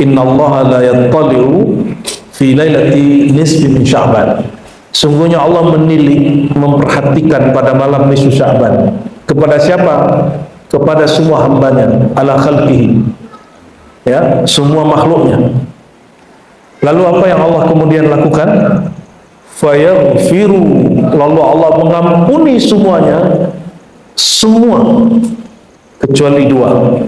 innallaha la yattali'u fi lailati nisfi min Sya'ban. Sungguhnya Allah menilik, memperhatikan pada malam nisfu Sya'ban. Kepada siapa? Kepada semua hambanya, ala khalqihi, ya, semua makhluknya. Lalu apa yang Allah kemudian lakukan? Fayaghfiru, lalu Allah mengampuni semuanya, semua kecuali dua.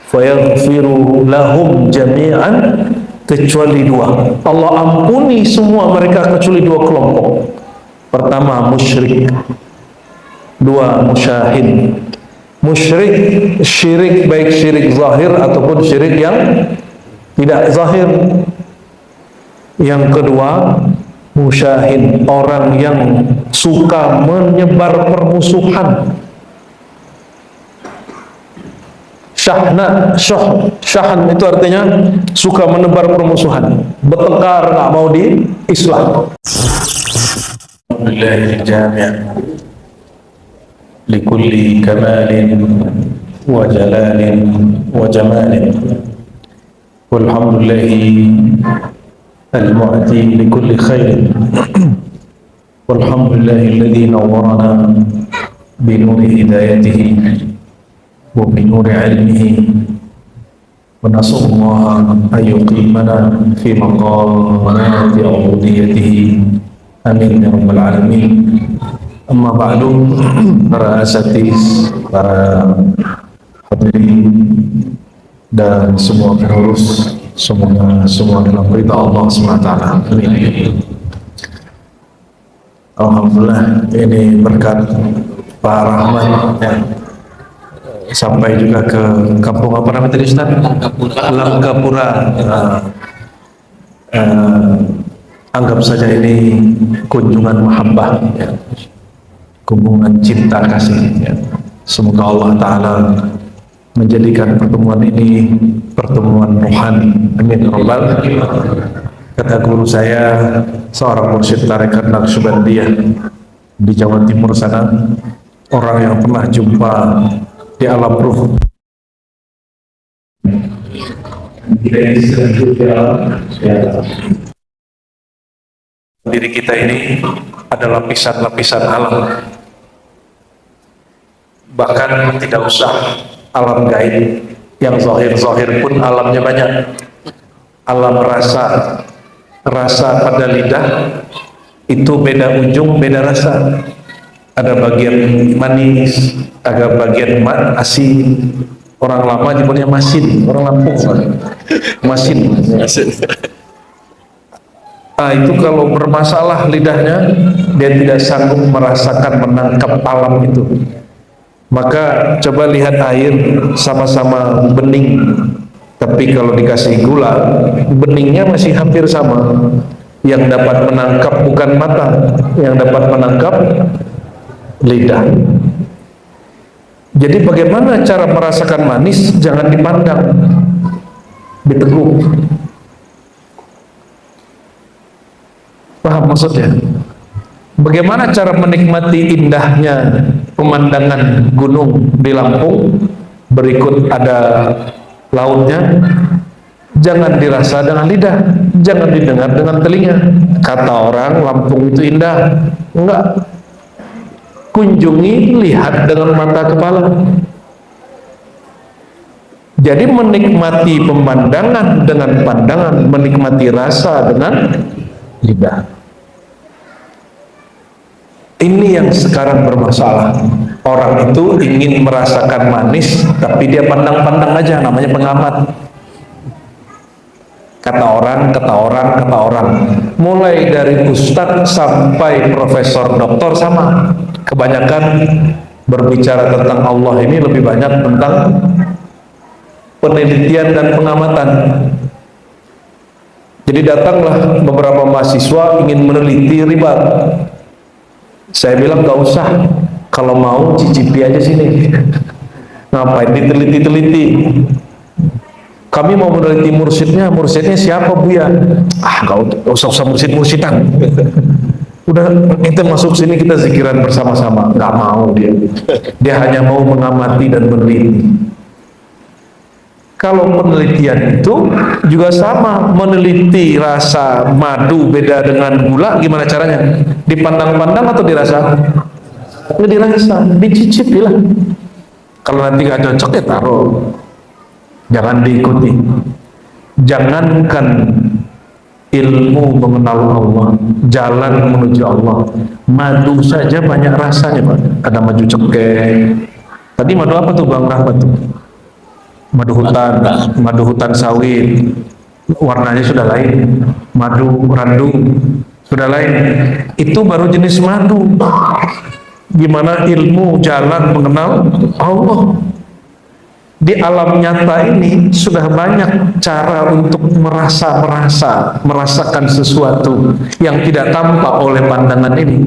Fayaghfiru lahum jami'an, kecuali dua. Allah ampuni semua mereka kecuali dua kelompok. Pertama musyrik, dua musyahid. Musyrik, syirik, baik syirik zahir ataupun syirik yang tidak zahir. Yang kedua musyahid, orang yang suka menyebar permusuhan. Syahn itu artinya suka menebar permusuhan, bertengkar, nggak mau di Islam. Alhamdulillahil jami' likulli kamalin wa jalalin wa jamalin, walhamdulillahi al-mu'ti likulli khairin, walhamdulillahi alladhi nawwarana binuri hidayatihi wa binuri ilmihi, wa nas'alullah an yuqimana fi maqamati ubudiyatihi, amin ya rabbal alamin. Amma ba'du, para asatiz, para hadirin dan semua pengurus, semua dalam perintah Allah SWT. Amin. Alhamdulillah, ini berkat Pak Rahman ya, sampai juga ke kampung apa namanya tadi Ustaz? Langkapura. Anggap saja ini kunjungan mahabbah ya, kunjungan cinta kasih ya. Semoga Allah Ta'ala menjadikan pertemuan ini pertemuan rohani, amin rabbal alamin. Kata guru saya, seorang mursyid tarekat Naqsyabandiyah di Jawa Timur sana, orang yang pernah jumpa di alam ruh, diri kita ini adalah lapisan-lapisan alam. Bahkan tidak usah alam gaib, yang zahir-zahir pun alamnya banyak. Alam rasa pada lidah itu beda ujung, beda rasa. Ada bagian manis, ada bagian asin. Orang lama nyebutnya masin, orang Lampung masin. Itu kalau bermasalah lidahnya, dia tidak sanggup merasakan, menangkap alam itu. Maka coba lihat air sama-sama bening, tapi kalau dikasih gula, beningnya masih hampir sama. Yang dapat menangkap bukan mata, yang dapat menangkap lidah. Jadi bagaimana cara merasakan manis? Jangan dipandang, diteguk. Paham maksudnya? Bagaimana cara menikmati indahnya pemandangan gunung di Lampung? Berikut ada lautnya. Jangan dirasa dengan lidah, jangan didengar dengan telinga. Kata orang Lampung itu indah, enggak. Kunjungi, lihat dengan mata kepala. Jadi menikmati pemandangan dengan pandangan, menikmati rasa dengan lidah. Ini yang sekarang bermasalah. Orang itu ingin merasakan manis, tapi dia pandang-pandang aja, namanya pengamat. Kata orang. Mulai dari ustadz sampai profesor, doktor sama. Kebanyakan berbicara tentang Allah ini lebih banyak tentang penelitian dan pengamatan. Jadi datanglah beberapa mahasiswa ingin meneliti riba. Saya bilang gak usah, kalau mau cicipi aja sini. Ngapain diteliti-teliti? Kami mau meneliti mursyidnya siapa Buya? Gak usah mursyid-mursyidan. Udah kita masuk sini, kita zikiran bersama-sama. Gak mau dia hanya mau mengamati dan meneliti. Kalau penelitian itu juga sama, meneliti rasa madu beda dengan gula, gimana caranya? Dipandang-pandang atau dirasa? Nggak dirasa, dicicipi lah. Kalau nanti nggak cocok ya taruh, jangan diikuti. Jangankan ilmu mengenal Allah, jalan menuju Allah, madu saja banyak rasanya Pak. Ada madu cekek. Tadi madu apa tuh Bang Rahmat tuh? Madu hutan sawit, warnanya sudah lain. Madu randu sudah lain. Itu baru jenis madu. Gimana ilmu jalan mengenal Allah? Di alam nyata ini sudah banyak cara untuk merasakan sesuatu yang tidak tampak oleh pandangan ini,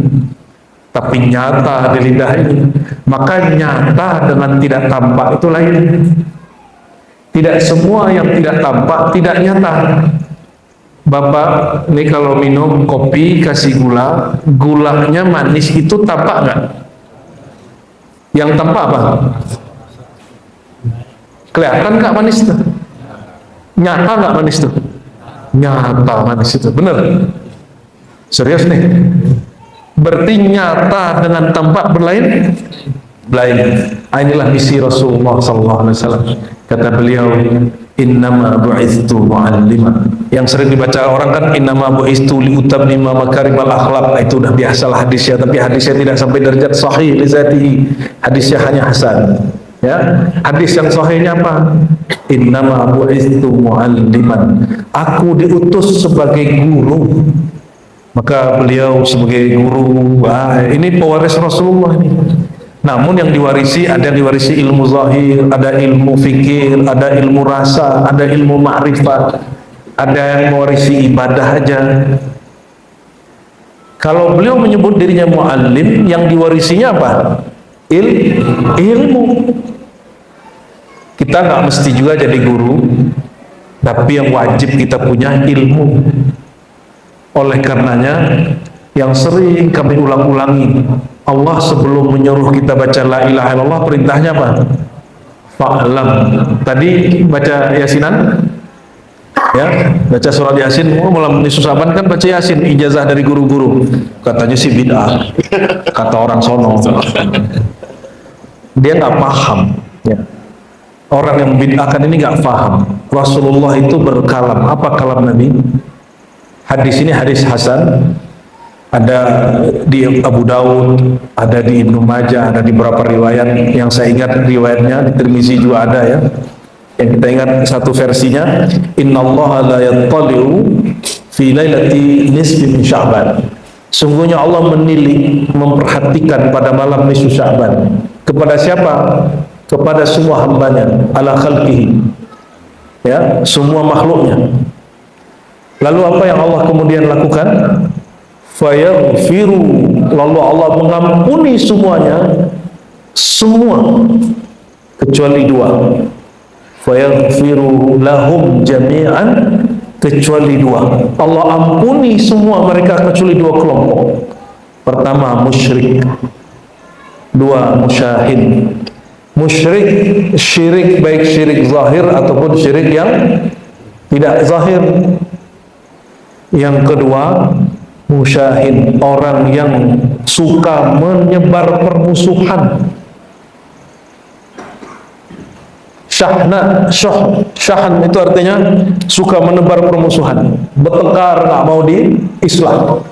tapi nyata di lidah ini. Maka nyata dengan tidak tampak itu lain. Tidak semua yang tidak tampak tidak nyata. Bapak ini kalau minum kopi kasih gula, gulanya manis itu tampak nggak? Yang tampak apa? Kelihatan nggak manis itu? Nyata nggak manis itu? Nyata manis itu, bener? Serius nih? Berarti nyata dengan tampak berlain? Lain. Inilah misi Rasulullah SAW. Kata beliau, innama bu'ithu mu'alliman. Yang sering dibaca orang kan, innama bu'ithu liutammima makarimal akhlaq. Itu udah biasalah hadisnya, tapi hadisnya tidak sampai derajat sahih li zatihi. Hadisnya hanya hasan. Ya, hadis yang sahihnya apa? Innama bu'ithu mu'alliman. Aku diutus sebagai guru. Maka beliau sebagai guru, ini pewaris Rasulullah ini. Namun yang diwarisi, ada yang diwarisi ilmu zahir, ada ilmu fikir, ada ilmu rasa, ada ilmu ma'rifat, ada yang mewarisi ibadah aja. Kalau beliau menyebut dirinya mu'allim, yang diwarisinya apa? Ilmu. Kita nggak mesti juga jadi guru, tapi yang wajib kita punya ilmu. Oleh karenanya, yang sering kami ulang-ulangi, Allah sebelum menyuruh kita baca la ilaha illallah, perintahnya apa? Fa'lam. Tadi baca yasinan, ya, baca surat yasin. Malam ini Susaban kan baca yasin, ijazah dari guru-guru. Katanya sih bid'ah, kata orang sono. Dia nggak paham. Ya. Orang yang bid'ahkan ini nggak paham. Rasulullah itu berkalam. Apa kalam Nabi? Hadis ini hadis hasan. Ada di Abu Daud, ada di Ibnu Majah, ada di beberapa riwayat. Yang saya ingat riwayatnya di Tirmizi juga ada ya. Yang kita ingat satu versinya, innallaha la yattali'u fi lailati nisfi min Sya'ban. Sungguhnya Allah menilik, memperhatikan pada malam nisfu Sya'ban. Kepada siapa? Kepada semua hambanya, ala khalqihi. Ya, semua makhluknya. Lalu apa yang Allah kemudian lakukan? Fayaghfiru, lalu Allah mengampuni semuanya, semua kecuali dua. Fayaghfiru lahum jami'an, kecuali dua. Allah ampuni semua mereka kecuali dua kelompok. Pertama musyrik, dua musyahid. Musyrik, syirik, baik syirik zahir ataupun syirik yang tidak zahir. Yang kedua musyahid, orang yang suka menyebar permusuhan. Syahn itu artinya suka menebar permusuhan, bertengkar, nggak mau di Islam.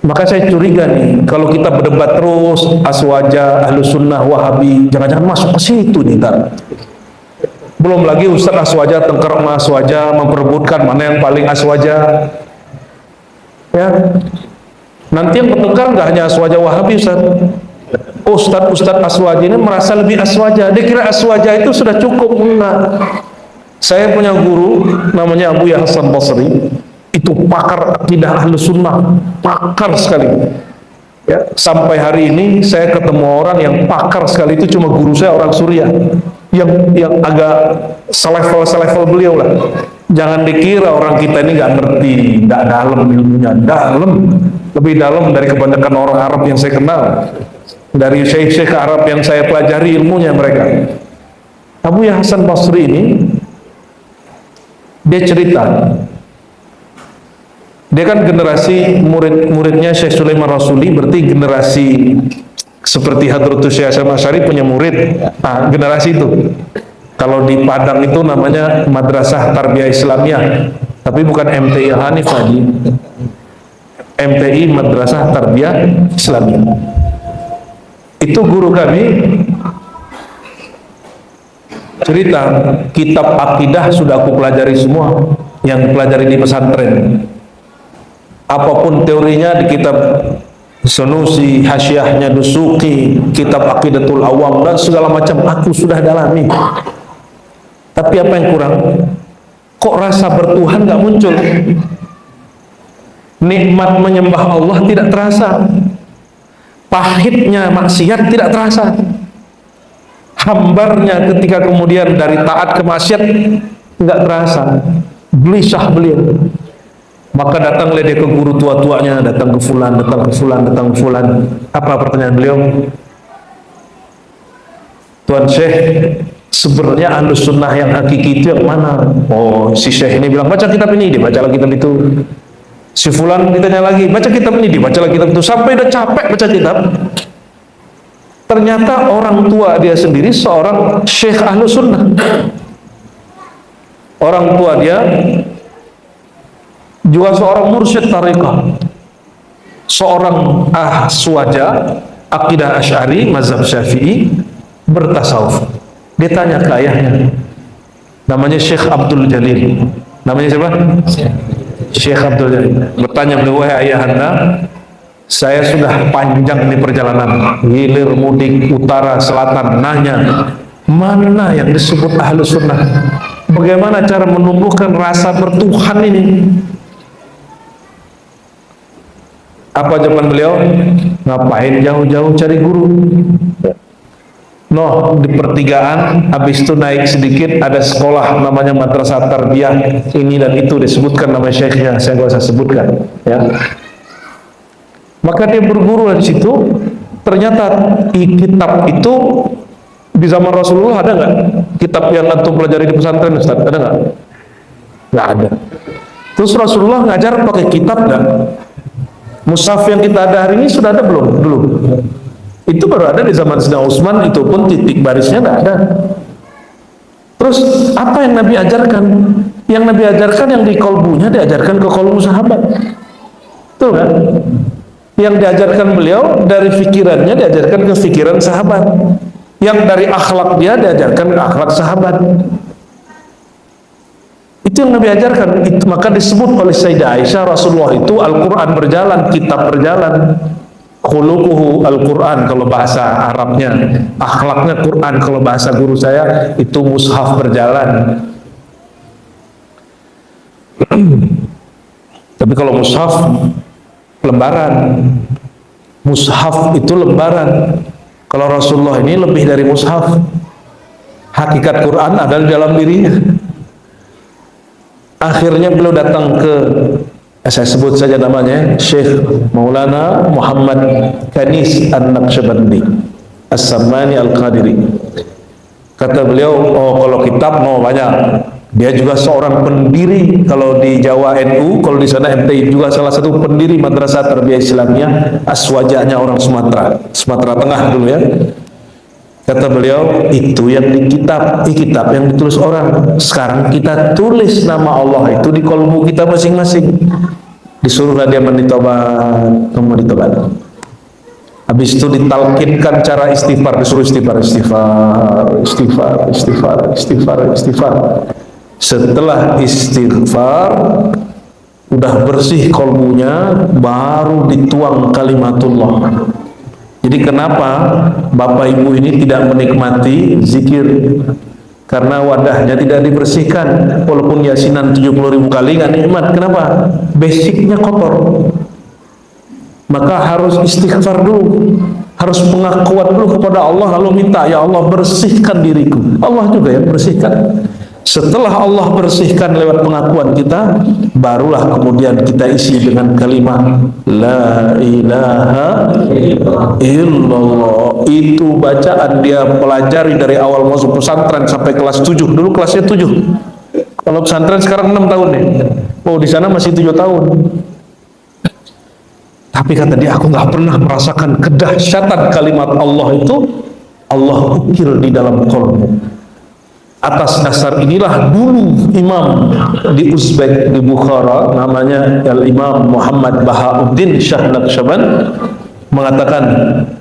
Maka saya curiga nih, kalau kita berdebat terus aswaja, ahlu sunnah, wahabi, jangan-jangan masuk ke situ nih ntar. Belum lagi Ustaz aswaja tengkar sama aswaja, memperebutkan mana yang paling aswaja. Ya, nanti yang bertengkar nggak hanya aswaja wahabi Ustaz. Ustadz aswaja ini merasa lebih aswaja. Dia kira aswaja itu sudah cukup. Enggak. Saya punya guru namanya Abu Hasan Basri. Itu pakar akidah Ahlus Sunnah, pakar sekali. Ya, sampai hari ini saya ketemu orang yang pakar sekali, itu cuma guru saya orang Suriah. Yang agak selevel beliau lah. Jangan dikira orang kita ini nggak ngerti, nggak dalam ilmunya, dalam, lebih dalam dari kebanyakan orang Arab yang saya kenal, dari syekh-syekh Arab yang saya pelajari ilmunya mereka. Abu Hasan Basri ini dia cerita, dia kan generasi murid-muridnya Syekh Sulaiman Rasuli, berarti generasi seperti Hadratus Syekh Hasyim Asy'ari punya murid. Nah, generasi itu. Kalau di Padang itu namanya Madrasah Tarbiyah Islamiyah, tapi bukan MTI Hanif lagi. MTI Madrasah Tarbiyah Islamiyah. Itu guru kami cerita, kitab akidah sudah aku pelajari semua yang pelajari di pesantren. Apapun teorinya di kitab Sanusi, Hasyiahnya Dusuki, kitab Aqidatul Awam dan segala macam aku sudah dalami. Tapi apa yang kurang? Kok rasa bertuhan gak muncul? Nikmat menyembah Allah tidak terasa. Pahitnya maksiat tidak terasa. Hambarnya ketika kemudian dari taat ke maksiat nggak terasa. Gelisah beliau. Maka datanglah dia ke guru tua-tuanya, datang ke fulan, datang ke fulan, datang ke fulan. Apa pertanyaan beliau? Tuan Syekh, sebenarnya Ahlus Sunnah yang hakiki itu yang mana? Oh, si Syekh ini bilang baca kitab ini, dia baca lagi kitab itu. Si fulan ditanya lagi, baca kitab ini, dia baca lagi kitab itu. Sampai udah capek baca kitab. Ternyata orang tua dia sendiri seorang Syekh Ahlus Sunnah. Orang tua dia juga seorang mursyid tariqah, seorang ahswaja akidah Asy'ari mazhab Syafi'i bertasawuf. Dia tanya ke ayahnya, namanya Syekh Abdul Jalil. Namanya siapa? Syekh Abdul Jalil. Bertanya beliau, wahai ayahanda, saya sudah panjang di perjalanan, hilir mudik utara selatan, nanya mana yang disebut Ahlus Sunnah, bagaimana cara menumbuhkan rasa bertuhan ini. Apa jawaban beliau? Ngapain jauh-jauh cari guru? Noh, di pertigaan, habis itu naik sedikit ada sekolah namanya Madrasah Tarbiyah ini dan itu, disebutkan nama syekhnya, saya nggak usah sebutkan, ya. Maka dia berguru di situ. Ternyata kitab itu di zaman Rasulullah ada nggak? Kitab yang antum pelajari di pesantren, Ustaz, ada nggak? Nggak ada. Terus Rasulullah ngajar pakai kitab nggak? Mushaf yang kita ada hari ini sudah ada belum? Belum. Itu baru ada di zaman Sayyidina Utsman, itu pun titik barisnya nggak ada. Terus apa yang Nabi ajarkan? Yang Nabi ajarkan yang di kolbunya diajarkan ke kolbu sahabat. Tuh kan? Yang diajarkan beliau dari pikirannya diajarkan ke pikiran sahabat. Yang dari akhlak dia diajarkan ke akhlak sahabat. Itu yang Nabi ajarkan. Itu maka disebut oleh Sayyidah Aisyah, Rasulullah itu Al-Quran berjalan, kitab berjalan. Khuluquhu Al-Quran kalau bahasa Arabnya, akhlaknya Quran kalau bahasa guru saya, itu mushaf berjalan. Tapi kalau mushaf lembaran, mushaf itu lembaran. Kalau Rasulullah ini lebih dari mushaf. Hakikat Quran ada di dalam dirinya. Akhirnya beliau datang ke, saya sebut saja namanya, Syekh Maulana Muhammad Kanis An-Naqsyabandi As-Samani Al-Qadiri. Kata beliau, oh kalau kitab mau banyak. Dia juga seorang pendiri, kalau di Jawa NU, kalau di sana MTI, juga salah satu pendiri Madrasah Tarbiyah Islamiyah, aswajahnya orang Sumatera Tengah dulu ya. Kata beliau, itu yang di kitab, kitab yang ditulis orang. Sekarang kita tulis nama Allah itu di kolbu kita masing-masing. Disuruhlah dia menitobat, kemudian ditobat. Habis itu ditalkinkan cara istighfar, disuruh istighfar. Setelah istighfar, udah bersih kolbunya, baru dituang kalimatullah. Jadi kenapa Bapak Ibu ini tidak menikmati zikir? Karena wadahnya tidak dibersihkan. Walaupun yasinan 70.000 kali nggak nikmat. Kenapa? Basicnya kotor. Maka harus istighfar dulu, harus pengakuan dulu kepada Allah, lalu minta, ya Allah bersihkan diriku. Allah juga yang bersihkan. Setelah Allah bersihkan lewat pengakuan kita, barulah kemudian kita isi dengan kalimat La ilaha illallah. Itu bacaan dia pelajari dari awal masuk pesantren sampai kelas 7. Dulu kelasnya 7. Kalau pesantren sekarang 6 tahun nih. Oh, di sana masih 7 tahun. Tapi kata dia, aku nggak pernah merasakan kedahsyatan kalimat Allah itu. Allah ukir di dalam qalbu. Atas dasar inilah dulu imam di Uzbek, di Bukhara, namanya Al-Imam Muhammad Bahauddin Shah Naqsyaband, mengatakan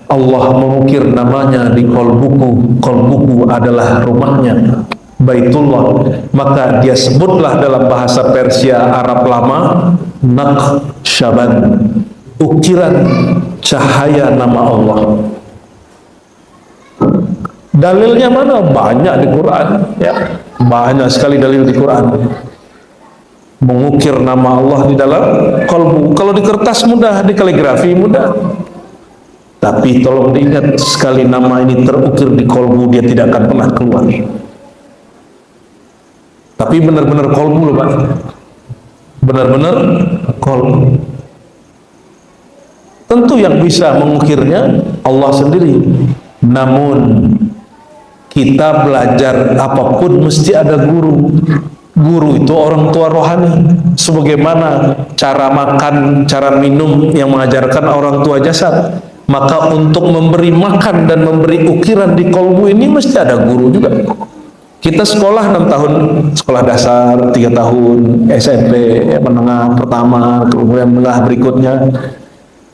Allah mengukir namanya di qalbuku. Qalbuku adalah rumahnya, Baitullah. Maka dia sebutlah dalam bahasa Persia Arab lama Naqsyaband, ukiran cahaya nama Allah. Dalilnya mana? Banyak di Quran, ya. Banyak sekali dalil di Quran. Mengukir nama Allah di dalam kalbu. Kalau di kertas mudah, di kaligrafi mudah. Tapi tolong diingat, sekali nama ini terukir di kalbu, dia tidak akan pernah keluar. Tapi benar-benar kalbu loh, Pak. Benar-benar kalbu. Tentu yang bisa mengukirnya Allah sendiri. Namun kita belajar apapun mesti ada guru. Guru itu orang tua rohani. Sebagaimana cara makan, cara minum yang mengajarkan orang tua jasad, maka untuk memberi makan dan memberi ukiran di kalbu ini mesti ada guru juga. Kita sekolah 6 tahun, sekolah dasar 3 tahun, SMP menengah pertama, kemudian menengah berikutnya.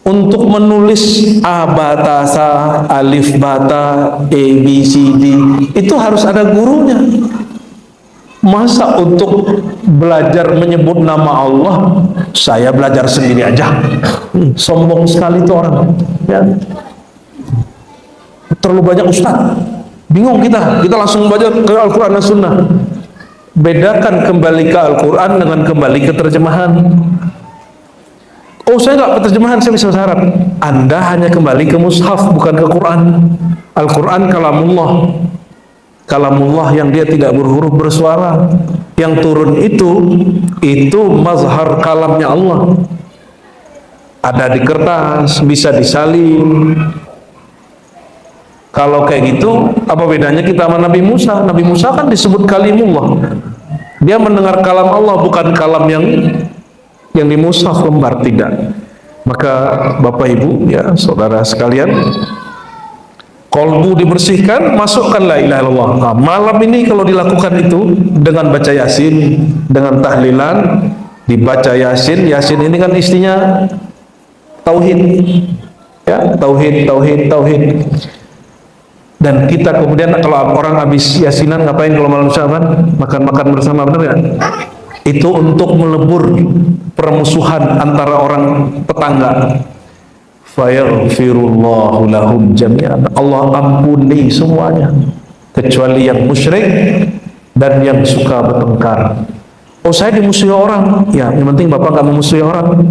Untuk menulis A bata sa, alif bata, A B C D, itu harus ada gurunya. Masa untuk belajar menyebut nama Allah, saya belajar sendiri aja? Sombong sekali itu orang, ya. Terlalu banyak ustaz, bingung kita langsung baca ke Al-Quran dan Sunnah. Bedakan kembali ke Al-Quran dengan kembali ke terjemahan. Oh, saya nggak terjemahan, saya bisa syarat. Anda hanya kembali ke mushaf, bukan ke Quran. Al-Quran kalamullah. Kalamullah yang dia tidak berhuruf bersuara. Yang turun itu mazhar kalamnya Allah. Ada di kertas, bisa disalin. Kalau kayak gitu, apa bedanya kita sama Nabi Musa? Nabi Musa kan disebut kalimullah. Dia mendengar kalam Allah, bukan kalam yang di mushaf lembar, tidak. Maka Bapak Ibu, ya saudara sekalian, kalbu dibersihkan, masukkan la ilaha illallah. Nah, malam ini kalau dilakukan itu dengan baca yasin, dengan tahlilan, dibaca yasin. Yasin ini kan istinya tauhid, ya, tauhid. Dan kita kemudian kalau orang habis yasinan ngapain kalau malam Syaban? Makan-makan bersama, benar ya? Itu untuk melebur permusuhan antara orang tetangga. Fayaghfirullahu lahum jami'an. Allah ampuni semuanya kecuali yang musyrik dan yang suka bertengkar. Oh, saya dimusuhi orang, ya yang penting Bapak nggak memusuhi orang.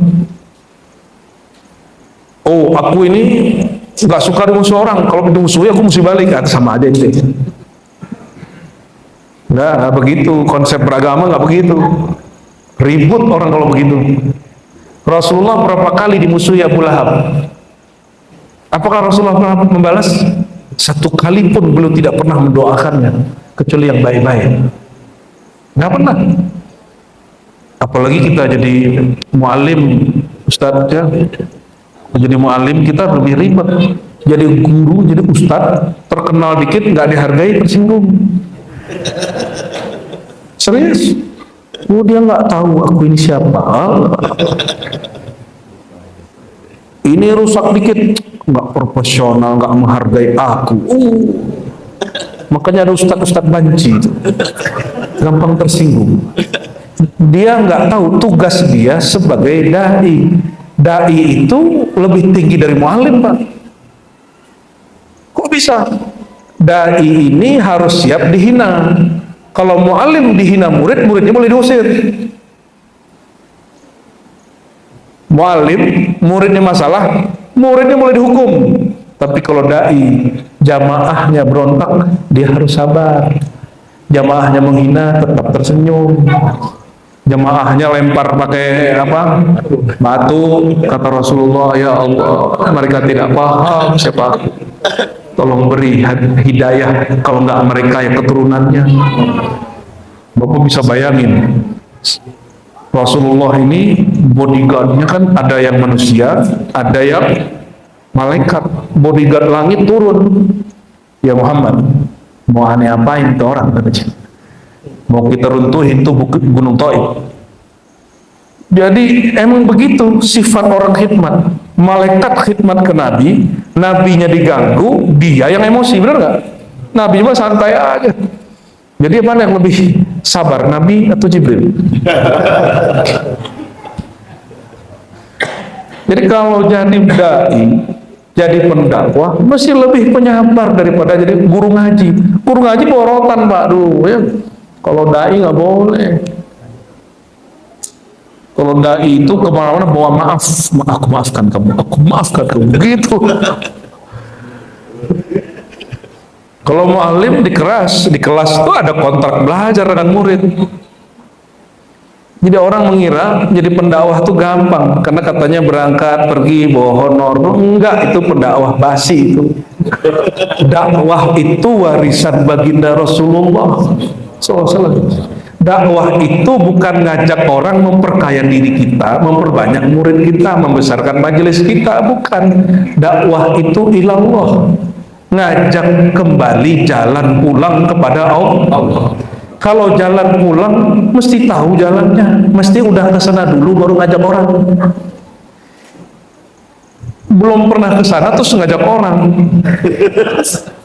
Oh, aku ini nggak suka dimusuhi orang, kalau dimusuhi aku mesti balik, kan sama aja ini. Nggak begitu, konsep beragama nggak begitu. Ribut orang kalau begitu. Rasulullah berapa kali dimusuhi Abu Lahab? Apakah Rasulullah pernah membalas? Satu kali pun beliau tidak pernah mendoakannya, kecuali yang baik-baik. Nggak pernah. Apalagi kita jadi muallim, ustadz, ya. Jadi muallim kita lebih ribet. Jadi guru, jadi ustadz, terkenal dikit nggak dihargai, tersinggung. Serius? Oh, dia nggak tahu aku ini siapa. Ini rusak dikit, nggak profesional, nggak menghargai aku. Makanya ada ustadz banci itu, gampang tersinggung. Dia nggak tahu tugas dia sebagai dai. Dai itu lebih tinggi dari muallim, Pak. Kok bisa? Dai ini harus siap dihina. Kalau muallim dihina murid, muridnya boleh diusir. Muallim, muridnya masalah, muridnya boleh dihukum. Tapi kalau dai, jamaahnya berontak, dia harus sabar. Jamaahnya menghina tetap tersenyum. Jamaahnya lempar pakai apa? Batu. Kata Rasulullah, ya Allah, mereka tidak paham siapa aku. Tolong beri hidayah, kalau enggak mereka yang keturunannya. Bapak bisa bayangin, Rasulullah ini bodyguardnya kan ada yang manusia, ada yang malaikat. Bodyguard langit turun, ya Muhammad, mau aneh apain tuh orang? Mau kita runtuhin tuh gunung Thaif. Jadi emang begitu sifat orang khidmat. Malaikat khidmat ke Nabi, nabinya diganggu, dia yang emosi, benar nggak? Nabi mah santai aja. Jadi mana yang lebih sabar, Nabi atau Jibril? Jadi kalau jadi dai, jadi pendakwah, mesti lebih penyabar daripada jadi guru ngaji. Guru ngaji borotan, Pak, ya. Kalau dai nggak boleh. Kalau dai itu kemana-mana bawa maaf, aku maafkan kamu, begitu. Kalau mu'alim di kelas itu ada kontrak belajar dengan murid. Jadi orang mengira jadi pendakwah itu gampang, karena katanya berangkat pergi bawa honor. Enggak, itu pendakwah basi itu. Dakwah itu warisan baginda Rasulullah SAW. Dakwah itu bukan ngajak orang memperkaya diri kita, memperbanyak murid kita, membesarkan majelis kita, bukan. Dakwah itu ilallah, ngajak kembali jalan pulang kepada Allah. Kalau jalan pulang mesti tahu jalannya, mesti udah ke sana dulu baru ngajak orang. Belum pernah ke sana terus ngajak orang,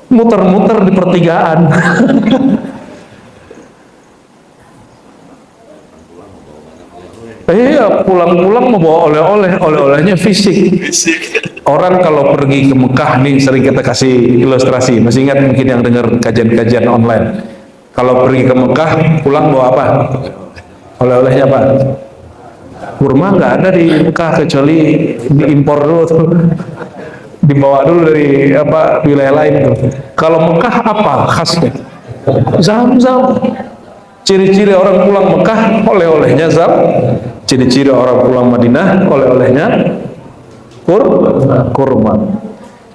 muter-muter di pertigaan. Iya, pulang-pulang membawa oleh-olehnya fisik. Orang kalau pergi ke Mekah nih, sering kita kasih ilustrasi, masih ingat mungkin yang dengar kajian-kajian online. Kalau pergi ke Mekah, pulang bawa apa? Oleh-olehnya apa? Kurma nggak ada di Mekah, kecuali diimpor dulu tuh. Dibawa dulu dari apa wilayah lain tuh. Kalau Mekah apa khasnya? Zam-zam. Ciri-ciri orang pulang Mekah, oleh-olehnya zam. Ciri-ciri orang pulang Madinah, oleh-olehnya kurma.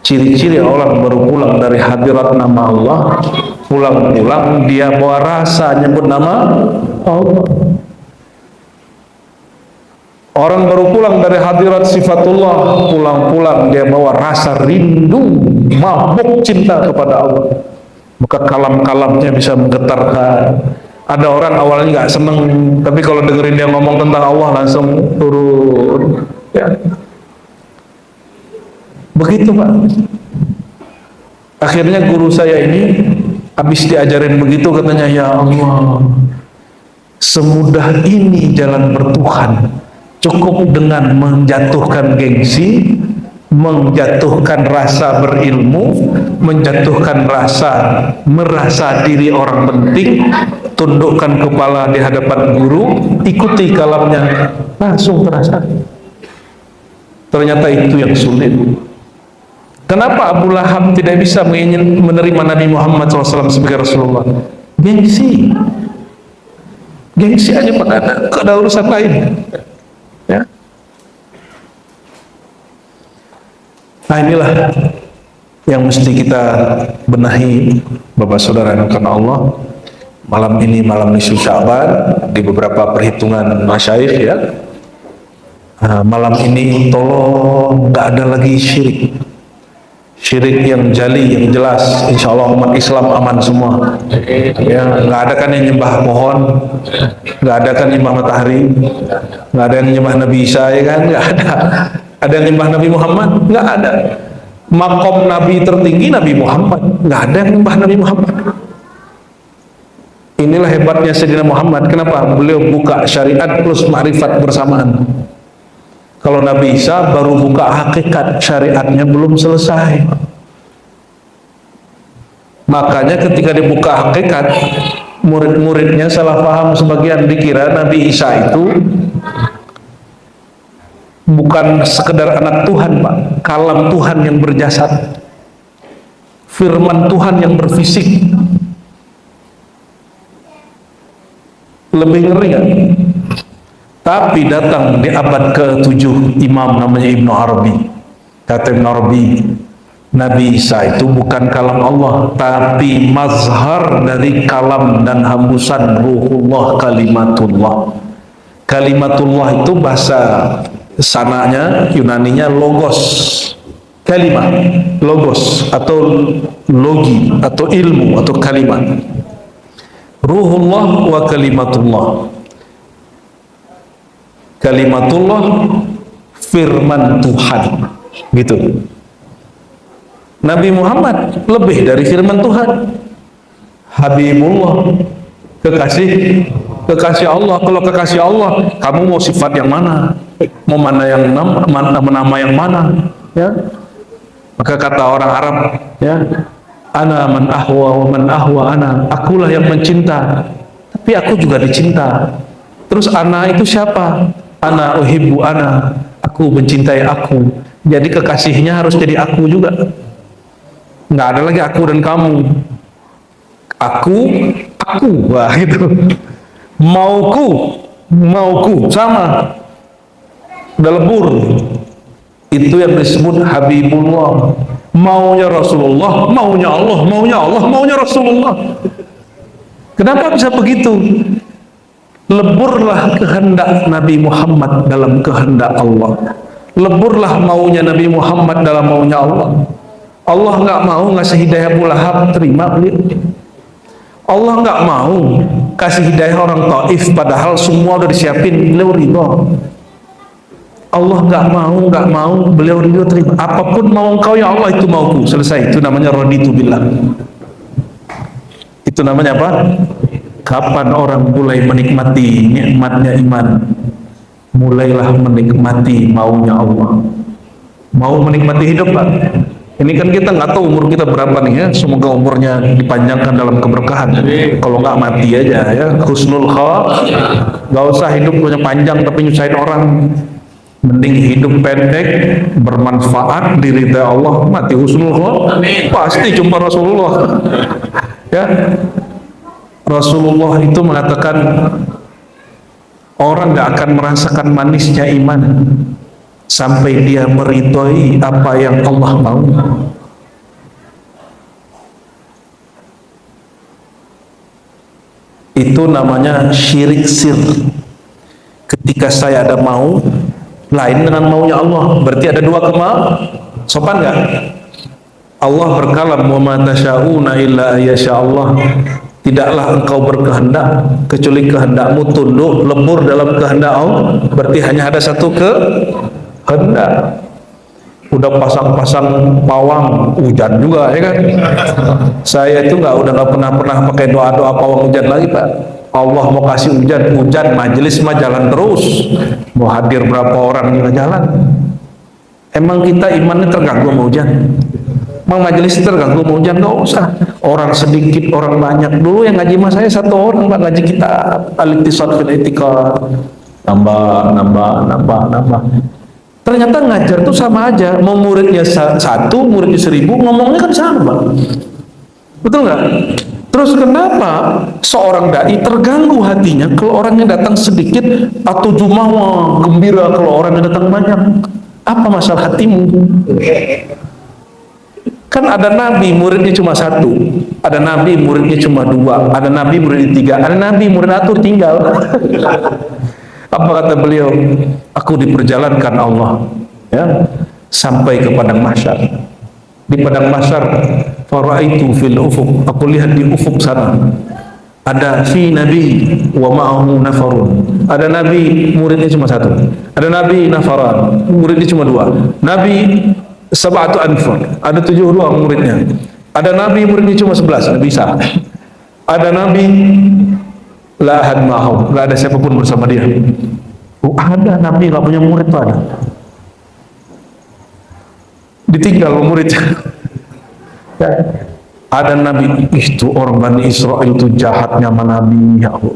Ciri-ciri orang baru pulang dari hadirat nama Allah, pulang-pulang dia bawa rasa nyebut nama Allah. Orang baru pulang dari hadirat sifatullah, pulang-pulang dia bawa rasa rindu, mabuk cinta kepada Allah. Maka kalam-kalamnya bisa menggetarkan. Ada orang awalnya nggak seneng, tapi kalau dengerin dia ngomong tentang Allah langsung turun. Ya. Begitu Pak. Akhirnya guru saya ini habis diajarin begitu katanya, ya Allah, semudah ini jalan bertuhan. Cukup dengan menjatuhkan gengsi, menjatuhkan rasa berilmu, menjatuhkan rasa merasa diri orang penting, tundukkan kepala di hadapan guru, ikuti kalamnya, langsung terasa. Ternyata itu yang sulit. Kenapa Abu Lahab tidak bisa menerima Nabi Muhammad SAW sebagai Rasulullah? Gengsi. Gengsi aja pada ada urusan lain. Ya. Nah inilah yang mesti kita benahi, Bapak Saudara karena Allah. Malam ini malam nisfu Sya'ban, di beberapa perhitungan masyayikh ya. Malam ini tolong nggak ada lagi syirik. Syirik yang jali, yang jelas. Insya Allah umat Islam aman semua. Ya, nggak ada kan yang nyembah pohon, nggak ada kan nyembah matahari, nggak ada yang nyembah Nabi Isa, ya kan? Nggak ada. Ada yang nyembah Nabi Muhammad? Nggak ada. Makom Nabi tertinggi Nabi Muhammad, nggak ada yang nyembah Nabi Muhammad. Inilah hebatnya Sayyidina Muhammad. Kenapa? Beliau buka syariat plus ma'rifat bersamaan. Kalau Nabi Isa baru buka hakikat, syariatnya belum selesai. Makanya ketika dibuka hakikat, murid-muridnya salah paham sebagian, dikira Nabi Isa itu bukan sekedar anak Tuhan, Pak. Kalam Tuhan yang berjasad, firman Tuhan yang berfisik. Lebih ngeri kan? Tapi datang di abad ke-7 imam namanya Ibnu Arabi. Kata Ibnu Arabi, Nabi Isa itu bukan kalam Allah, tapi mazhar dari kalam dan hembusan ruhullah, kalimatullah. Kalimatullah itu bahasa sananya, Yunaninya logos. Kalimat, logos atau logi atau ilmu atau kalimat. Ruhullah wa kalimatullah. Kalimatullah firman Tuhan. Gitu. Nabi Muhammad lebih dari firman Tuhan. Habibullah, kekasih Allah. Kalau kekasih Allah, kamu mau sifat yang mana? Mau mana yang nama yang mana? Ya. Maka kata orang Arab, ya, ana man ahwa wa man ahwa ana. Akulah yang mencinta, tapi aku juga dicinta. Terus ana itu siapa? Ana uhibbu ana. Aku mencintai aku. Jadi kekasihnya harus jadi aku juga. Nggak ada lagi aku dan kamu. Aku, wah itu. Mauku, sama. Udah lebur. Itu yang disebut Habibullah. Maunya Rasulullah, maunya Allah, maunya Rasulullah. Kenapa bisa begitu? Leburlah kehendak Nabi Muhammad dalam kehendak Allah. Leburlah maunya Nabi Muhammad dalam maunya Allah. Allah nggak mau ngasih hidayah Abu Lahab, terima beliau. Allah nggak mau kasih hidayah orang Taif, padahal semua udah disiapin, beliau ridho. Allah nggak mau, beliau ridho, terima. Apapun mau engkau ya Allah, itu mauku, selesai. Itu namanya raditu billah. Itu namanya apa? Kapan orang mulai menikmati nikmatnya iman, mulailah menikmati maunya Allah. Mau menikmati hidup, Pak. Ini kan kita nggak tahu umur kita berapa nih ya. Semoga umurnya dipanjangkan dalam keberkahan. Kalau nggak mati aja ya. Husnul khatimah. Nggak usah hidup punya panjang tapi nyusahin orang. Mending hidup pendek, bermanfaat, diridai Allah, mati husnul khatimah. Pasti jumpa Rasulullah. Ya. Rasulullah itu mengatakan orang nggak akan merasakan manisnya iman sampai dia meridhoi apa yang Allah mau. Itu namanya syirik sir. Ketika saya ada mau lain dengan maunya Allah, berarti ada dua kemauan. Sopan nggak? Allah berkalam, wa ma tasyauna illa ayyasha Allah. Tidaklah engkau berkehendak kecuali kehendakmu tunduk lebur dalam kehendak Allah. Berarti hanya ada satu kehendak. Udah pasang-pasang pawang, hujan juga ya kan. Saya itu udah nggak pernah pakai doa pawang hujan lagi, Pak. Allah mau kasih hujan, majelis mah jalan terus. Mau hadir berapa orang juga jalan. Emang kita imannya terganggu sama hujan? Emang majelis terganggu sama hujan? Nggak usah. Orang sedikit, orang banyak. Dulu yang ngaji mas saya satu orang, Pak, ngaji kita al-iqtisad fil i'tiqad. Nambah. Ternyata ngajar tuh sama aja. Mau muridnya satu, muridnya 1000, ngomongnya kan sama, Pak. Betul nggak? Terus kenapa seorang dai terganggu hatinya kalau orangnya datang sedikit atau jumawa gembira kalau orangnya datang banyak? Apa masalah hatimu? Kan ada nabi muridnya cuma satu, ada nabi muridnya cuma 2, ada nabi muridnya 3, ada nabi murid atur tinggal. Apa kata beliau? Aku diperjalankan Allah, ya, sampai ke padang mahsyar. Di padang mahsyar, faraitu fil ufuq, aku lihat di ufuk sana ada fi nabi wa ma'ahu nafarun. Ada nabi muridnya cuma 1, ada nabi nafaran muridnya cuma 2, nabi sab'atu anfar ada 7 ruang muridnya, ada nabi muridnya cuma 11, Nabi Isa. Ada nabi la ahad ma'ahu, nggak ada siapapun bersama dia. Ada nabi nggak punya murid, tuh ada. Ditinggal muridnya. Ada nabi, itu orang Bani Israel itu jahatnya sama nabi, ya Allah.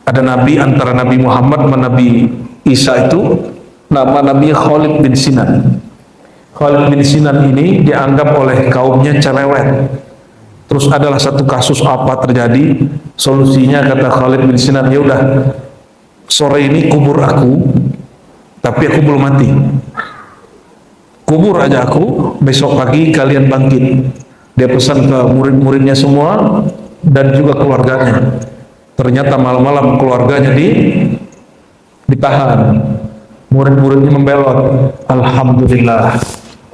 Ada nabi antara Nabi Muhammad sama Nabi Isa itu, nama nabi Khalid bin Sinan. Khalid bin Sinan ini dianggap oleh kaumnya cerewet. Terus adalah satu kasus apa terjadi, solusinya kata Khalid bin Sinan, ya udah sore ini kubur aku, tapi aku belum mati. Kubur aja aku, besok pagi kalian bangkit. Dia pesan ke murid-muridnya semua dan juga keluarganya. Ternyata malam-malam keluarganya ditahan. Murid-muridnya membelot. Alhamdulillah,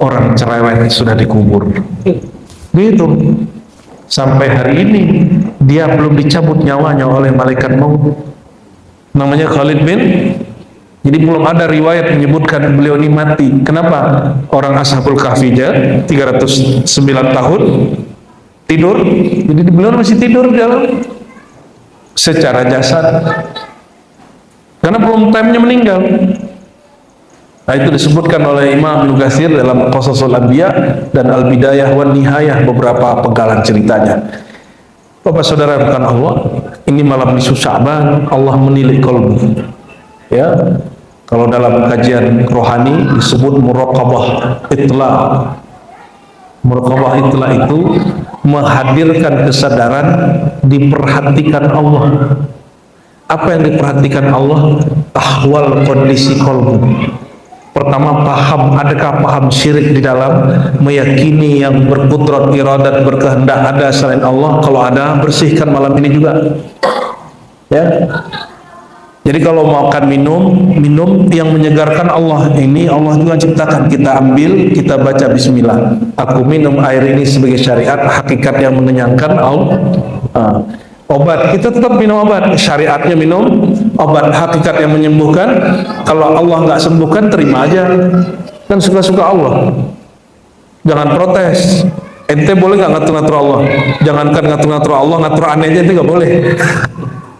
orang cerewet sudah dikubur. Gitu. Sampai hari ini dia belum dicabut nyawanya oleh malaikat maut. Namanya Khalid bin. Jadi belum ada riwayat menyebutkan beliau ini mati. Kenapa? Orang Ashabul Kahfi 309 tahun tidur. Jadi beliau masih tidur di dalam secara jasad. Karena belum time-nya meninggal. Nah, itu disebutkan oleh Imam Ibnu Katsir dalam Qasasul Anbiya dan Al-Bidayah wan Nihayah, beberapa penggalan ceritanya. Bapak saudara bukan Allah, ini malam nisfu Sya'ban, Allah menilik kolbu. Ya, kalau dalam kajian rohani disebut muraqabah itla. Muraqabah itla itu menghadirkan kesadaran, diperhatikan Allah. Apa yang diperhatikan Allah? Ahwal kondisi kolbu. Pertama, paham, adakah paham syirik di dalam, meyakini yang berkudrat, iradat, berkehendak ada selain Allah. Kalau ada, bersihkan malam ini juga. Ya. Jadi kalau mau makan minum yang menyegarkan Allah. Ini Allah juga ciptakan. Kita ambil, kita baca bismillah. Aku minum air ini sebagai syariat, hakikat yang mengenyangkan Allah. Obat, kita tetap minum obat, syariatnya minum obat, hakikat yang menyembuhkan. Kalau Allah nggak sembuhkan, terima aja, kan suka-suka Allah. Jangan protes. Ente boleh nggak ngatur-ngatur Allah? Jangankan ngatur-ngatur Allah, ngatur aneh aja itu nggak boleh.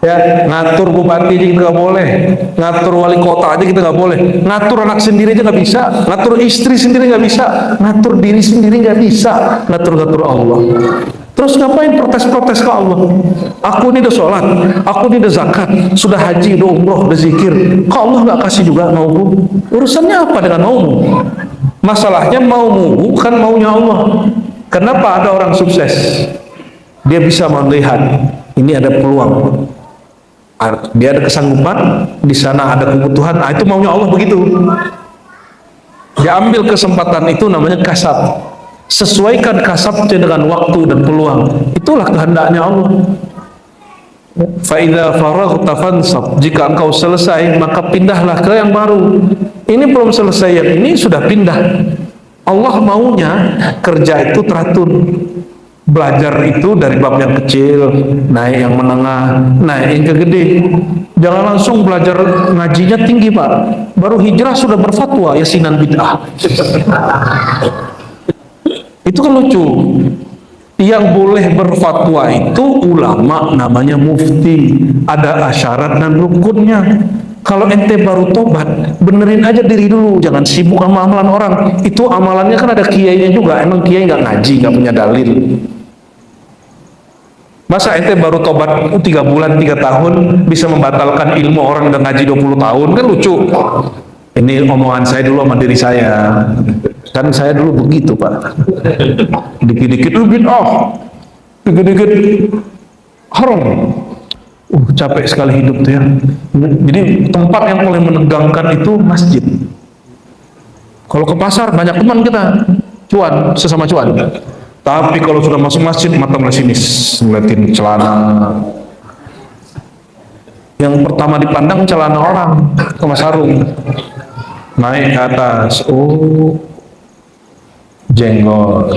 Ya, ngatur bupati aja kita nggak boleh, ngatur wali kota aja kita nggak boleh, ngatur anak sendiri aja nggak bisa, ngatur istri sendiri nggak bisa, ngatur diri sendiri nggak bisa, ngatur-ngatur Allah. Terus ngapain protes-protes ke Allah? Aku ini udah sholat, aku ini udah zakat, sudah haji, udah umroh, udah zikir. Kok Allah nggak kasih juga maumu? Urusannya apa dengan maumu? Masalahnya maumu bukan maunya Allah. Kenapa ada orang sukses? Dia bisa melihat ini ada peluang, dia ada kesanggupan, di sana ada kebutuhan. Itu maunya Allah begitu. Dia ambil kesempatan itu, namanya kasab. Sesuaikan kasabnya dengan waktu dan peluang. Itulah kehendaknya Allah. Fa idza faraghta fansab. Jika engkau selesai, maka pindahlah ke yang baru. Ini belum selesai, yang ini sudah pindah. Allah maunya kerja itu teratur. Belajar itu dari bab yang kecil, naik yang menengah, naik yang ke gede. Jangan langsung belajar ngajinya tinggi, Pak. Baru hijrah sudah berfatwa yasinan bid'ah. Itu kan lucu. Yang boleh berfatwa itu ulama, namanya mufti. Ada syarat dan rukunnya. Kalau ente baru tobat, benerin aja diri dulu, jangan sibuk sama amalan orang. Itu amalannya kan ada kiainya juga. Emang kiai nggak ngaji, nggak punya dalil. Masa ente baru tobat 3 bulan, 3 tahun bisa membatalkan ilmu orang udah ngaji 20 tahun? Kan lucu. Ini omongan saya dulu sama diri saya. Kan saya dulu begitu, Pak. Dikit-dikit bid'ah, dikit-dikit haram. Capek sekali hidup tuh ya. Jadi tempat yang paling menegangkan itu masjid. Kalau ke pasar banyak teman kita, cuan, sesama cuan. Tapi kalau sudah masuk masjid, mata melesinis, ngeliatin celana. Yang pertama dipandang celana orang, sama sarung. Naik ke atas, jenggot.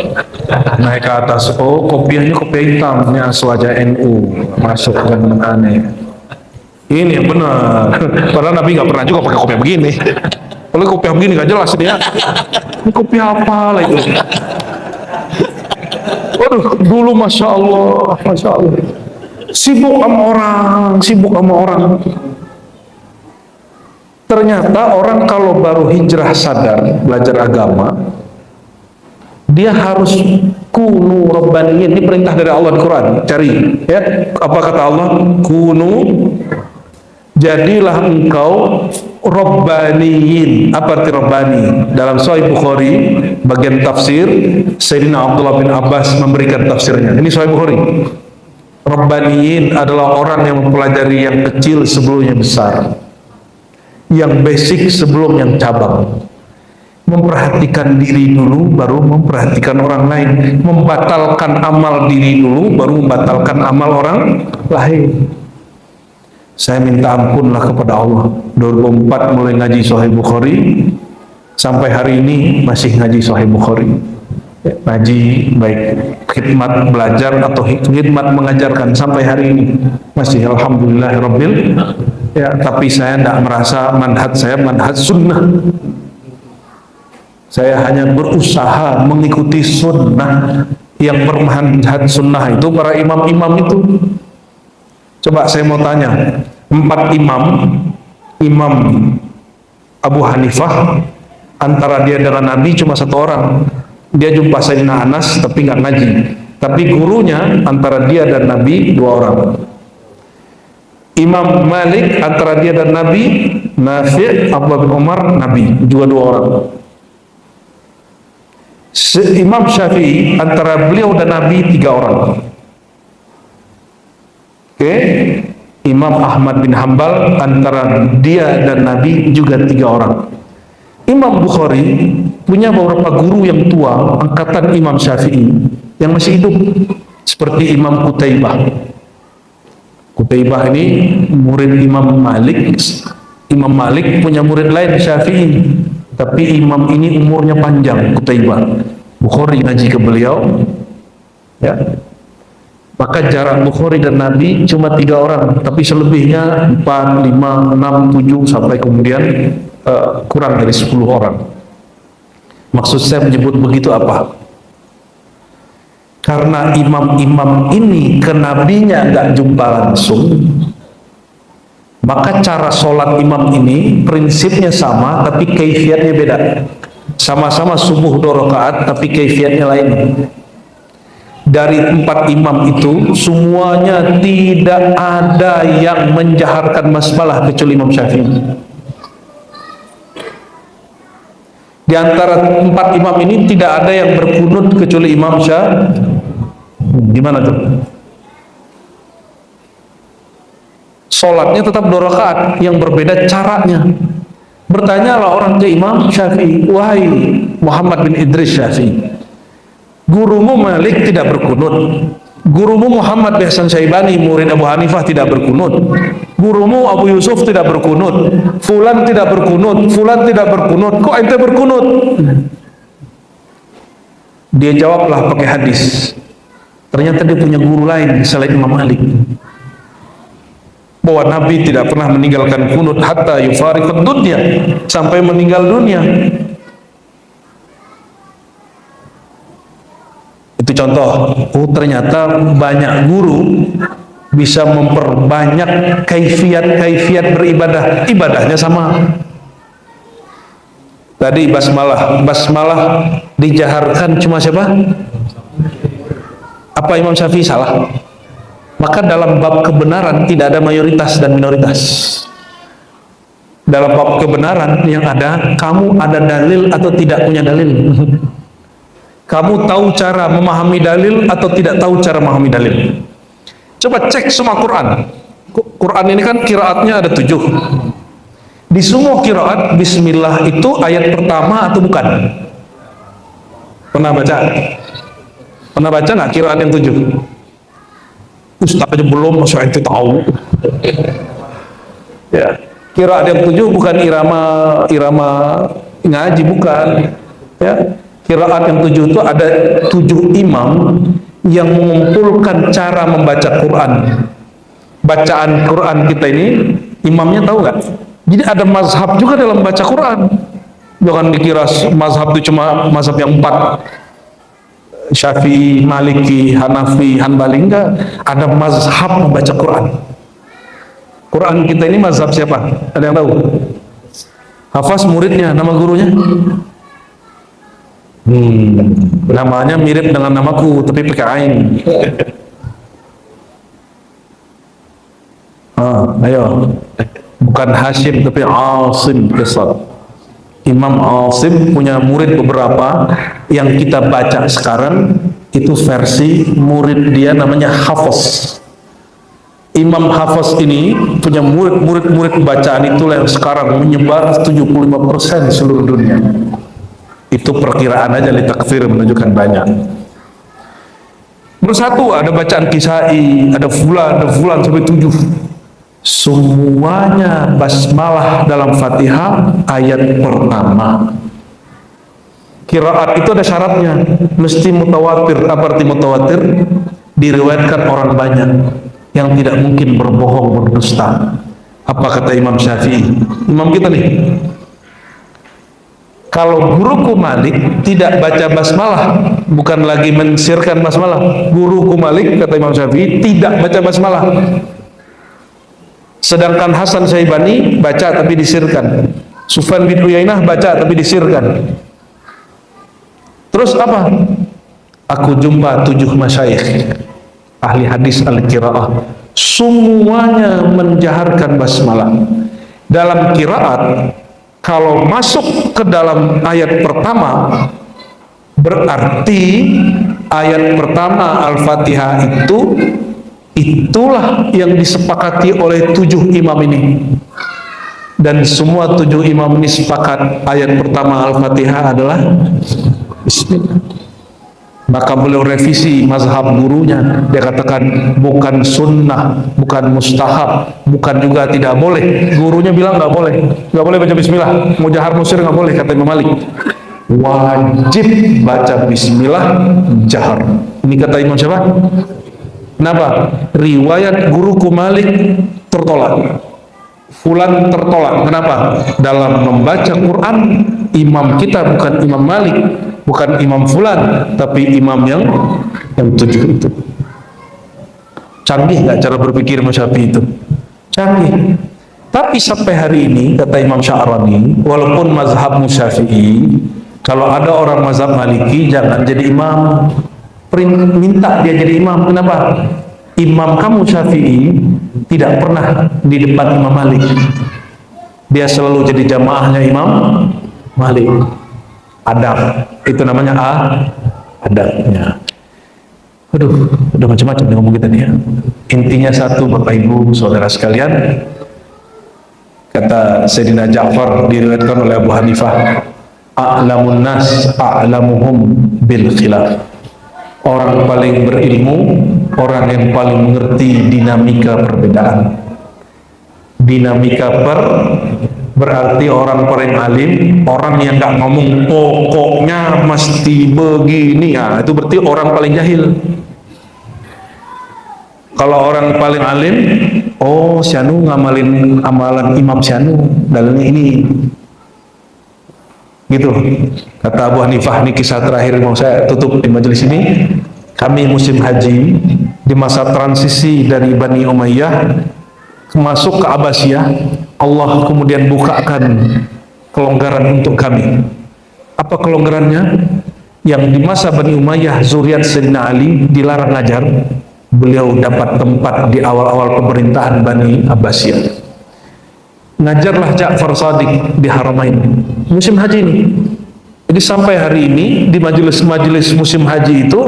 Naik ke atas, kopiahnya kopiah hitam, ini aswaja NU, masuk dan aneh. Ini yang benar. Padahal Nabi nggak pernah juga pakai kopiah begini. Kalau kopiah begini nggak jelas dia. Ini kopiah apa lah itu? Waduh, dulu masya Allah. Sibuk sama orang. Ternyata orang kalau baru hijrah sadar belajar agama, dia harus kunu rabbaniyin. Ini perintah dari Allah di Quran. Cari ya, apa kata Allah? Kunu, jadilah engkau Rabbaniyin. Apa arti Rabbani? Dalam Sahih Bukhari bagian tafsir, Sayyidina Abdullah bin Abbas memberikan tafsirnya. Ini Sahih Bukhari. Rabbaniyin adalah orang yang mempelajari yang kecil sebelum yang besar, yang basic sebelum yang cabang, memperhatikan diri dulu baru memperhatikan orang lain, membatalkan amal diri dulu baru membatalkan amal orang lain. Saya minta ampunlah kepada Allah, 2004 mulai ngaji Sahih Bukhari sampai hari ini masih ngaji Sahih Bukhari. Ngaji baik khidmat belajar atau khidmat mengajarkan sampai hari ini masih alhamdulillahirabbil ya. Tapi saya tidak merasa manhaj saya manhaj sunnah. Saya hanya berusaha mengikuti sunnah. Yang bermanhaj sunnah itu para imam-imam itu. Coba saya mau tanya, 4 imam, Imam Abu Hanifah, antara dia dengan Nabi cuma 1 orang. Dia jumpa Sayyidina Anas tapi nggak ngaji. Tapi gurunya antara dia dan Nabi 2 orang. Imam Malik antara dia dan Nabi, Nafi', Abdullah bin Umar, Nabi juga 2 orang. Imam Syafi'i antara beliau dan Nabi 3 orang. Oke, Imam Ahmad bin Hambal antara dia dan Nabi juga 3 orang. Imam Bukhari punya beberapa guru yang tua angkatan Imam Syafi'i yang masih hidup, seperti Imam Qutaibah. Qutaibah ini murid Imam Malik. Imam Malik punya murid lain Syafi'i, tapi imam ini umurnya panjang. Qutaibah, Bukhari ngaji ke beliau ya. Maka jarak Bukhari dan Nabi cuma 3 orang, tapi selebihnya 4, 5, 6, 7 sampai kemudian kurang dari 10 orang. Maksud saya menyebut begitu apa? Karena imam-imam ini ke nabinya nggak jumpa langsung, maka cara sholat imam ini prinsipnya sama tapi kaifiatnya beda. Sama-sama subuh 2 rakaat tapi kaifiatnya lain. Dari 4 imam itu semuanya tidak ada yang menjaharkan basmalah kecuali Imam Syafi'i. Di antara 4 imam ini tidak ada yang berkunut kecuali Imam Syafi'i. Gimana tuh? Sholatnya tetap 2 rakaat, yang berbeda caranya. Bertanyalah orang ke Imam Syafi'i, wahai Muhammad bin Idris Syafi'i, gurumu Malik tidak berkunut, gurumu Muhammad bin Hasan Syaibani murid Abu Hanifah tidak berkunut, gurumu Abu Yusuf tidak berkunut, fulan tidak berkunut, fulan tidak berkunut, kok ente berkunut? Dia jawablah pakai hadis. Ternyata dia punya guru lain selain Imam Malik, bahwa Nabi tidak pernah meninggalkan kunut hatta yufariqud dunya, sampai meninggal dunia. Itu contoh. Oh, ternyata banyak guru bisa memperbanyak kaifiat beribadah. Ibadahnya sama. Tadi basmalah dijaharkan cuma siapa? Apa Imam Syafi'i salah? Maka dalam bab kebenaran tidak ada mayoritas dan minoritas. Dalam bab kebenaran yang ada, kamu ada dalil atau tidak punya dalil. Kamu tahu cara memahami dalil atau tidak tahu cara memahami dalil. Coba cek semua Quran. Quran ini kan qiraatnya ada 7. Di semua qiraat bismillah itu ayat pertama atau bukan? Pernah baca? Pernah baca nggak qiraat yang 7? Ustaz aja belum, masa ente tahu. Ya, qiraat yang 7 bukan irama ngaji, bukan. Ya, qiraat yang 7 itu ada 7 imam yang mengumpulkan cara membaca Quran. Bacaan Quran kita ini imamnya tahu nggak? Jadi ada mazhab juga dalam baca Quran. Jangan dikira mazhab itu cuma mazhab yang 4, Syafi'i, Maliki, Hanafi, Hanbali. Enggak, ada mazhab membaca Quran. Quran kita ini mazhab siapa? Ada yang tahu? Hafaz muridnya, nama gurunya? Namanya mirip dengan namaku tapi pakai ain. Ayo. bukan Hashim tapi Asim Qisar. Imam Asim punya murid beberapa, yang kita baca sekarang itu versi murid dia namanya Hafiz. Imam Hafiz ini punya murid bacaan itulah yang sekarang menyebar 75% seluruh dunia. Itu perkiraan aja, li takfir menunjukkan banyak. Bersatu ada bacaan Kisai, ada fulan sampai 7. Semuanya basmalah dalam Fatihah ayat pertama. Qiraat itu ada syaratnya, mesti mutawatir. Apa arti mutawatir? Diriwayatkan orang banyak, yang tidak mungkin berbohong, berdusta. Apa kata Imam Syafi'i? Imam kita nih, kalau guruku Malik tidak baca basmalah, bukan lagi mensirkan basmalah. Guruku Malik, kata Imam Syafi'i, tidak baca basmalah. Sedangkan Hasan Syaibani baca tapi disirkan. Sufyan bin Uyainah baca tapi disirkan. Terus apa? Aku jumpa 7 masyayikh ahli hadis al-qiraah, semuanya menjaharkan basmalah. Dalam qiraat, kalau masuk ke dalam ayat pertama, berarti ayat pertama Al-Fatihah itulah yang disepakati oleh 7 imam ini. Dan semua 7 imam ini sepakat ayat pertama Al-Fatihah adalah Bismillah. Maka beliau revisi mazhab gurunya, dia katakan bukan sunnah, bukan mustahab, bukan juga tidak boleh. Gurunya bilang nggak boleh baca Bismillah, mau jahar musir nggak boleh, kata Imam Malik. Wajib baca Bismillah jahar. Ini kata Imam siapa? Kenapa? Riwayat guruku Malik tertolak, fulan tertolak. Kenapa? Dalam membaca Quran, imam kita bukan Imam Malik, bukan Imam fulan, tapi imam yang 7 itu. Canggih nggak cara berpikir Imam Syafi'i itu? Canggih. Tapi sampai hari ini, kata Imam Sya'rani, walaupun mazhab Syafi'i, kalau ada orang mazhab Maliki jangan jadi imam. Minta dia jadi imam. Kenapa? Imam kamu Syafi'i tidak pernah di depan Imam Malik. Dia selalu jadi jamaahnya Imam Malik. Adab, itu namanya adabnya. Aduh, udah macam-macam nih ngomong kita nih ya. Intinya satu, Bapak Ibu, saudara sekalian, kata Sayyidina Ja'far, diriwayatkan oleh Abu Hanifah, a'lamun nas a'lamuhum bil khilaf. Orang paling berilmu, orang yang paling mengerti dinamika perbedaan. Dinamika berarti orang paling alim, orang yang nggak ngomong pokoknya mesti begini, ya itu berarti orang paling jahil. Kalau orang paling alim, oh Syanu ngamalin amalan Imam Syanu, dalilnya ini. Gitu kata Abu Hanifah. Ini kisah terakhir mau saya tutup di majelis ini. Kami musim haji di masa transisi dari Bani Umayyah masuk ke Abbasiyah, Allah kemudian bukakan kelonggaran untuk kami. Apa kelonggarannya? Yang di masa Bani Umayyah zuriat Sayyidina Ali dilarang ngajar, beliau dapat tempat di awal-awal pemerintahan Bani Abbasiyah. Ngajarlah Ja'far Shadiq di Haramain musim haji ini. Jadi sampai hari ini di majelis-majelis musim haji itu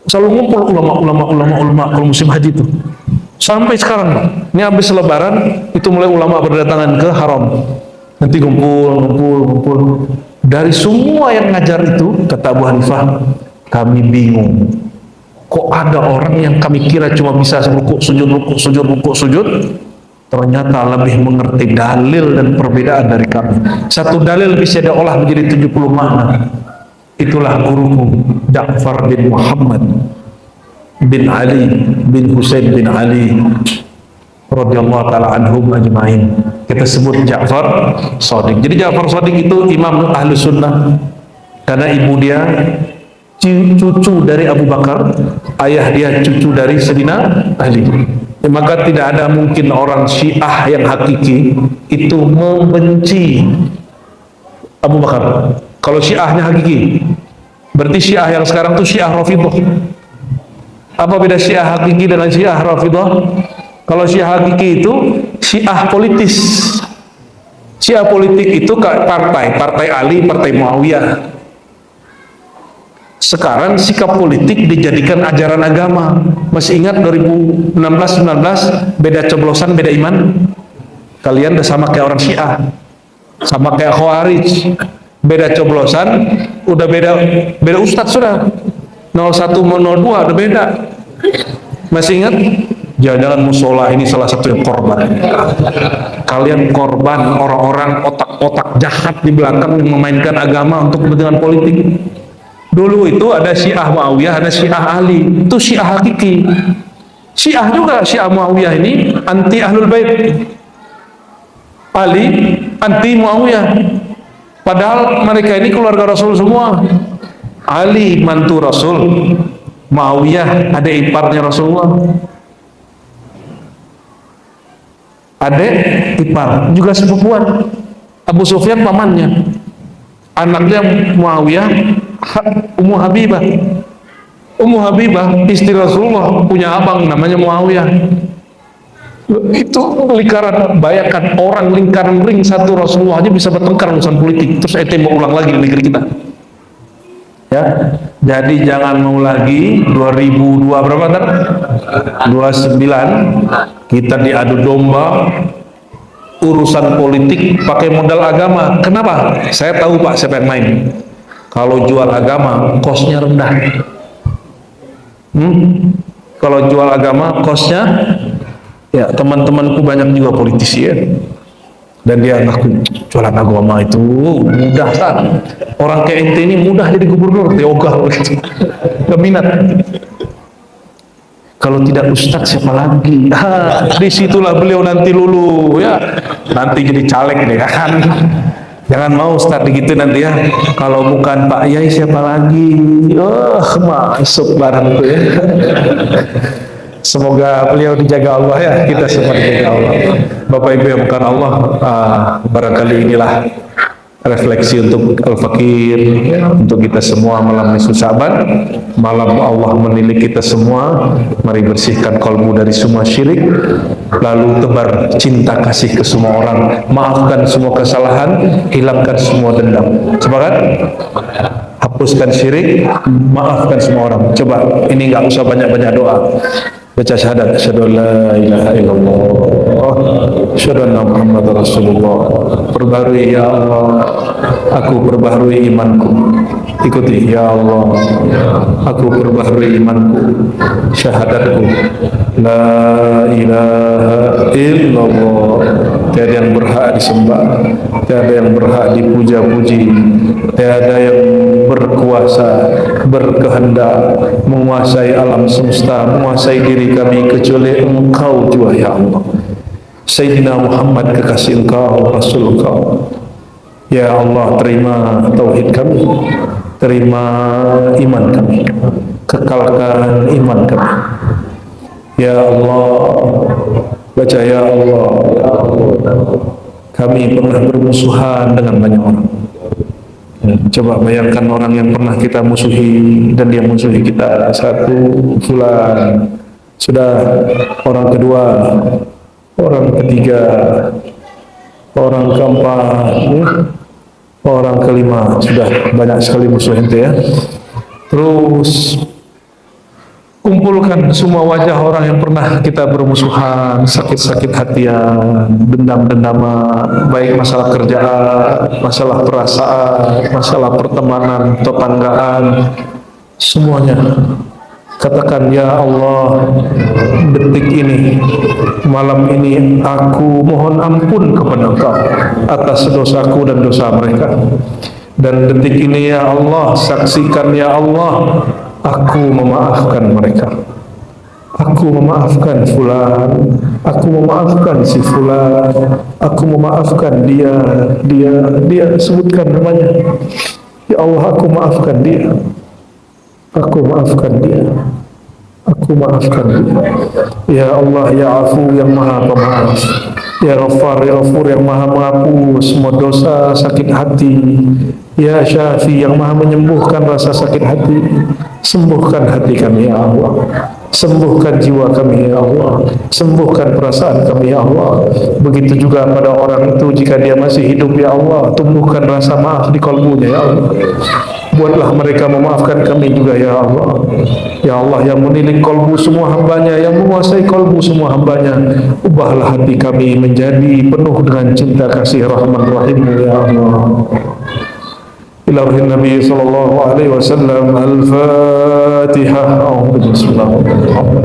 selalu ngumpul ulama kalau musim haji itu. Sampai sekarang, Pak. Ini habis lebaran itu mulai ulama berdatangan ke haram. Nanti ngumpul. Dari semua yang ngajar itu, kata Abu Hanifah, kami bingung. Kok ada orang yang kami kira cuma bisa rukuk sujud, ternyata lebih mengerti dalil dan perbedaan dari kami. Satu dalil bisa dia olah menjadi 70 makna. Itulah guruku Ja'far bin Muhammad bin Ali bin Husain bin Ali radhiyallahu taala anhum ajmain. Kita sebut Ja'far Shadiq. Jadi Ja'far Shadiq itu imam ahlu sunnah karena ibu dia cucu dari Abu Bakar, ayah dia cucu dari Sayyidina Ali. Maka tidak ada mungkin orang Syiah yang hakiki itu membenci Abu Bakar. Kalau Syiahnya hakiki, berarti Syiah yang sekarang itu Syiah Rafidhah. Apa beda Syiah hakiki dengan Syiah Rafidhah? Kalau Syiah hakiki itu Syiah politis. Syiah politik itu partai Ali, partai Muawiyah. Sekarang sikap politik dijadikan ajaran agama. Masih ingat 2016-19 beda coblosan, beda iman? Kalian udah sama kayak orang Syiah, sama kayak Khawarij. Beda coblosan, udah beda ustadz sudah. 01 mau 02 udah beda. Masih ingat? Jangan-jangan musola ini salah satu yang korban. Kalian korban orang-orang otak-otak jahat di belakang yang memainkan agama untuk kepentingan politik. Dulu itu ada Syiah Muawiyah, ada Syiah Ali. Itu Syiah hakiki. Syiah juga, Syiah Muawiyah ini anti Ahlul Bait. Ali anti Muawiyah. Padahal mereka ini keluarga Rasul semua. Ali mantu Rasul, Muawiyah adik iparnya Rasulullah. Adik ipar, juga sepupuan. Abu Sufyan pamannya. Anaknya Muawiyah, Ummu Habibah. Ummu Habibah istri Rasulullah punya abang namanya Muawiyah. Itu lingkaran, bayangkan orang lingkaran ring satu Rasulullah aja bisa bertengkar urusan politik. Terus ente mau ulang lagi di negeri kita. Ya, jadi jangan mau lagi 2002 berapa kan? 29 kita diadu domba urusan politik pakai modal agama. Kenapa? Saya tahu Pak siapa yang main. Kalau jual agama kosnya rendah. Kalau jual agama kosnya, ya teman-temanku banyak juga politisi ya. Dan dia ngaku jualan agama itu mudah kan. Orang kayak ente ini mudah jadi gubernur, yoga begitu. Keminat. Kalau tidak ustadz siapa lagi? Disitulah beliau nanti lulu ya. Nanti jadi caleg deh kan. Jangan mau ustadz gitu nanti ya. Kalau bukan Pak Yai siapa lagi? Masuk barang tuh ya. Semoga beliau dijaga Allah ya, kita semua dijaga Allah. Bapak Ibu yang bukan Allah, barangkali inilah refleksi untuk Al-Fakir ya, untuk kita semua malam nisfu Sya'ban, malam Allah menilik kita semua. Mari bersihkan kalbu dari semua syirik, lalu tebar cinta kasih ke semua orang, maafkan semua kesalahan, hilangkan semua dendam. Sepakat? Hapuskan syirik, maafkan semua orang. Coba ini nggak usah banyak-banyak doa. Baca syahadat, asyhadu an la ilaha illallah, asyhadu anna Muhammadar Rasulullah. Perbarui ya Allah, aku perbaharui imanku. Ikuti ya Allah, aku perbaharui imanku, syahadatku. La ilaha illallah, tiada yang berhak disembah, tiada yang berhak dipuja-puji, tiada yang berkuasa, berkehendak menguasai alam semesta, menguasai diri kami kecuali Engkau jua ya Allah. Sayyidina Muhammad kekasih Engkau, Rasul Engkau. Ya Allah, terima tauhid kami, terima iman kami, kekalkan iman kami. Ya Allah, baca ya Allah, kami pernah bermusuhan dengan banyak orang. Coba bayangkan orang yang pernah kita musuhi dan dia musuhi kita. Satu, fulan. Sudah orang kedua, orang ketiga, orang keempat, orang kelima. Sudah banyak sekali musuh ente ya. Terus kumpulkan semua wajah orang yang pernah kita bermusuhan, sakit-sakit hatian, dendam-dendaman, baik masalah kerjaan, masalah perasaan, masalah pertemanan, tetanggaan, semuanya. Katakan ya Allah, detik ini, malam ini aku mohon ampun kepada Engkau atas dosaku dan dosa mereka. Dan detik ini ya Allah, saksikan ya Allah, aku memaafkan mereka. Aku memaafkan fulan, aku memaafkan si fulan, aku memaafkan dia, sebutkan namanya. Ya Allah, aku maafkan dia. Aku maafkan dia. Aku maafkan dia. Ya Allah, ya Afu yang Maha Pemaaf. Ya Ghaffar, Ya Ghafur, yang maha menghapus semua dosa, sakit hati. Ya Syafi, yang maha menyembuhkan rasa sakit hati. Sembuhkan hati kami ya Allah, sembuhkan jiwa kami ya Allah, sembuhkan perasaan kami ya Allah. Begitu juga pada orang itu, jika dia masih hidup ya Allah, tumbuhkan rasa maaf di kalbunya ya Allah. Buatlah mereka memaafkan kami juga ya Allah. Ya Allah yang menilik kalbu semua hambanya, yang menguasai kalbu semua hambanya, ubahlah hati kami menjadi penuh dengan cinta kasih rahman rahim ya Allah. إلى روح النبي صلى الله عليه وسلم. الفاتحة. بسم الله الرحمن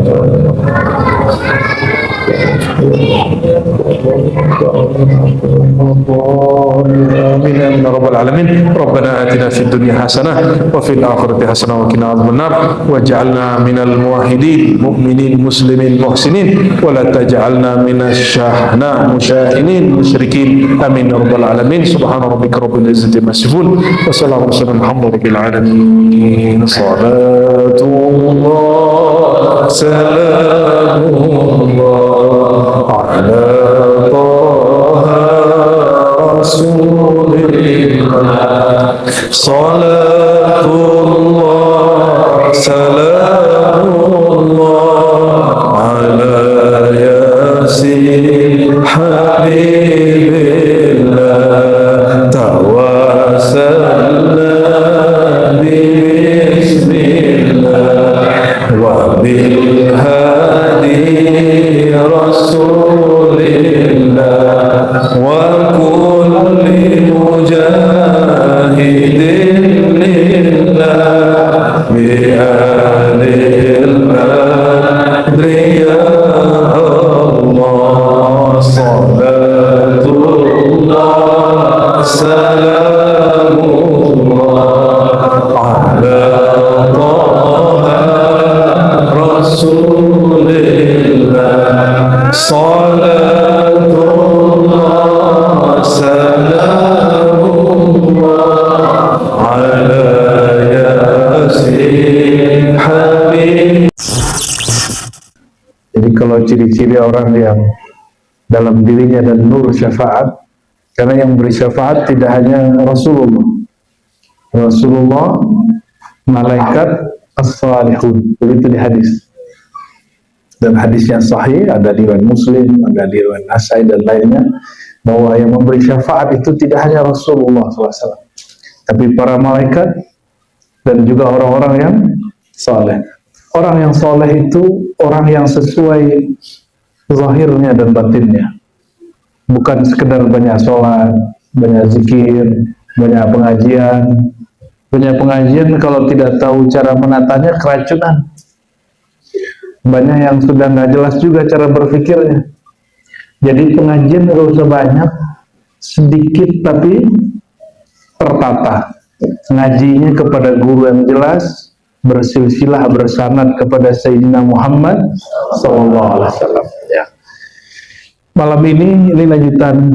آمين يا رب العالمين. ربنا آتنا في الدنيا حسنة وفي الآخرة حسنة وقنا عذاب النار واجعلنا من الموحدين مؤمنين مسلمين محسنين ولا تجعلنا من الشحناء مشاهنين مشركين آمين يا رب العالمين. سبحان ربك رب العزة عما يصفون وسلام على محمد رب العالمين. صلاة الله سلام الله على طه رسول الله. صلاة الله سلام الله على ياسين حبيب الله. توسلنا بسم الله وبالهادي رسول الله وكل مجاهد لله بآل البدر يا الله. صلاة الله سلام الله على طه رسول الله. صلاة الله سلام الله على ياسين حبيب. Jadi kalau ciri-ciri orang yang dalam dirinya ada nur syafaat, karena yang beri syafaat tidak hanya Rasulullah, malaikat, as-salihun. Begitu di hadis. Dan hadisnya sahih, ada di riwayat Muslim, ada di riwayat Nasai dan lainnya, bahwa yang memberi syafaat itu tidak hanya Rasulullah SAW, tapi para malaikat dan juga orang-orang yang saleh. Orang yang saleh itu orang yang sesuai zahirnya dan batinnya, bukan sekedar banyak sholat, banyak zikir, banyak pengajian. Banyak pengajian kalau tidak tahu cara menatanya keracunan. Banyak yang sudah nggak jelas juga cara berpikirnya. Jadi pengajian nggak usah banyak, sedikit tapi tertata. Ngajinya kepada guru yang jelas, bersilsilah bersanad kepada Sayyidina Muhammad SAW. Ya. Malam ini lanjutan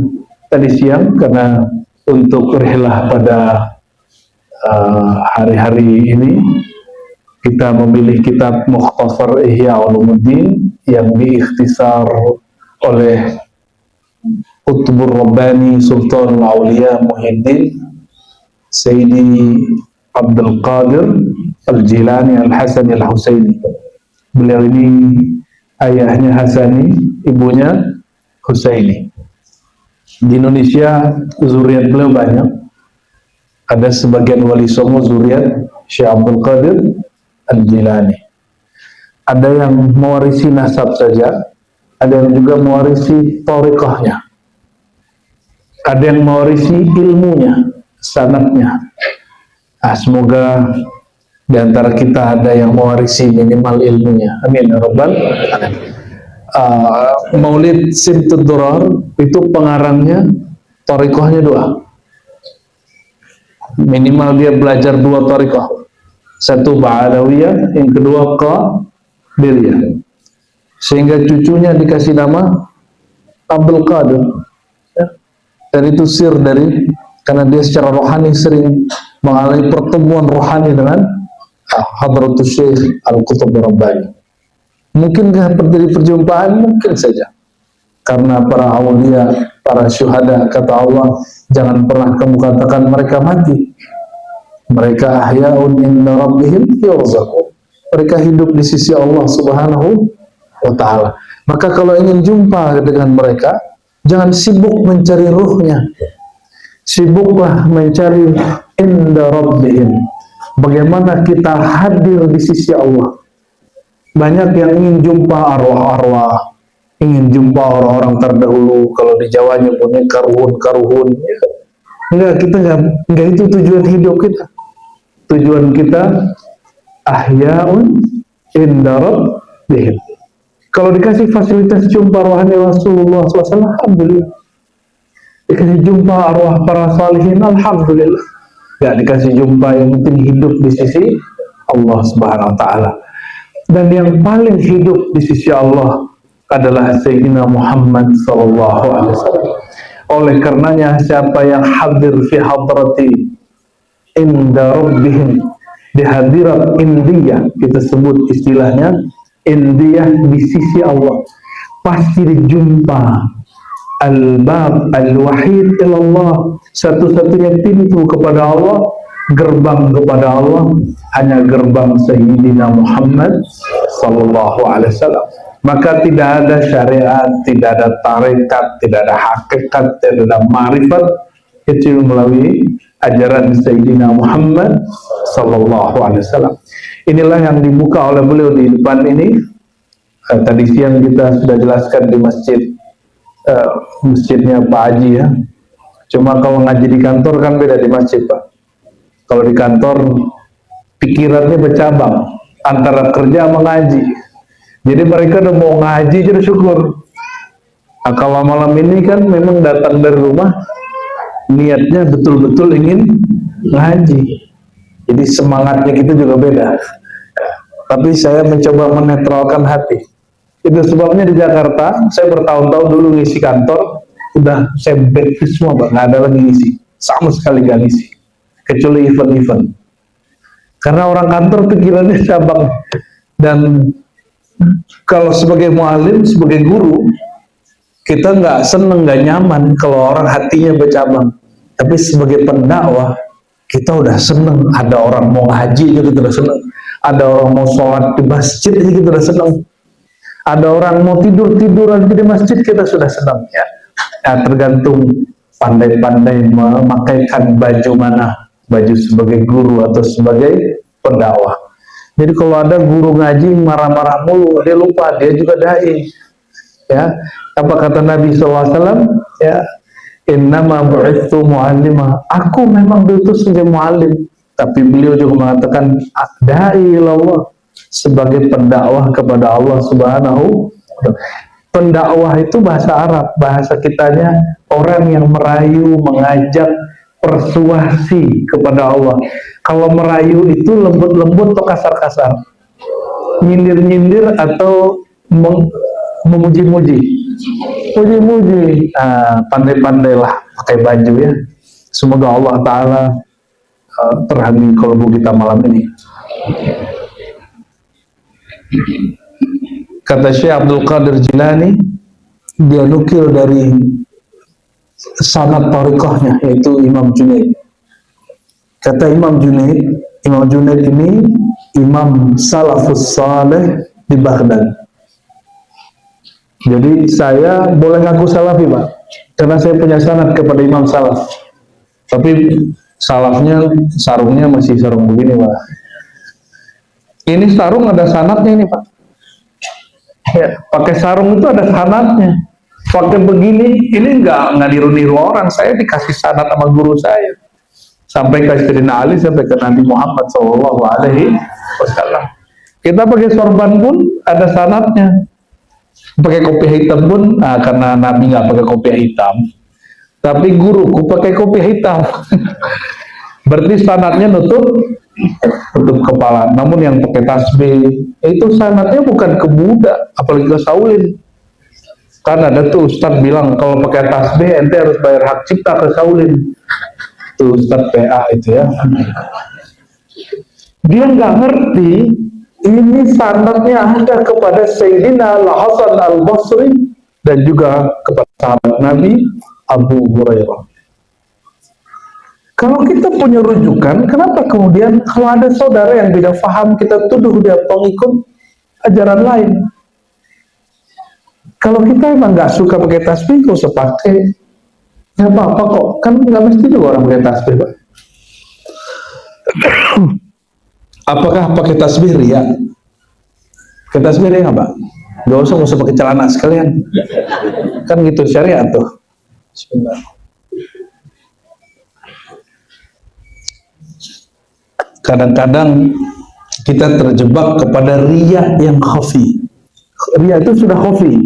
tadi siang, karena untuk rihlah pada hari-hari ini kita memilih kitab Mukhtasar Ihya Ulumuddin yang diikhtisar oleh Qutbur Rabbani Sultanul Auliya Muhyiddin Sayyidi Abdul Qadir Al-Jilani Al-Hasani Al-Husaini. Beliau ini ayahnya Hasani, ibunya Husaini. Di Indonesia zuriat beliau banyak. Ada sebagian wali songo zuriat Syekh Abdul Qadir Al-Jilani. Ada yang mewarisi nasab saja, ada yang juga mewarisi thariqahnya, ada yang mewarisi ilmunya, sanadnya. Semoga di antara kita ada yang mewarisi minimal ilmunya. Amin ya rabbal alamin. Maulid Simtud Durar itu pengarangnya thariqahnya 2. Minimal dia belajar 2 thariqah. Satu Ba'alawiyah, yang kedua Qadiriyah. Sehingga cucunya dikasih nama Abdul Qadir. Ya. Dan itu sir dari, karena dia secara rohani sering mengalami pertemuan rohani dengan Hadratus Syekh Al-Qutb Rabbani. Mungkinkah terjadi perjumpaan? Mungkin saja. Karena para aulia, para syuhada, kata Allah, jangan pernah kamu katakan mereka mati. Mereka ahya'un inna rabbihim yurzaqun. Mereka hidup di sisi Allah Subhanahu wa ta'ala. Maka kalau ingin jumpa dengan mereka, jangan sibuk mencari ruhnya. Sibuklah mencari inda rabbihim. Bagaimana kita hadir di sisi Allah. Banyak yang ingin jumpa arwah-arwah, ingin jumpa orang-orang terdahulu. Kalau di Jawa nyebutnya karuhun-karuhun. Enggak, kita enggak itu tujuan hidup kita. Tujuan kita ahya'un inda rabbihim. Kalau dikasih fasilitas jumpa rohani Rasulullah SAW, alhamdulillah. Dikasih jumpa arwah para salihin, alhamdulillah. Enggak dikasih jumpa, yang penting hidup di sisi Allah Subhanahu wa ta'ala. Dan yang paling hidup di sisi Allah adalah Sayyidina Muhammad sallallahu alaihi wasallam. Oleh karenanya, siapa yang hadir fi hadrati inda rabbihim, di hadirat indiyah, kita sebut istilahnya indiyah di sisi Allah, pasti dijumpa al-bab al-wahid ilallah, satu-satunya pintu kepada Allah, gerbang kepada Allah, hanya gerbang Sayyidina Muhammad sallallahu alaihi wasallam. Maka tidak ada syariat, tidak ada tarekat, tidak ada hakikat, tidak ada marifat kecuali melalui ajaran Sayyidina Muhammad sallallahu alaihi wasallam. Inilah yang dibuka oleh beliau di depan ini. Tadi siang kita sudah jelaskan di masjid, masjidnya Pak Haji ya. Cuma kalau ngaji di kantor kan beda di masjid, Pak. Kalau di kantor pikirannya bercabang antara kerja sama ngaji. Jadi mereka udah mau ngaji jadi syukur. Nah, kalau malam ini kan memang datang dari rumah niatnya betul-betul ingin ngaji. Jadi semangatnya kita juga beda. Tapi saya mencoba menetralkan hati. Itu sebabnya di Jakarta saya bertahun-tahun dulu ngisi kantor, udah saya backfish semua, Pak. Nggak ada lagi ngisi, sama sekali nggak ngisi, kecuali event-event. Karena orang kantor pikirannya cabang. Dan kalau sebagai mualim, sebagai guru, kita nggak seneng, nggak nyaman kalau orang hatinya bercabang. Tapi sebagai pendakwah, kita udah seneng. Ada orang mau haji gitu, kita udah seneng. Ada orang mau sholat di masjid, kita udah seneng. Ada orang mau tidur-tiduran di masjid, kita sudah senang ya. Nah, tergantung pandai-pandai memakaikan baju mana, baju sebagai guru atau sebagai pendakwah. Jadi kalau ada guru ngaji marah-marah mulu, dia lupa dia juga dai. Ya, apa kata Nabi SAW? Ya, innama bu'itsu mu'allima. Aku memang diutus sebagai muallim, tapi beliau juga mengatakan dai ilallah, sebagai pendakwah kepada Allah Subhanahu. Pendakwah itu bahasa Arab, bahasa kitanya orang yang merayu, mengajak, persuasi kepada Allah. Kalau merayu itu lembut-lembut atau kasar-kasar, nyindir-nyindir atau memuji-muji, muji-muji. Pandai-pandailah pakai baju ya. Semoga Allah Ta'ala terhami kalbu kita malam ini. Kata Syekh Abdul Qadir Jilani, dia nukil dari sanad thariqahnya, yaitu Imam Junaid. Kata Imam Junaid ini imam salafus saleh di Baghdad. Jadi saya boleh ngaku salafi, Pak, karena saya punya sanad kepada imam salaf. Tapi salafnya, sarungnya masih sarung begini, Pak. Ini sarung ada sanadnya ini, Pak. Ya, pakai sarung itu ada sanadnya. Pakai begini, ini nggak niru-niru orang. Saya dikasih sanad sama guru saya. Sampai ke Sayyidina Ali, sampai ke Nabi Muhammad SAW. Kita pakai sorban pun ada sanadnya. Pakai kopiah hitam pun, karena Nabi nggak pakai kopiah hitam, tapi guruku pakai kopiah hitam. Berarti sanadnya nutup kepala. Namun yang pakai tasbih itu sanadnya bukan ke Buddha, apalagi ke Saulin. Kan ada tuh Ustadz bilang kalau pakai tasbih ente harus bayar hak cipta ke Saulin. Tuh Ustadz PA itu ya. Dia nggak ngerti ini sanadnya ada kepada Sayyidina Al-Hasan Al-Basri dan juga kepada sahabat Nabi Abu Hurairah. Kalau kita punya rujukan, kenapa kemudian kalau ada saudara yang tidak paham, kita tuduh dia pengikut ajaran lain? Kalau kita emang nggak suka pakai tasbih, gak usah pakai. Ya apa-apa kok, kan nggak mesti juga orang pakai tasbih, Pak. Apakah pakai tasbih ria? Pakai tasbih ria nggak, Pak? Gak usah pakai celana sekalian. Kan gitu syariat tuh. Sebentar. Kadang-kadang kita terjebak kepada ria yang khafi. Ria itu sudah khafi,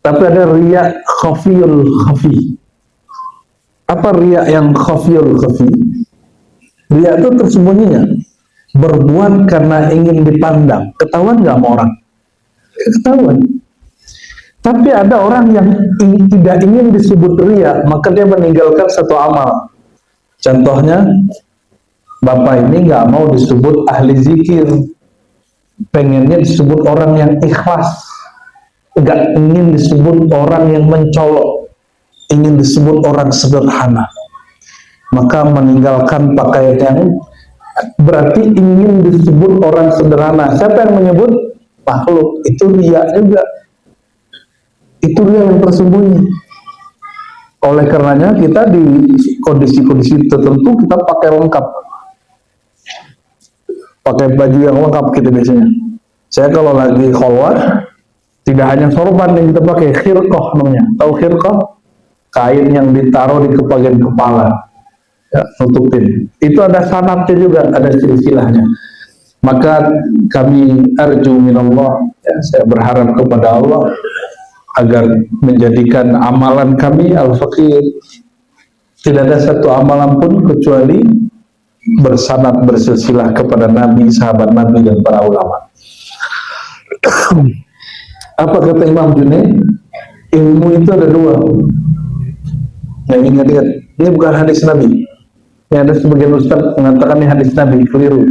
tapi ada ria khafiyul khafi. Apa ria yang khafiyul khafi? Ria itu tersembunyinya, berbuat karena ingin dipandang. Ketahuan nggak sama orang? Ketahuan. Tapi ada orang yang tidak ingin disebut ria, maka dia meninggalkan satu amal. Contohnya, Bapak ini nggak mau disebut ahli zikir, pengennya disebut orang yang ikhlas, nggak ingin disebut orang yang mencolok, ingin disebut orang sederhana, maka meninggalkan pakaian yang berarti ingin disebut orang sederhana. Siapa yang menyebut? Makhluk. Itu ria juga, itu ria yang tersembunyi. Oleh karenanya kita di kondisi-kondisi tertentu kita pakai lengkap, pakai baju yang lengkap kita biasanya. Saya kalau lagi khalwat, tidak hanya sorban yang kita pakai, khirqah namanya. Tahu khirqah? Kain yang ditaruh di bagian kepala, ya, nutupin. Itu ada sanatnya juga, ada silsilahnya. Maka kami arju minallah, ya, saya berharap kepada Allah agar menjadikan amalan kami al-faqir tidak ada satu amalan pun kecuali bersanad bersilsilah kepada Nabi, sahabat Nabi, dan para ulama. Apa kata Imam Junaid? Ilmu itu ada dua. Yang ingat-ingat, ini bukan hadis Nabi. Ini ada sebagian ustaz mengatakan ini hadis Nabi, keliru.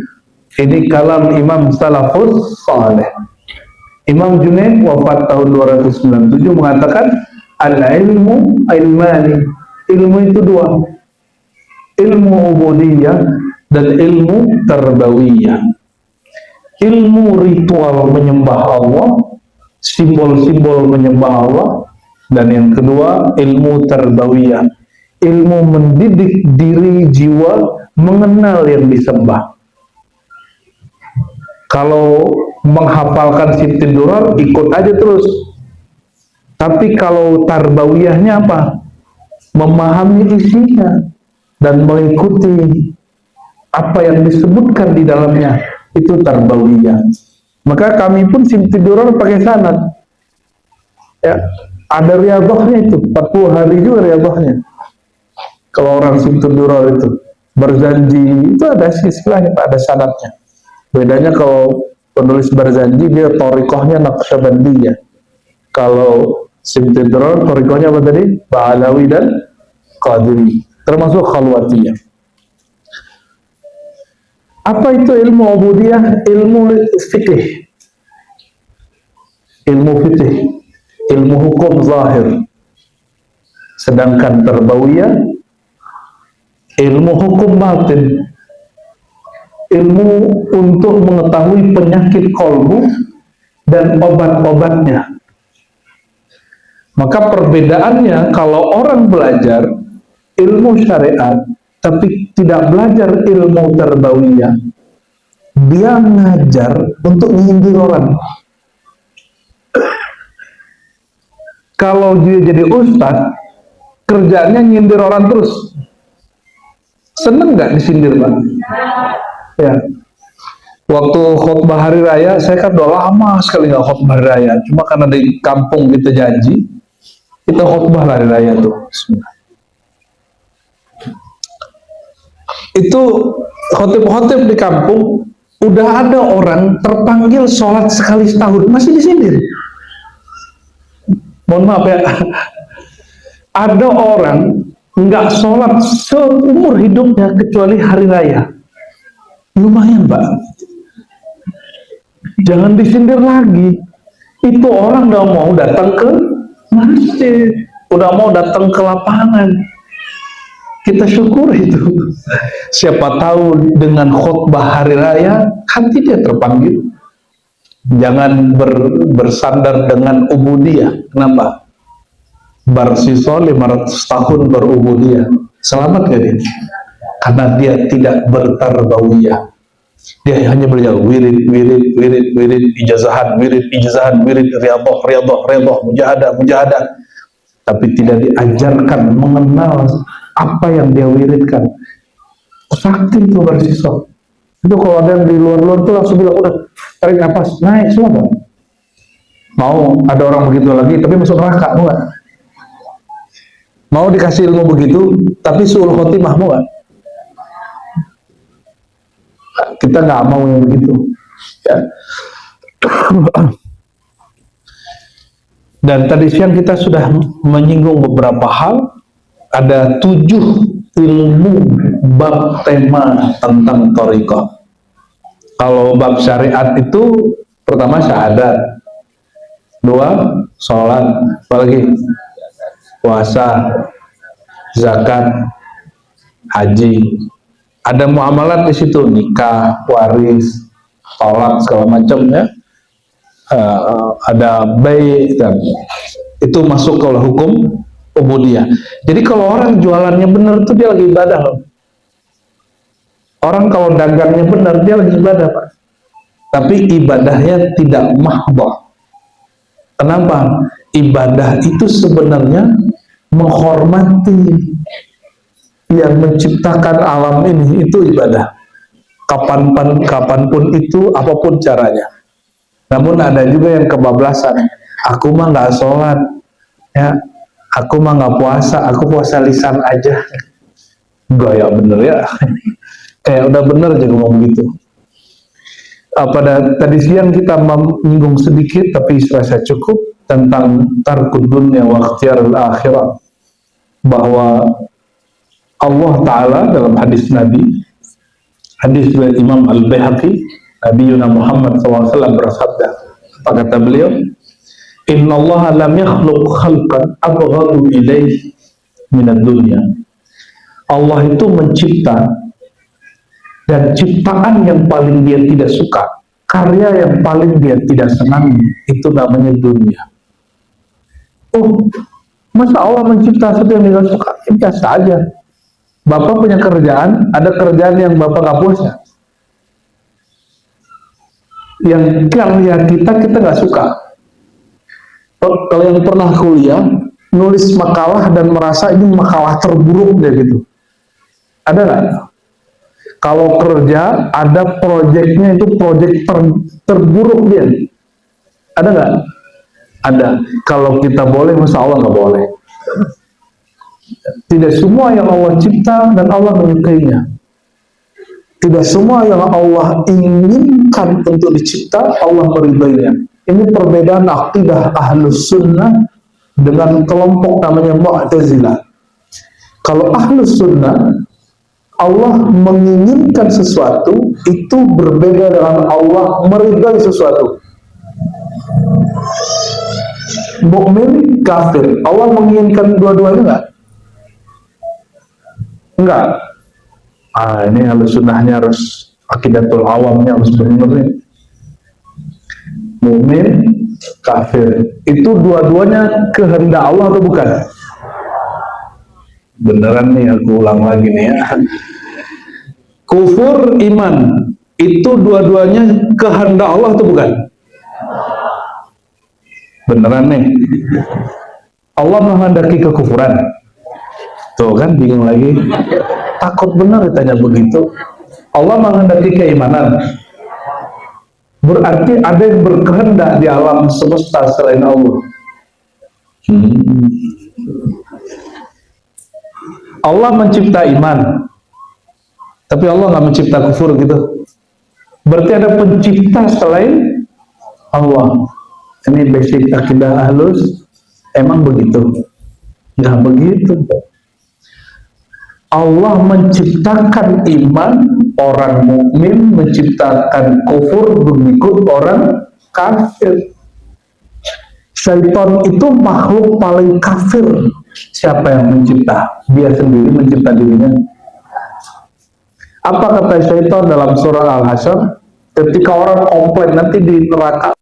Ini kalam Imam Salafus Saleh. Imam Junaid wafat tahun 297 mengatakan al-ilmu ilmani. Ilmu itu dua. Ilmu ubudiyah dan ilmu tarbawiyah. Ilmu ritual menyembah Allah, simbol-simbol menyembah Allah, dan yang kedua ilmu tarbawiyah, ilmu mendidik diri jiwa mengenal yang disembah. Kalau menghafalkan Siti Durar ikut aja terus, tapi kalau tarbawiyahnya apa? Memahami isinya dan mengikuti apa yang disebutkan di dalamnya, itu tarbawiyah. Maka kami pun Siti Durar pakai sanad, ya, ada riyadhahnya, itu 40 hari juga riyadhahnya. Kalau orang Siti Durar itu berjanji, itu ada silsilahnya, ada sanadnya. Bedanya kalau penulis berjanji, dia thariqahnya Naqsyabandiyah. Kalau Siti Durar thariqahnya apa tadi? Ba'alawi dan Qadiri, termasuk khalwatiyah. Apa itu ilmu ubudiyah? Ilmu fikih, ilmu fikih, ilmu hukum zahir. Sedangkan tarbawiyah ilmu hukum batin, ilmu untuk mengetahui penyakit kolbu dan obat-obatnya. Maka perbedaannya, kalau orang belajar ilmu syariat tapi tidak belajar ilmu tarbawiyah, dia ngajar untuk nyindir orang. Kalau dia jadi ustadz, kerjanya nyindir orang terus. Seneng nggak disindir, Pak? Ya. Waktu khutbah hari raya, saya kan udah lama sekali nggak khutbah hari raya. Cuma karena di kampung kita janji, kita khutbah hari raya tuh. Itu khotib-khotib di kampung, udah ada orang terpanggil sholat sekali setahun, masih disindir. Mohon maaf ya, ada orang nggak sholat seumur hidupnya kecuali hari raya. Lumayan, Pak. Jangan disindir lagi. Itu orang nggak mau datang ke masjid, udah mau datang ke lapangan. Kita syukur itu. Siapa tahu dengan khutbah hari raya hati dia terpanggil. Jangan bersandar dengan ubudiyah. Kenapa? Barsiso 500 tahun berubudiyah. Selamat gak dia? Karena dia tidak bertarbawiyah. Dia hanya belajar wirid, ijazahan, wirid, riyadhah, mujahadah. Tapi tidak diajarkan mengenal apa yang dia wiridkan. Sakti itu Barsiso. Itu kalau ada yang di luar-luar tuh langsung bilang, udah tarik nafas, naik semua Bang. Mau ada orang begitu lagi, tapi masuk neraka, mau gak? Mau dikasih ilmu begitu, tapi suul khotimah, mau gak? Kita nggak mau yang begitu. Ya. Dan tadi siang kita sudah menyinggung beberapa hal. Ada 7 ilmu bab tema tentang thariqah. Kalau bab syariat itu pertama syahadat, 2 sholat, apalagi puasa, zakat, haji. Ada muamalat di situ, nikah, waris, tolak segala macam ya. Ada bai, itu masuk ke hukum ubudiyah. Jadi kalau orang jualannya benar tuh dia lagi ibadah loh. Orang kalau dagangnya benar dia lagi ibadah Pak. Tapi ibadahnya tidak mahdhah. Kenapa? Ibadah itu sebenarnya menghormati yang menciptakan alam ini, itu ibadah. Kapanpun itu, apapun caranya. Namun ada juga yang kebablasan. Aku mah nggak sholat, ya. Aku mah nggak puasa, aku puasa lisan aja. Gaya bener ya. Kayak udah bener aja ngomong gitu. Pada tadi siang kita menyinggung sedikit, tapi serasa cukup tentang tarkud dunya wa ikhtiyarul akhirah. Bahwa Allah Ta'ala dalam hadis Nabi, hadis dari Imam Al-Baihaqi, Nabi Yuna Muhammad SAW bersabda, apa kata beliau? Inna Allah lam yakhluq khalqan abghadu ilaih minad dunya. Allah itu mencipta, dan ciptaan yang paling dia tidak suka, karya yang paling dia tidak senang, itu namanya dunia. Oh, masa Allah mencipta sesuatu yang dia suka? Biasa aja. Bapak punya kerjaan, ada kerjaan yang Bapak gak puasa. Yang karya kita gak suka. Kalau yang pernah kuliah, nulis makalah dan merasa ini makalah terburuk deh gitu. Ada gak? Kalau kerja, ada proyeknya itu proyek terburuk dia. Ada gak? Ada. Kalau kita boleh, masa Allah gak boleh. Tidak semua yang Allah cipta dan Allah menyukainya. Tidak semua yang Allah inginkan untuk dicipta, Allah meridainya. Ini perbedaan akidah Ahlus Sunnah dengan kelompok namanya Mu'tazilah. Kalau Ahlus Sunnah, Allah menginginkan sesuatu, itu berbeda dengan Allah meridai sesuatu. Mukmin, kafir, Allah menginginkan dua-duanya enggak? Enggak. Ini Ahlus Sunnahnya harus, akidatul awamnya harus benar nih. Mukmin, kafir, itu dua-duanya kehendak Allah atau bukan? Beneran nih, aku ulang lagi nih ya. Kufur, iman, itu dua-duanya kehendak Allah atau bukan? Beneran nih. Allah menghendaki kekufuran. Tuh kan bingung lagi. Takut benar ditanya begitu. Allah menghendaki keimanan. Berarti ada yang berkehendak di alam semesta selain Allah. Allah mencipta iman, tapi Allah nggak mencipta kufur gitu. Berarti ada pencipta selain Allah. Ini basic akidah Ahlus. Emang begitu? Nggak begitu. Allah menciptakan iman, orang mukmin, menciptakan kufur mengikut orang kafir. Syaitan itu makhluk paling kafir. Siapa yang mencipta? Dia sendiri mencipta dirinya. Apa kata syaitan dalam surah Al-Hasyr? Ketika orang komplain nanti di neraka,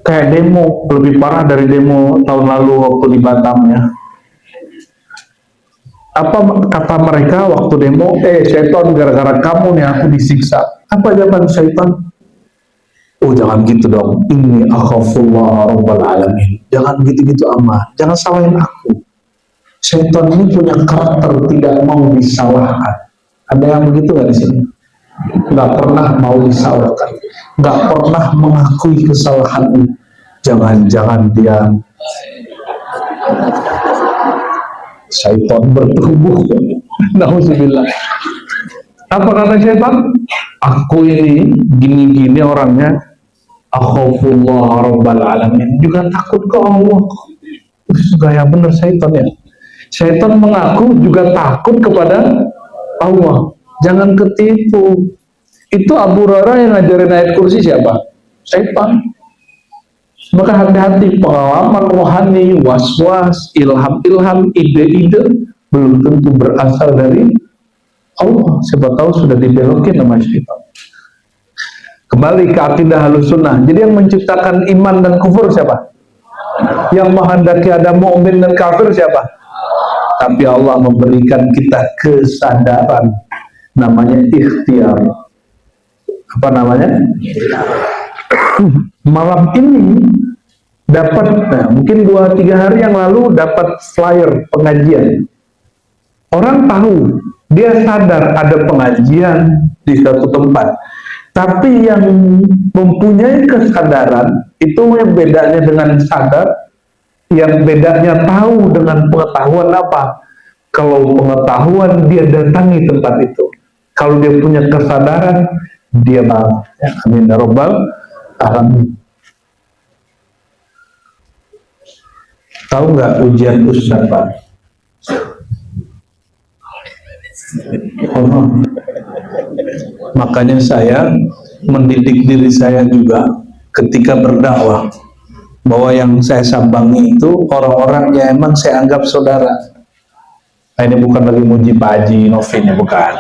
kayak demo, lebih parah dari demo tahun lalu waktu di Batam ya. Apa kata mereka waktu demo? Syaitan, gara-gara kamu nih aku disiksa. Apa jawaban syaitan? Oh jangan gitu dong, ini akhafullah rabbal alamin. Jangan gitu-gitu amat, jangan salahin aku. Syaitan ini punya karakter tidak mau disalahkan. Ada yang begitu nggak di sini? Nggak pernah mau disalahkan, nggak pernah mengakui kesalahannya. Jangan-jangan dia syaitan bertubuh. Nauzubillah. Apa kata syaitan? Aku ini gini-gini orangnya, akhafullah rabbal alamin, juga takut ke Allah. Gaya bener syaitan ya. Syaitan mengaku juga takut kepada Allah. Jangan ketipu. Itu Abu Hurairah yang ngajarin ayat kursi siapa? Syaitan. Maka hati-hati, pengalaman rohani, was-was, ilham-ilham, ide-ide belum tentu berasal dari Allah. Siapa tahu sudah dibelokin sama syaitan. Kembali ke akidah Ahlussunnah. Jadi yang menciptakan iman dan kufur siapa? Yang menghendaki ada mukmin dan kafir siapa? Tapi Allah memberikan kita kesadaran, namanya ikhtiar. Apa namanya? Malam ini dapat, mungkin 2-3 hari yang lalu dapat flyer pengajian. Orang tahu, dia sadar ada pengajian di suatu tempat. Tapi yang mempunyai kesadaran, itu yang bedanya dengan sadar, yang bedanya tahu dengan pengetahuan apa? Kalau pengetahuan dia datangi tempat itu. Kalau dia punya kesadaran, dia mau. Ya, amin ya rabbal alamin. Tahu nggak ujian Ustaz Pak? Oh. Makanya saya mendidik diri saya juga ketika berdakwah, bahwa yang saya sambangi itu orang-orang yang emang saya anggap saudara. Nah, ini bukan lagi muji Pak Haji Novin, bukan.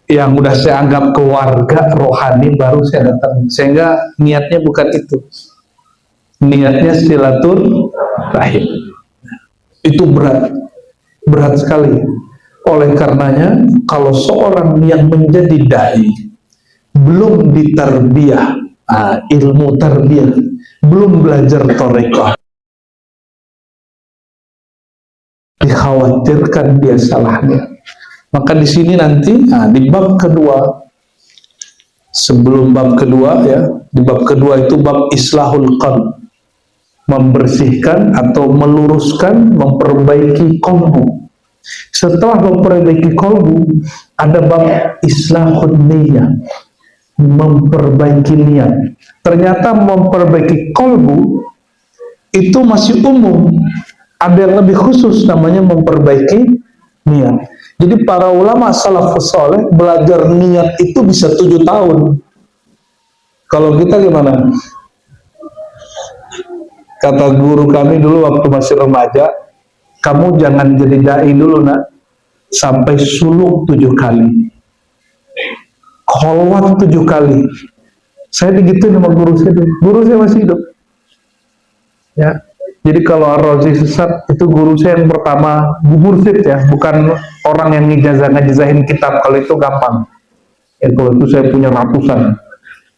Yang udah saya anggap keluarga rohani baru saya datang. Sehingga niatnya bukan itu. Niatnya silaturahim. Itu berat sekali. Oleh karenanya, kalau seorang yang menjadi dai belum ditarbiyah, ilmu tarbiyah, belum belajar thariqah, dikhawatirkan dia salahnya. Maka di sini nanti, di bab kedua, sebelum bab kedua ya, di bab kedua itu bab islahul qalb, membersihkan atau meluruskan, memperbaiki qalbu. Setelah memperbaiki qalbu, ada bab islahun niyah, memperbaiki niat. Ternyata memperbaiki qalbu itu masih umum, ada yang lebih khusus namanya memperbaiki niat. Jadi para ulama salafus saleh belajar niat itu bisa 7 tahun. Kalau kita gimana? Kata guru kami dulu waktu masih remaja, kamu jangan jadi dai dulu nak, sampai suluk 7 kali, kholwat 7 kali. Saya digituin sama guru saya masih hidup. Ya, jadi kalau Ar-Razi sesat, itu guru saya yang pertama, mursyid ya, bukan orang yang ngejazahin kitab. Kalau itu gampang. Ya, kalau itu saya punya ratusan.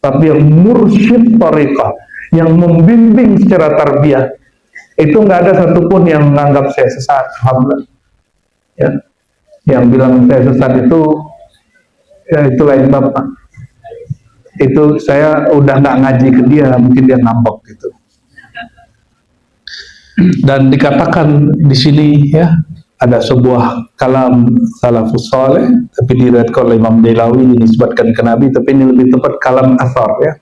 Tapi yang mursyid thariqah, yang membimbing secara tarbiyah, itu nggak ada satupun yang menganggap saya sesat. Alhamdulillah. Ya, yang bilang saya sesat itu, ya itu lain bapak. Itu saya udah nggak ngaji ke dia, mungkin dia ngambek gitu. Dan dikatakan di sini ya, ada sebuah kalam salafus saleh, tapi diriwayatkan oleh Imam Dailawi, dinisbatkan ke Nabi, tapi ini lebih tepat kalam athar ya.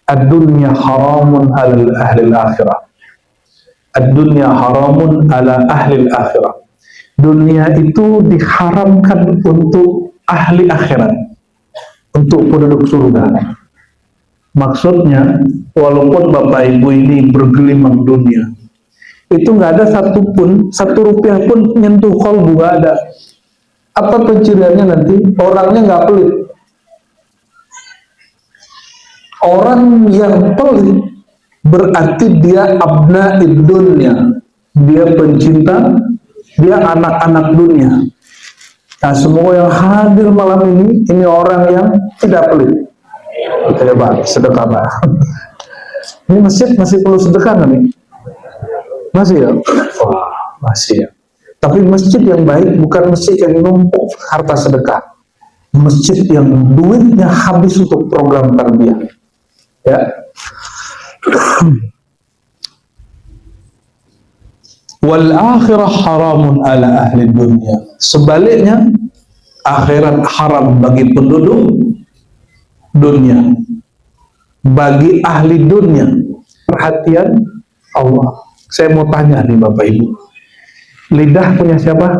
Ad-dunya haramun ala ahli al-akhirah. Ad-dunya haramun ala ahli al-akhirah. Dunia itu diharamkan untuk ahli akhirat, untuk penduduk surga. Maksudnya, walaupun Bapak Ibu ini bergelimang dunia, itu nggak ada satupun, 1 rupiah pun nyentuh kolbu, nggak ada. Apa penciriannya nanti? Orangnya nggak pelit. Orang yang pelit berarti dia abna dunia, dia pencinta, dia anak-anak dunia. Nah, semua yang hadir malam ini orang yang tidak pelit. Kita coba sedekah, Pak. Ini masjid masih perlu sedekah nggak nih? Masih ya? Oh, masih ya. Tapi masjid yang baik bukan masjid yang numpuk harta sedekah. Masjid yang duitnya habis untuk program tarbiyah. Ya. Wal akhirah haramun ala ahli dunia. Sebaliknya, akhirat haram bagi penduduk dunia, bagi ahli dunia. Perhatian Allah. Saya mau tanya nih Bapak Ibu, lidah punya siapa?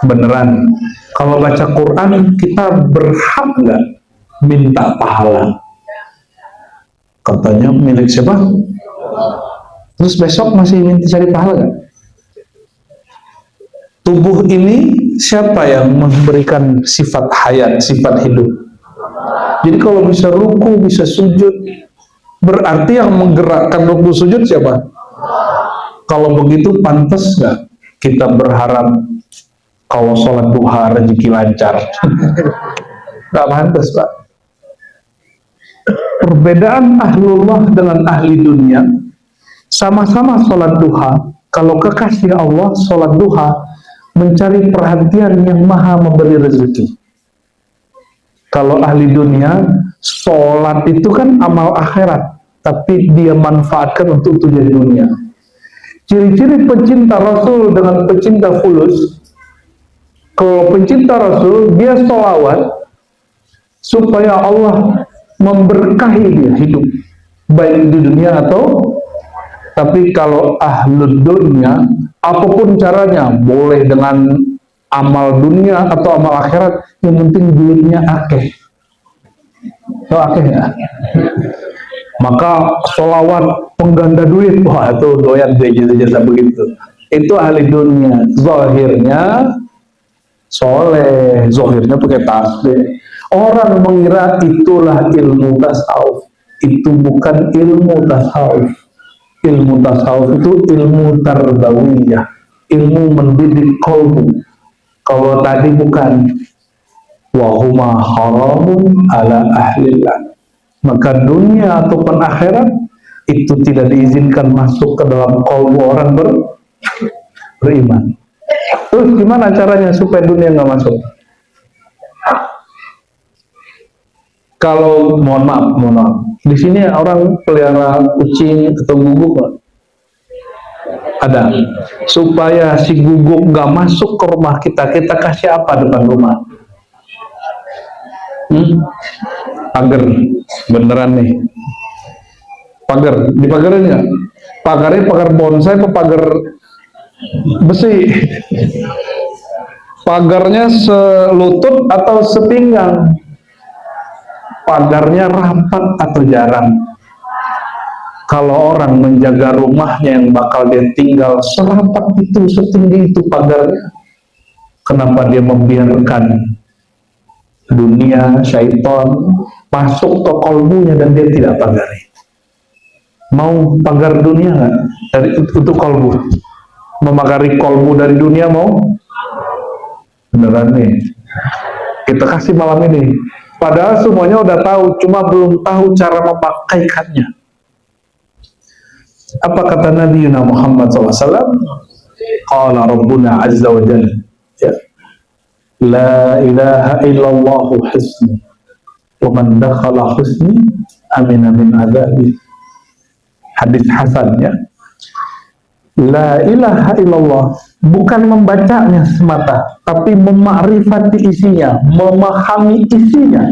Beneran, kalau baca Quran kita berhak nggak minta pahala? Katanya milik siapa? Terus besok masih minta cari pahala nggak? Tubuh ini siapa yang memberikan sifat hayat, sifat hidup? Jadi kalau bisa ruku, bisa sujud, berarti yang menggerakkan ruku sujud siapa? Kalau begitu pantas nggak kita berharap kalau sholat duha rezeki lancar? Nggak pantas, Pak. Perbedaan ahlullah dengan ahli dunia, sama-sama sholat duha. Kalau kekasih Allah sholat duha mencari perhatian yang maha memberi rezeki. Kalau ahli dunia, sholat itu kan amal akhirat, tapi dia manfaatkan untuk tujuan dunia. Ciri-ciri pencinta Rasul dengan pencinta fulus, kalau pencinta Rasul, dia sholawat supaya Allah memberkahi dia hidup, baik di dunia atau, tapi kalau ahlul dunia, apapun caranya, boleh dengan amal dunia atau amal akhirat, yang penting duitnya akeh. Tahu akeh ya? Maka sholawat pengganda duit, wah itu doyan jasa begitu. Itu ahli dunia. Zahirnya soleh, zahirnya pakai tasbih. Orang mengira itulah ilmu tasawuf. Itu bukan ilmu tasawuf. Ilmu tasawuf itu ilmu tarbawiyah, ilmu mendidik qalbu. Kalau tadi bukan, wahuma haramun ala ahlillah, maka dunia ataupun akhirat itu tidak diizinkan masuk ke dalam qalbu orang beriman. Terus gimana caranya supaya dunia nggak masuk? Kalau mohon maaf, di sini orang pelihara kucing atau guguk ada, supaya si guguk nggak masuk ke rumah kita kasih apa depan rumah? Pagar, beneran nih. Pagar, dipagarin nggak? Pagarnya pagar bonsai apa pagar besi? Pagarnya selutut atau sepinggang? Pagarnya rapat atau jarang? Kalau orang menjaga rumahnya yang bakal dia tinggal serapat itu, setinggi itu pagarnya, kenapa dia membiarkan dunia, syaitan masuk ke kolbunya dan dia tidak pagari? Mau pagar dunia nggak dari untuk kolbu? Memagari kolbu dari dunia mau? Beneran nih, kita kasih malam ini. Padahal semuanya udah tahu, cuma belum tahu cara memakaikannya. Apa kata Nabi Muhammad SAW? Qala Rabbuna Azza wa Jalla, ya, la ilaha illallah husni, wa man dakhala husni amina min adzabi. Hadis hasan, ya. La ilaha illallah bukan membacanya semata, tapi memakrifati isinya, memahami isinya,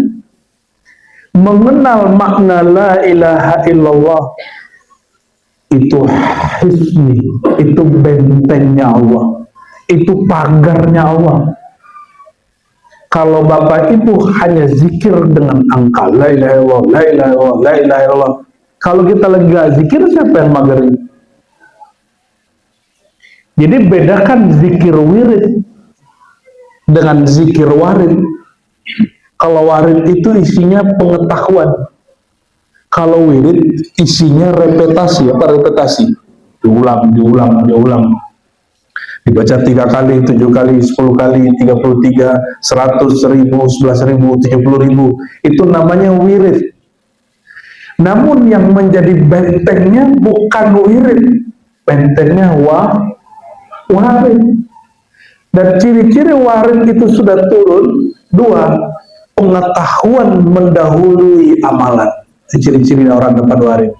mengenal makna la ilaha illallah. Itu hisni, itu bentengnya Allah, itu pagarnya Allah. Kalau Bapak Ibu hanya zikir dengan angka la ilaha illallah, la ilaha illallah, la ilaha illallah. Kalau kita lagi gak zikir, siapa yang magerin? Jadi bedakan zikir wirid dengan zikir warid. Kalau warid itu isinya pengetahuan. Kalau wirid isinya repetasi. Apa repetasi? Diulang. Dibaca 3 kali, 7 kali, 10 kali, 33, 100, 1000, 11.000, 70.000. Itu namanya wirid. Namun yang menjadi bentengnya bukan wirid. Bentengnya warid. Dan ciri-ciri warid itu sudah turun. 2, pengetahuan mendahului amalan. Ciri-ciri orang dapat warid.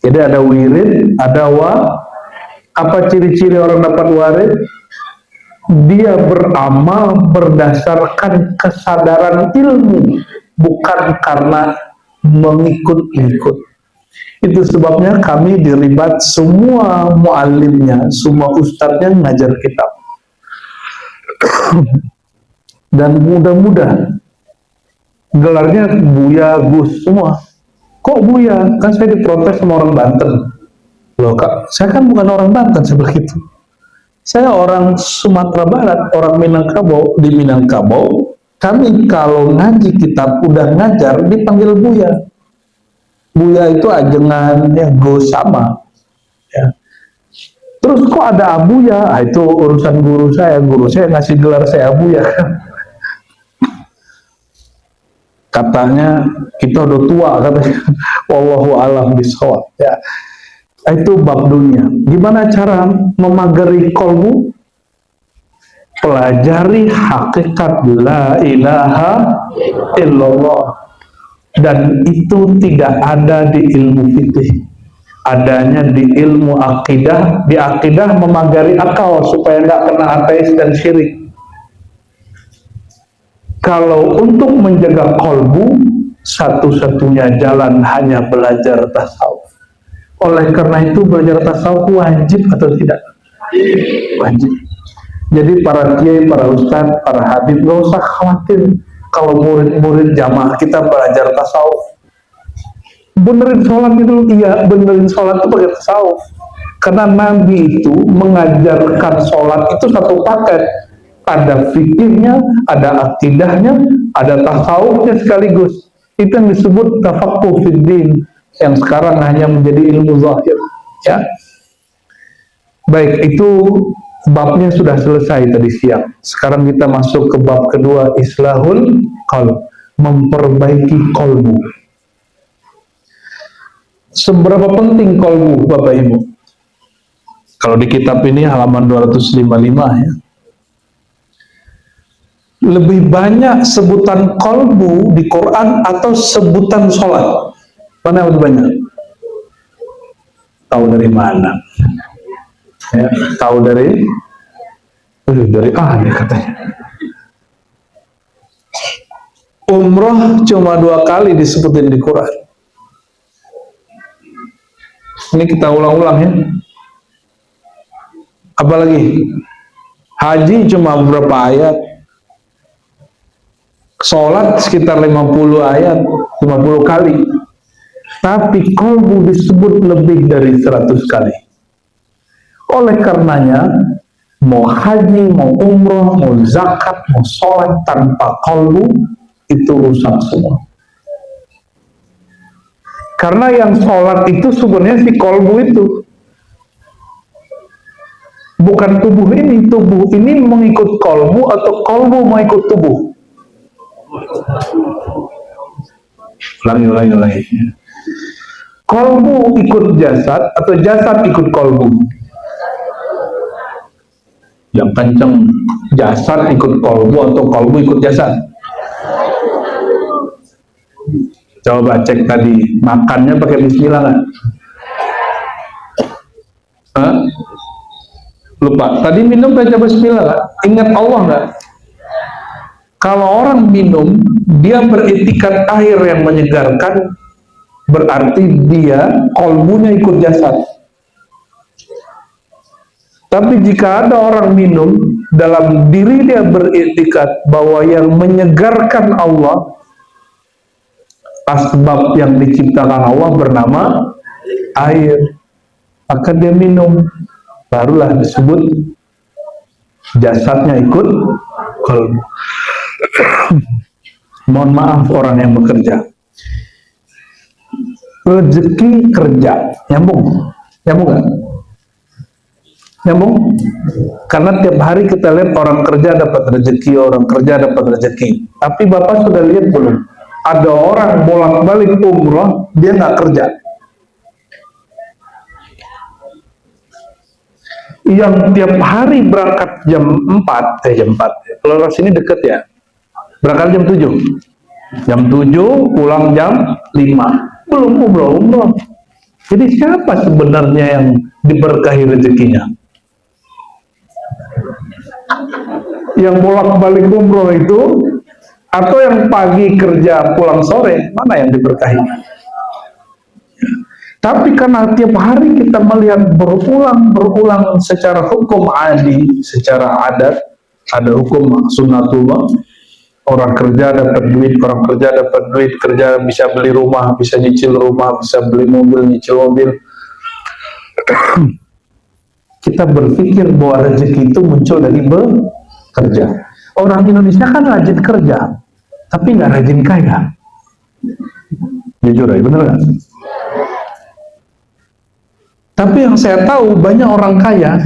Jadi ada wirid, ada apa ciri-ciri orang dapat warid? Dia beramal berdasarkan kesadaran ilmu, bukan karena mengikut-ikut. Itu sebabnya kami diribat semua muallimnya, semua ustadznya ngajar kitab. Dan mudah-mudah gelarnya Buya Gus semua. Kok Buya? Kan saya diprotes sama orang Banten. Loh Kak, saya kan bukan orang Banten seperti itu. Saya orang Sumatera Barat, orang Minangkabau. Di Minangkabau, kami kalau ngaji kitab udah ngajar dipanggil Buya. Buya itu ajengan ya Gus sama. Ya. Terus kok ada Abuya? Ah, itu urusan guru saya ngasih gelar saya Abuya. Katanya kita udah tua katanya. Wallahu a'lam bishawab. Ya. Itu bab dunia. Gimana cara memagari kolbu? Pelajari hakikat la ilaha illallah. Dan itu tidak ada di ilmu fikih. Adanya di ilmu akidah. Di akidah memagari akal supaya nggak kena ateis dan syirik. Kalau untuk menjaga kolbu, satu-satunya jalan hanya belajar tasawuf. Oleh karena itu belajar tasawuf wajib atau tidak? Wajib. Jadi para kiai, para ustadz, para habib gak usah khawatir kalau murid-murid jamaah kita belajar tasawuf. Benerin sholat itu, iya benerin sholat itu pakai tasawuf. Karena Nabi itu mengajarkan sholat itu satu paket. Ada fikihnya, ada akidahnya, ada tasawufnya sekaligus. Itu yang disebut tafaqquh fid din, yang sekarang hanya menjadi ilmu zahir. Ya. Baik, itu babnya sudah selesai tadi siang. Sekarang kita masuk ke bab kedua, islahul qalb, memperbaiki kolbu. Seberapa penting kolbu, Bapak Ibu? Kalau di kitab ini halaman 255 ya. Lebih banyak sebutan kolbu di Quran atau sebutan sholat? Mana yang lebih banyak? Tahu dari mana? Ya, tahu dari ahli katanya. Umroh cuma 2 kali disebutin di Quran. Ini kita ulang-ulang ya. Apalagi haji cuma berapa ayat? Sholat sekitar 50 ayat, 50 kali. Tapi kolbu disebut lebih dari 100 kali. Oleh karenanya, mau haji, mau umroh, mau zakat, mau sholat tanpa kolbu, itu rusak semua. Karena yang sholat itu sebenarnya si kolbu itu. Bukan tubuh ini mengikut kolbu atau kolbu mengikut tubuh. Ulangi. Kolbu ikut jasad atau jasad ikut kolbu? Yang kenceng, jasad ikut kolbu atau kolbu ikut jasad? Coba cek tadi, makannya pakai bismillah nggak? Lupa, tadi minum baca bismillah nggak? Ingat Allah nggak? Kalau orang minum, dia beretikat air yang menyegarkan, berarti dia kolbunya ikut jasad. Tapi jika ada orang minum, dalam diri dia beriktikad bahwa yang menyegarkan Allah, asbab yang diciptakan Allah bernama air, maka dia minum, barulah disebut jasadnya ikut qalbu. Mohon maaf orang yang bekerja, rezeki kerja, nyambung kan? Nyambung? Karena tiap hari kita lihat orang kerja dapat rezeki, orang kerja dapat rezeki. Tapi Bapak sudah lihat belum? Ada orang bolak-balik umroh, dia nggak kerja. Yang tiap hari berangkat jam 4, kalau sini deket ya, berangkat jam 7, pulang jam 5, belum umroh. Jadi siapa sebenarnya yang diberkahi rezekinya? Yang bolak-balik umroh itu, atau yang pagi kerja pulang sore, mana yang diberkahi? Tapi karena tiap hari kita melihat berulang secara hukum adi, secara adat, ada hukum sunnatullah, orang kerja dapat duit, kerja bisa beli rumah, bisa nyicil rumah, bisa beli mobil, nyicil mobil. Kita berpikir bahwa rezeki itu muncul dari bekerja. Orang Indonesia kan rajin kerja, tapi nggak rajin kaya. Jujur ya, bener nggak? Tapi yang saya tahu banyak orang kaya,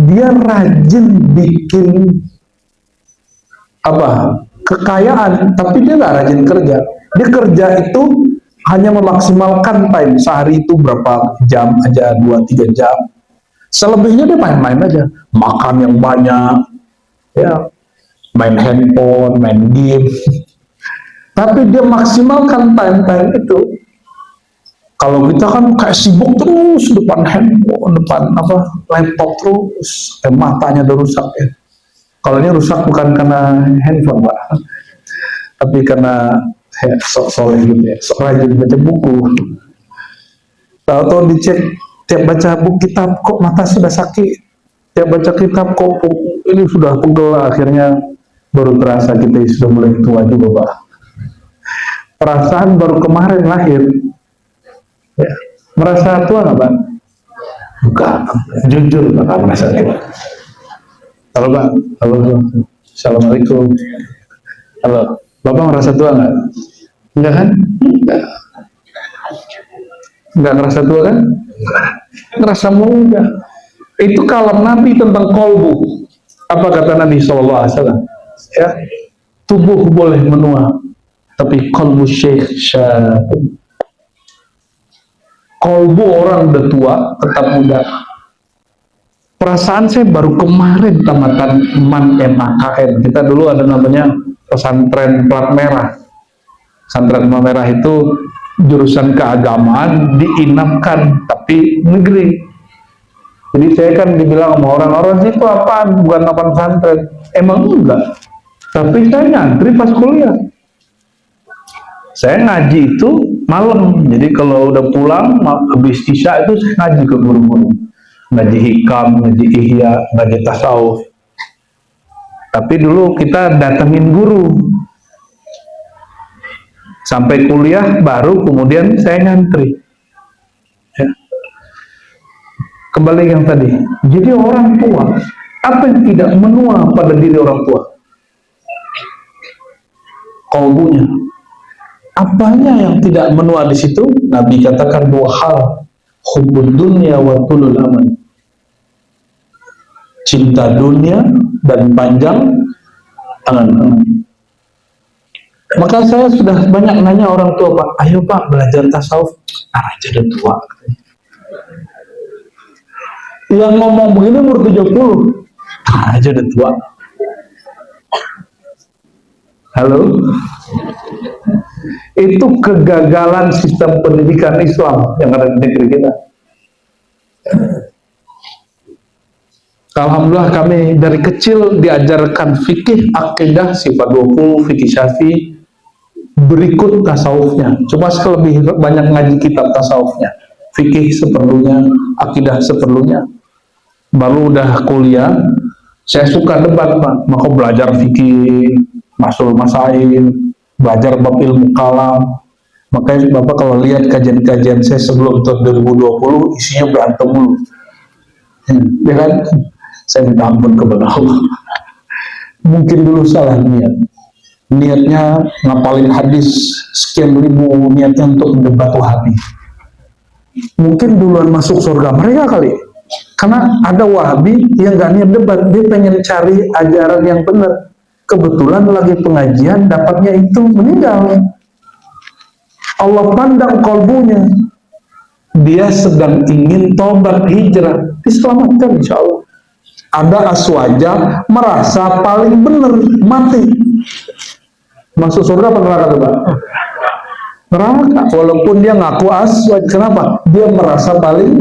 dia rajin bikin kekayaan, tapi dia nggak rajin kerja. Dia kerja itu hanya memaksimalkan time, sehari itu berapa jam aja, 2-3 jam. Selebihnya dia main-main aja, makan yang banyak, ya, main handphone, main game. Tapi dia maksimalkan time itu. Kalau kita kan kayak sibuk terus depan handphone, depan laptop terus, matanya udah rusak ya. Kalau ini rusak bukan karena handphone, Pak, tapi karena sok soleh gitu ya, sok rajin baca buku. Tahu-tahu dicek, tiap baca buku kitab kok mata sudah sakit, tiap baca kitab kok ini sudah pegel, akhirnya baru terasa kita sudah mulai tua juga, Pak. Perasaan baru kemarin lahir. Ya, merasa tua nggak, Pak? Bukan, jujur Pak, merasa tua. Halo Pak, halo, assalamualaikum. Halo, Bapak merasa tua nggak? Enggak kan? Enggak ngerasa tua kan? Ngerasa muda. Itu kalam Nabi tentang kolbu. Apa kata Nabi SAW? Ya, tubuh boleh menua, tapi kolbu syekh syabun. Kolbu orang udah tua, tetap muda. Perasaan saya baru kemarin tamatan MAKN. Kita dulu ada namanya pesantren plat merah. Pesantren plat merah itu jurusan keagamaan diinapkan, tapi negeri. Jadi saya kan dibilang sama orang-orang itu apaan? Bukan apa pesantren. Emang enggak. Tapi saya nyantri pas kuliah. Saya ngaji itu malam, jadi kalau udah pulang habis isya itu saya ngaji ke guru-guru, ngaji hikam, ngaji ihya, ngaji tasawuf. Tapi dulu kita datengin guru sampai kuliah, baru kemudian saya nyantri ya. Kembali yang tadi, jadi orang tua, apa yang tidak menua pada diri orang tua? Kolbunya. Apanya yang tidak menua di situ? Nabi katakan dua hal, hubbud dunya wa tulul amal. Cinta dunia dan panjang angan-angan. Maka saya sudah banyak nanya orang tua, Pak, ayo Pak belajar tasawuf. Aja udah tua. Yang ngomong begini umur 70, aja udah tua. Halo? Itu kegagalan sistem pendidikan Islam yang ada di negeri kita. Alhamdulillah kami dari kecil diajarkan fikih, akidah, sifat 20, fikih syafi'i, berikut tasawufnya. Cuma lebih banyak ngaji kitab tasawufnya. Fikih seperlunya, akidah seperlunya. baru udah kuliah, saya suka debat Pak, maka belajar fikih, masul masail, belajar bab ilmu kalam. Makanya Bapak kalau lihat kajian-kajian saya sebelum tahun 2020 isinya berantem mulu. Ya kan? Saya minta ampun kepada Allah. Mungkin dulu salah niat. Niatnya ngapalin hadis sekian ribu, niatnya untuk mendebat Wahabi. Mungkin duluan masuk surga mereka kali. Karena ada Wahabi yang gak niat debat, dia pengen cari ajaran yang benar. Kebetulan lagi pengajian, dapatnya itu meninggal. Allah pandang kalbunya. Dia sedang ingin tobat hijrah, diselamatkan insya Allah. Ada aswaja merasa paling benar, mati. Masuk surga apa neraka tuh Pak? Neraka, walaupun dia ngaku aswaj. Kenapa? Dia merasa paling.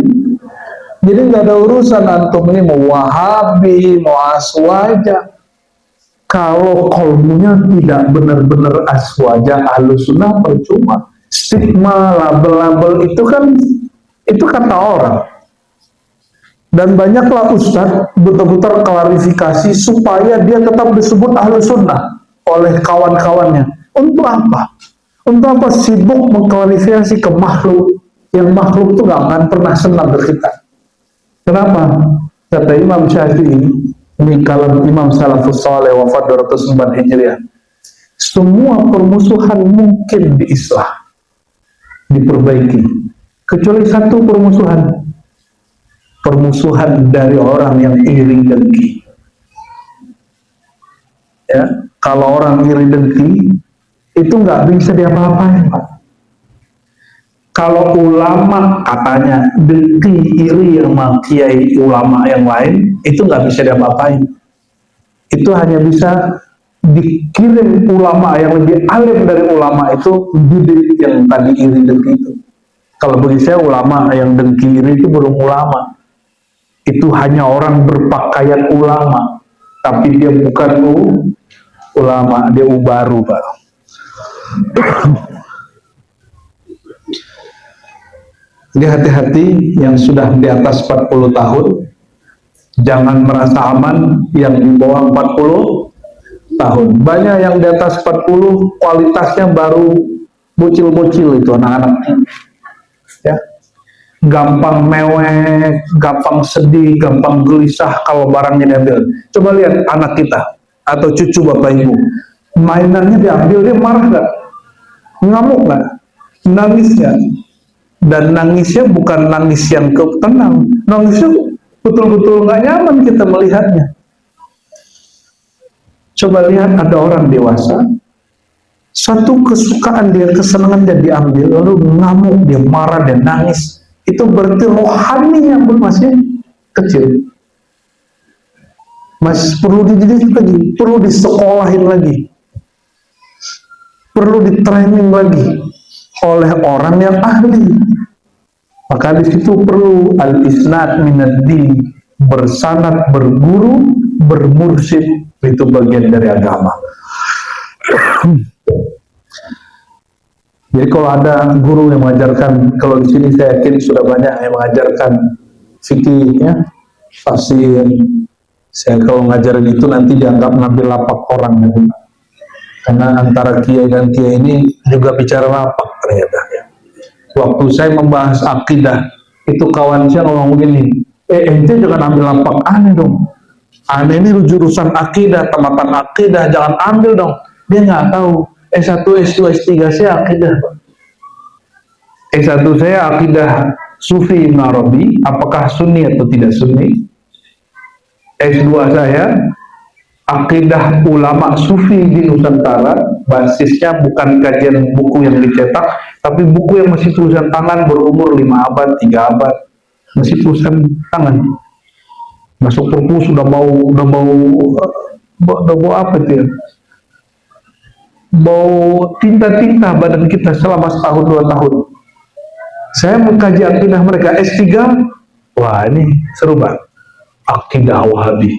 Jadi nggak ada urusan antum ini mau Wahabi, mau aswaja. Kalau kalbunya tidak benar-benar aswaja, Ahlus Sunnah percuma. Stigma, label-label itu kan, itu kata orang. Dan banyaklah ustadz betul-betul klarifikasi supaya dia tetap disebut Ahlus Sunnah oleh kawan-kawannya. Untuk apa? Untuk apa sibuk mengklarifikasi ke makhluk, yang makhluk itu gak akan pernah senang ke kita. Kenapa? Kata Imam Syafi'i, ini kalam Imam Salafus Saleh wafat 209 Hijriah. Semua permusuhan mungkin diislah, diperbaiki, kecuali satu permusuhan dari orang yang iri dengki. Ya, kalau orang iri dengki itu nggak bisa diapa-apain Pak. Kalau ulama katanya dengki iri sama kiai ulama yang lain, itu nggak bisa diapa-apain. Itu hanya bisa dikirim ulama yang lebih alim dari ulama itu didik yang tadi iri dengki itu. Kalau bagi saya ulama yang dengki iri itu belum ulama. Itu hanya orang berpakaian ulama, tapi dia bukan ulama, dia ubaru Pak. Jadi hati-hati yang sudah di atas 40 tahun, jangan merasa aman yang di bawah 40 tahun. Banyak yang di atas 40 kualitasnya baru bocil-bocil itu anak-anak. Ya. Gampang mewek, gampang sedih, gampang gelisah kalau barangnya diambil. Coba lihat anak kita atau cucu bapak ibu, mainannya diambil, dia marah nggak? Ngamuk nggak? Nangis nggak? Dan nangisnya bukan nangis yang tenang, nangisnya betul-betul nggak nyaman kita melihatnya. Coba lihat ada orang dewasa, satu kesukaan dia, kesenangan dia diambil, lalu ngamuk, dia marah, dia nangis. Itu berarti rohaninya masih kecil. Masih perlu dididik lagi, perlu disekolahin lagi, perlu ditraining lagi oleh orang yang ahli. Maka di situ perlu al-isnad minad-din, bersanad, berguru, bermursyid, itu bagian dari agama. Jadi kalau ada guru yang mengajarkan, kalau di sini saya yakin sudah banyak yang mengajarkan fikih, ya, tafsir. Saya kalau ngajarin itu nanti dianggap ngambil lapak orang, ya. Karena antara kiai dan kiai ini juga bicara lapak ternyata. Ya. Waktu saya membahas akidah, itu kawan saya ngomong begini, ente jangan ambil lapak aneh dong. Aneh ini jurusan akidah, tamatan akidah, jangan ambil dong. Dia nggak tahu. S1, S2, S3 saya akidah. S1 saya akidah Sufi Ibn Arabi, apakah Sunni atau tidak Sunni. S2 saya akidah ulama Sufi di Nusantara, basisnya bukan kajian buku yang dicetak, tapi buku yang masih tulisan tangan berumur 5 abad, 3 abad, masih tulisan tangan. Masuk perpus sudah bau apa itu ya? Bau tinta-tinta badan kita selama setahun 2 tahun. Saya mengkaji akidah mereka S3, wah ini seru banget, akidah Wahabi.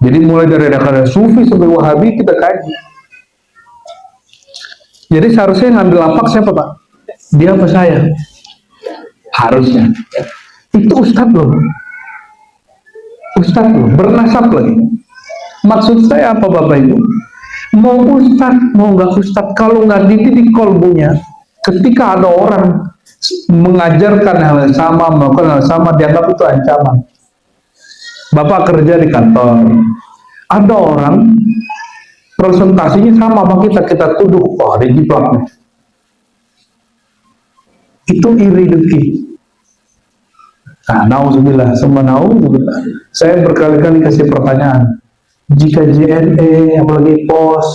Jadi mulai dari ada Sufi sampai Wahabi kita kaji. Jadi seharusnya ngambil lapak siapa Pak? Dia apa saya? Harusnya. Itu ustadz loh, bernasab lagi. Maksud saya apa Bapak Ibu? Mau ustadz, mau nggak ustadz, kalau nggak dididik kolbunya, ketika ada orang mengajarkan hal yang sama, melakukan hal yang sama, dianggap itu ancaman. Bapak kerja di kantor, ada orang presentasinya sama sama kita tuduh, wah ada jiplaknya. Itu iri dengki. Nah, nauzubillah, semua nauzubillah. Saya berkali-kali kasih pertanyaan. Jika JNE, apalagi POS,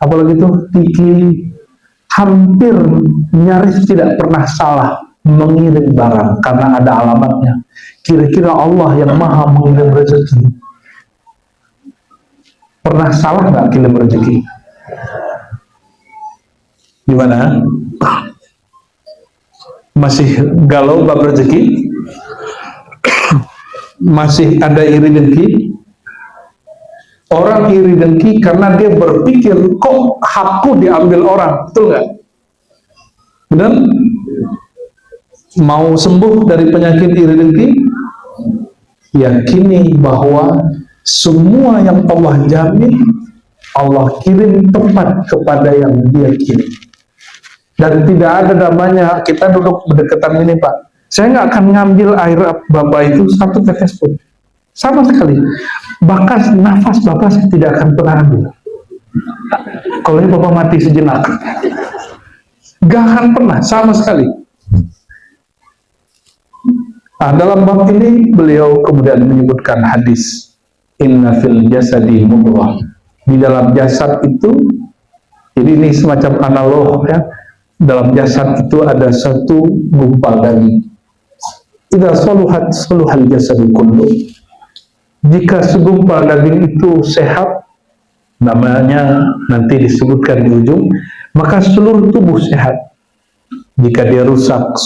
apalagi itu Tiki, hampir nyaris tidak pernah salah mengirim barang karena ada alamatnya. Kira-kira Allah yang maha mengirim rezeki, pernah salah nggak kirim rezeki? Gimana? Masih galau bab rezeki? Masih ada iri dengki? Orang iri dengki karena dia berpikir, kok hakku diambil orang, betul nggak? Benar? Mau sembuh dari penyakit iri dengki? Yakini bahwa semua yang Allah jamin, Allah kirim tepat kepada yang dia kirim. Dan tidak ada namanya, kita duduk berdekatan ini Pak, saya nggak akan ngambil air Bapak itu satu tetes pun, sama sekali. Bahkan nafas Bapak saya tidak akan pernah ambil. Kalau ini Bapak mati sejenak, gak akan pernah, sama sekali. Nah, dalam bab ini beliau kemudian menyebutkan hadis, inna fil jasadi mudghah. Di dalam jasad itu, jadi ini semacam analog ya. Dalam jasad itu ada satu gumpal daging. Idza saluhat saluhal jasadu kullu. Jika segumpal daging itu sehat, namanya nanti disebutkan di ujung, maka seluruh tubuh sehat. Jika dia rusak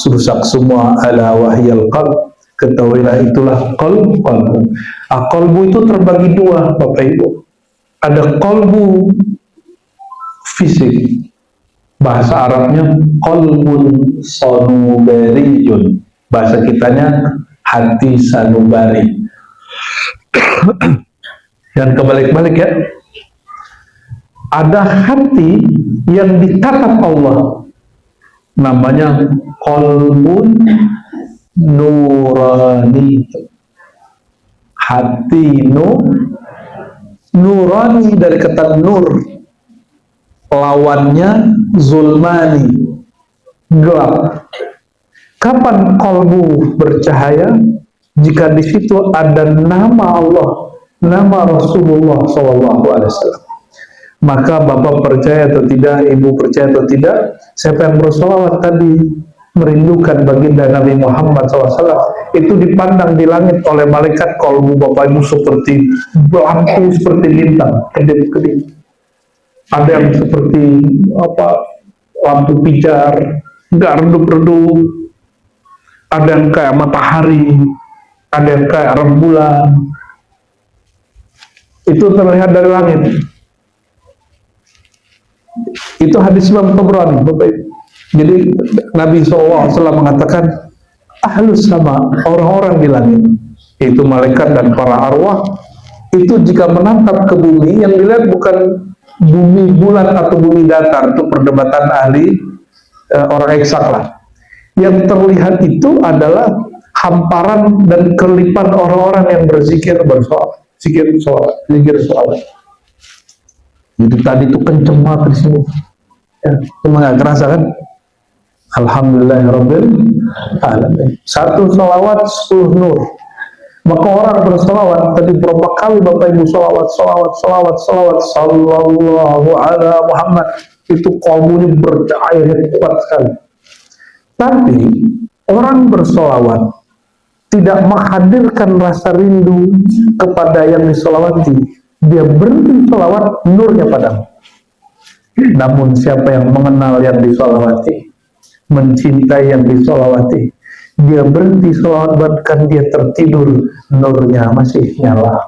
semua, ala wahyal qalb, ketahuilah itulah qalbu. Qalbu itu terbagi dua Bapak Ibu. Ada qalbu fisik, bahasa Arabnya qalbun sanubariyun, bahasa kitanya hati sanubari. Dan kebalik-balik ya, ada hati yang ditatap Allah, namanya qalbun nurani. Hati nurani dari kata nur, lawannya zulmani, gelap. Kapan qalbu bercahaya? Jika di situ ada nama Allah, nama Rasulullah SAW. Maka Bapak percaya atau tidak, Ibu percaya atau tidak, siapa yang bersolawat tadi, merindukan baginda Nabi Muhammad SAW, itu dipandang di langit oleh malaikat qalbu Bapak Ibu seperti lampu, seperti bintang, kedip-kedip. Ada yang seperti lampu pijar, nggak redup-redup. Ada yang kayak matahari, ada yang kayak rembulan. Itu terlihat dari langit. Itu hadis Imam Tabrani, Bapak Ibu. Jadi Nabi SAW mengatakan, ahlus sama, orang-orang di langit, itu malaikat dan para arwah, itu jika menatap ke bumi, yang dilihat bukan bumi bulat atau bumi datar, itu perdebatan ahli orang eksak lah. Yang terlihat itu adalah hamparan dan kelipan orang-orang yang berzikir bersolawat, zikir solawat. Jadi tadi itu kenceng banget di sini. Ya, cuma nggak kerasa kan? Alhamdulillahirabbil alamin. Satu solawat 10 nur. Maka orang bersolawat tadi berapa kali Bapak Ibu solawat sallallahu ala Muhammad, itu qalbunya bercahaya kuat sekali. Tapi orang bersolawat tidak menghadirkan rasa rindu kepada yang disolawati, dia berhenti solawat, nurnya padam. Namun siapa yang mengenal yang disolawati, mencintai yang disolawati, dia berhenti solawat, bahkan dia tertidur, nurnya masih nyala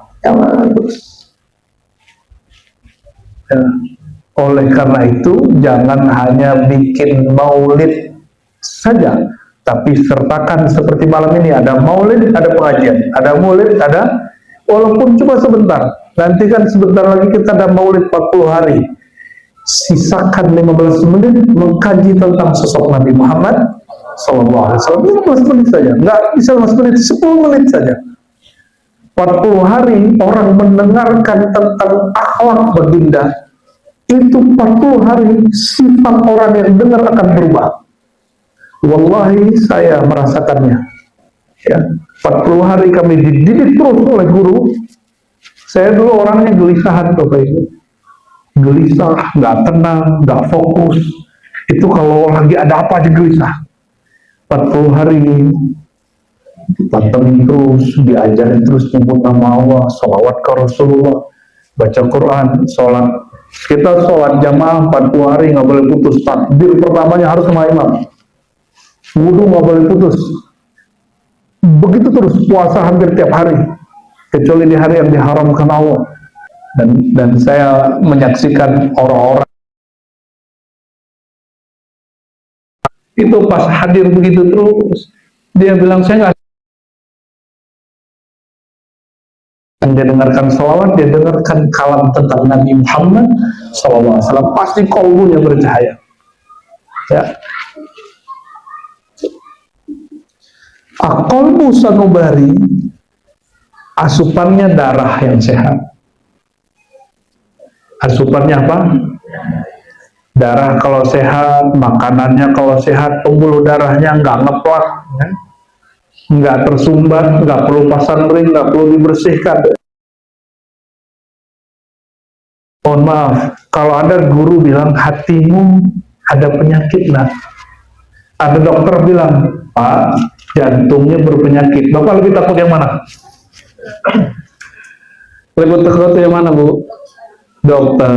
terus. Ya. Oleh karena itu, jangan hanya bikin maulid saja, Tapi sertakan seperti malam ini, ada maulid, ada pengajian, ada maulid, ada, walaupun cuma sebentar. Nanti kan sebentar lagi kita ada maulid 40 hari. Sisakan 15 menit mengkaji tentang sosok Nabi Muhammad SAW. 15 menit saja, nggak bisa 15 menit, 10 menit saja. 40 hari orang mendengarkan tentang akhlak baginda, itu 40 hari sifat orang yang dengar akan berubah. Wallahi saya merasakannya. Ya, 40 hari kami dididik terus oleh guru. Saya dulu orangnya gelisahan Bapak Ibu. Gelisah, nggak tenang, nggak fokus. Itu kalau lagi ada apa aja gelisah. 40 hari dipantengin terus, diajarin terus nyebut nama Allah, sholawat ke Rasulullah, baca Quran, sholat. Kita sholat jamaah 40 hari nggak boleh putus. Takbir pertamanya harus sama imam. Wudhu nggak boleh putus. Begitu terus puasa hampir tiap hari, kecuali di hari yang diharamkan Allah. Dan saya menyaksikan orang-orang itu pas hadir begitu terus, dia bilang saya nggak. Dia dengarkan salawat, dia dengarkan kalam tentang Nabi Muhammad SAW, pasti kalbunya bercahaya. Ya. Aqalbu sanubari, asupannya darah yang sehat. Asupannya apa? Darah kalau sehat, makanannya kalau sehat, pembuluh darahnya nggak ngeplak, ya? Nggak tersumbat, nggak perlu pasang ring, nggak perlu dibersihkan. Mohon maaf, kalau ada guru bilang hatimu ada penyakit, nah, ada dokter bilang, Pak, jantungnya berpenyakit. Bapak lebih takut yang mana? Lebih takut yang mana, Bu? Dokter.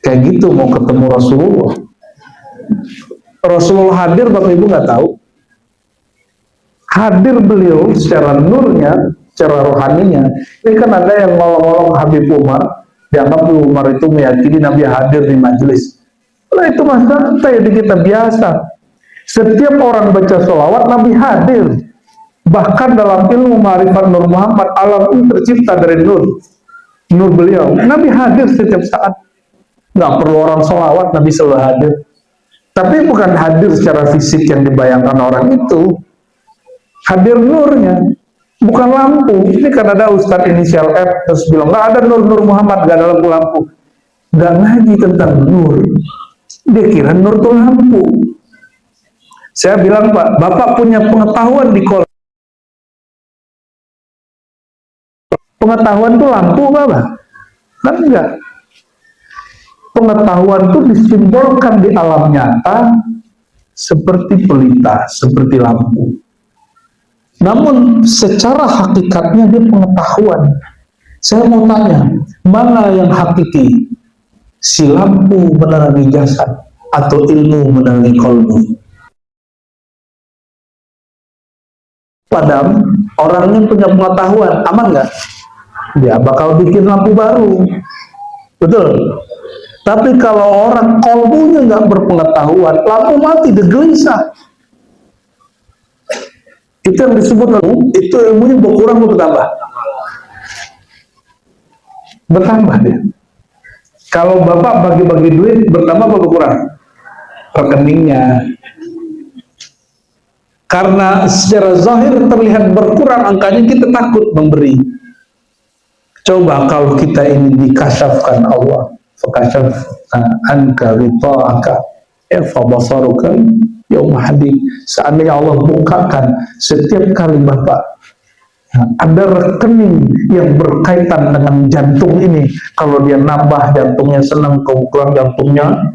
Kayak gitu mau ketemu Rasulullah. Rasulullah hadir, Bapak Ibu nggak tahu. Hadir beliau secara nurnya, secara rohaninya. Ini kan ada yang ngolong-ngolong Habib Umar, dianggap Umar itu meyakini Nabi hadir di majelis. Nah itu masa di kita biasa. Setiap orang baca sholawat, Nabi hadir. Bahkan dalam ilmu ma'rifat Nur Muhammad, alam ini tercipta dari nur. Nur beliau. Nabi hadir setiap saat. Nggak perlu orang sholawat, Nabi selalu hadir. Tapi bukan hadir secara fisik yang dibayangkan orang itu. Hadir nurnya. Bukan lampu. Ini kan ada Ustadz inisial F terus bilang, nggak ada nur Muhammad, nggak ada lampu-lampu. Nggak ngaji tentang nur. Dia kira nur itu lampu. Saya bilang, Pak, Bapak punya pengetahuan di kolam. Pengetahuan itu lampu apa? Kan enggak. Pengetahuan itu disimbolkan di alam nyata seperti pelita, seperti lampu. Namun secara hakikatnya dia pengetahuan. Saya mau tanya, mana yang hakiki? Si lampu menerangi jasad atau ilmu menerangi kolbu? Padahal orangnya punya pengetahuan, aman nggak? Dia bakal bikin lampu baru, betul. Tapi kalau orang kolbunya nggak berpengetahuan, lampu mati, dia gelisah. Itu yang disebut itu ilmunya berkurang atau bertambah? Bertambah dia. Kalau Bapak bagi-bagi duit, bertambah atau berkurang? Rekeningnya. Karena secara zahir terlihat berkurang angkanya, kita takut memberi. Coba kalau kita ini dikasyafkan Allah, fakashafna anka ghita'aka fabasaruka yauma hadid. Seandainya Allah bukakan setiap kali Bapak ada rekening yang berkaitan dengan jantung ini, kalau dia nambah jantungnya senang, kalau kurang jantungnya,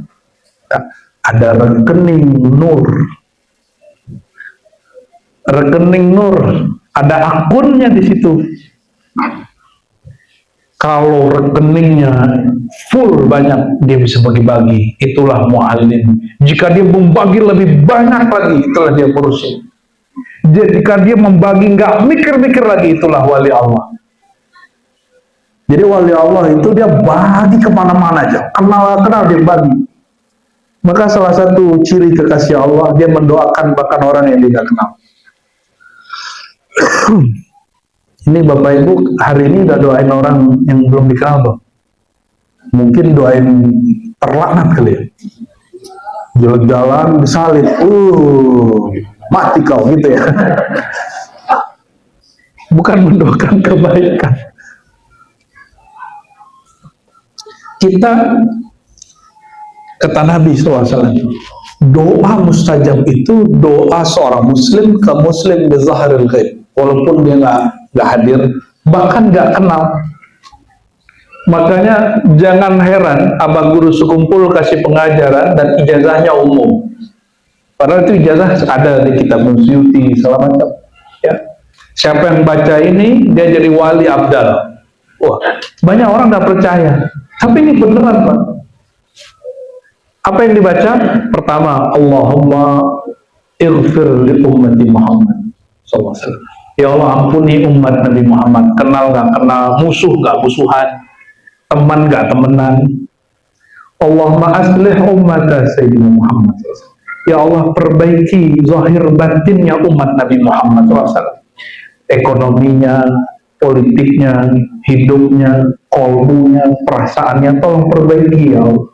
ada rekening nur. Rekening nur, ada akunnya di situ. Kalau rekeningnya full banyak, dia bisa bagi-bagi. Itulah mu'alim. Jika dia membagi lebih banyak lagi, itulah dia perusin. Jika dia membagi nggak mikir-mikir lagi, itulah wali Allah. Jadi wali Allah itu dia bagi kemana-mana aja. Kenal dia bagi. Maka salah satu ciri kekasih Allah, dia mendoakan bahkan orang yang dia tidak kenal. Ini Bapak Ibu hari ini udah doain orang yang belum dikenal tuh. Mungkin doain terlaknat kali ya. Jalan-jalan disalib, mati kau gitu ya. Bukan mendoakan kebaikan. Kita kata Nabi SAW, doa mustajab itu doa seorang muslim ke muslim di zahril ghaib, walaupun dia nggak hadir, bahkan nggak kenal. Makanya jangan heran abang guru sekumpul kasih pengajaran dan ijazahnya umum, padahal itu ijazah ada di kitab Suyuti segala macam ya. Siapa yang baca ini dia jadi wali abdal. Wah, banyak orang nggak percaya, tapi ini beneran Pak. Apa yang dibaca? Pertama, Allahumma ighfir li ummati Muhammad sallallahu alaihi wasallam. Ya Allah, ampuni umat Nabi Muhammad. Kenal nggak kenal, musuh nggak musuhan, teman nggak temenan. Allahumma aslih ummata Sayyidina Muhammad sallallahu alaihi wasallam. Ya Allah, perbaiki zahir batinnya umat Nabi Muhammad sallallahu alaihi wasallam. Ekonominya, politiknya, hidupnya, kolbunya, perasaannya, tolong perbaiki ya Allah.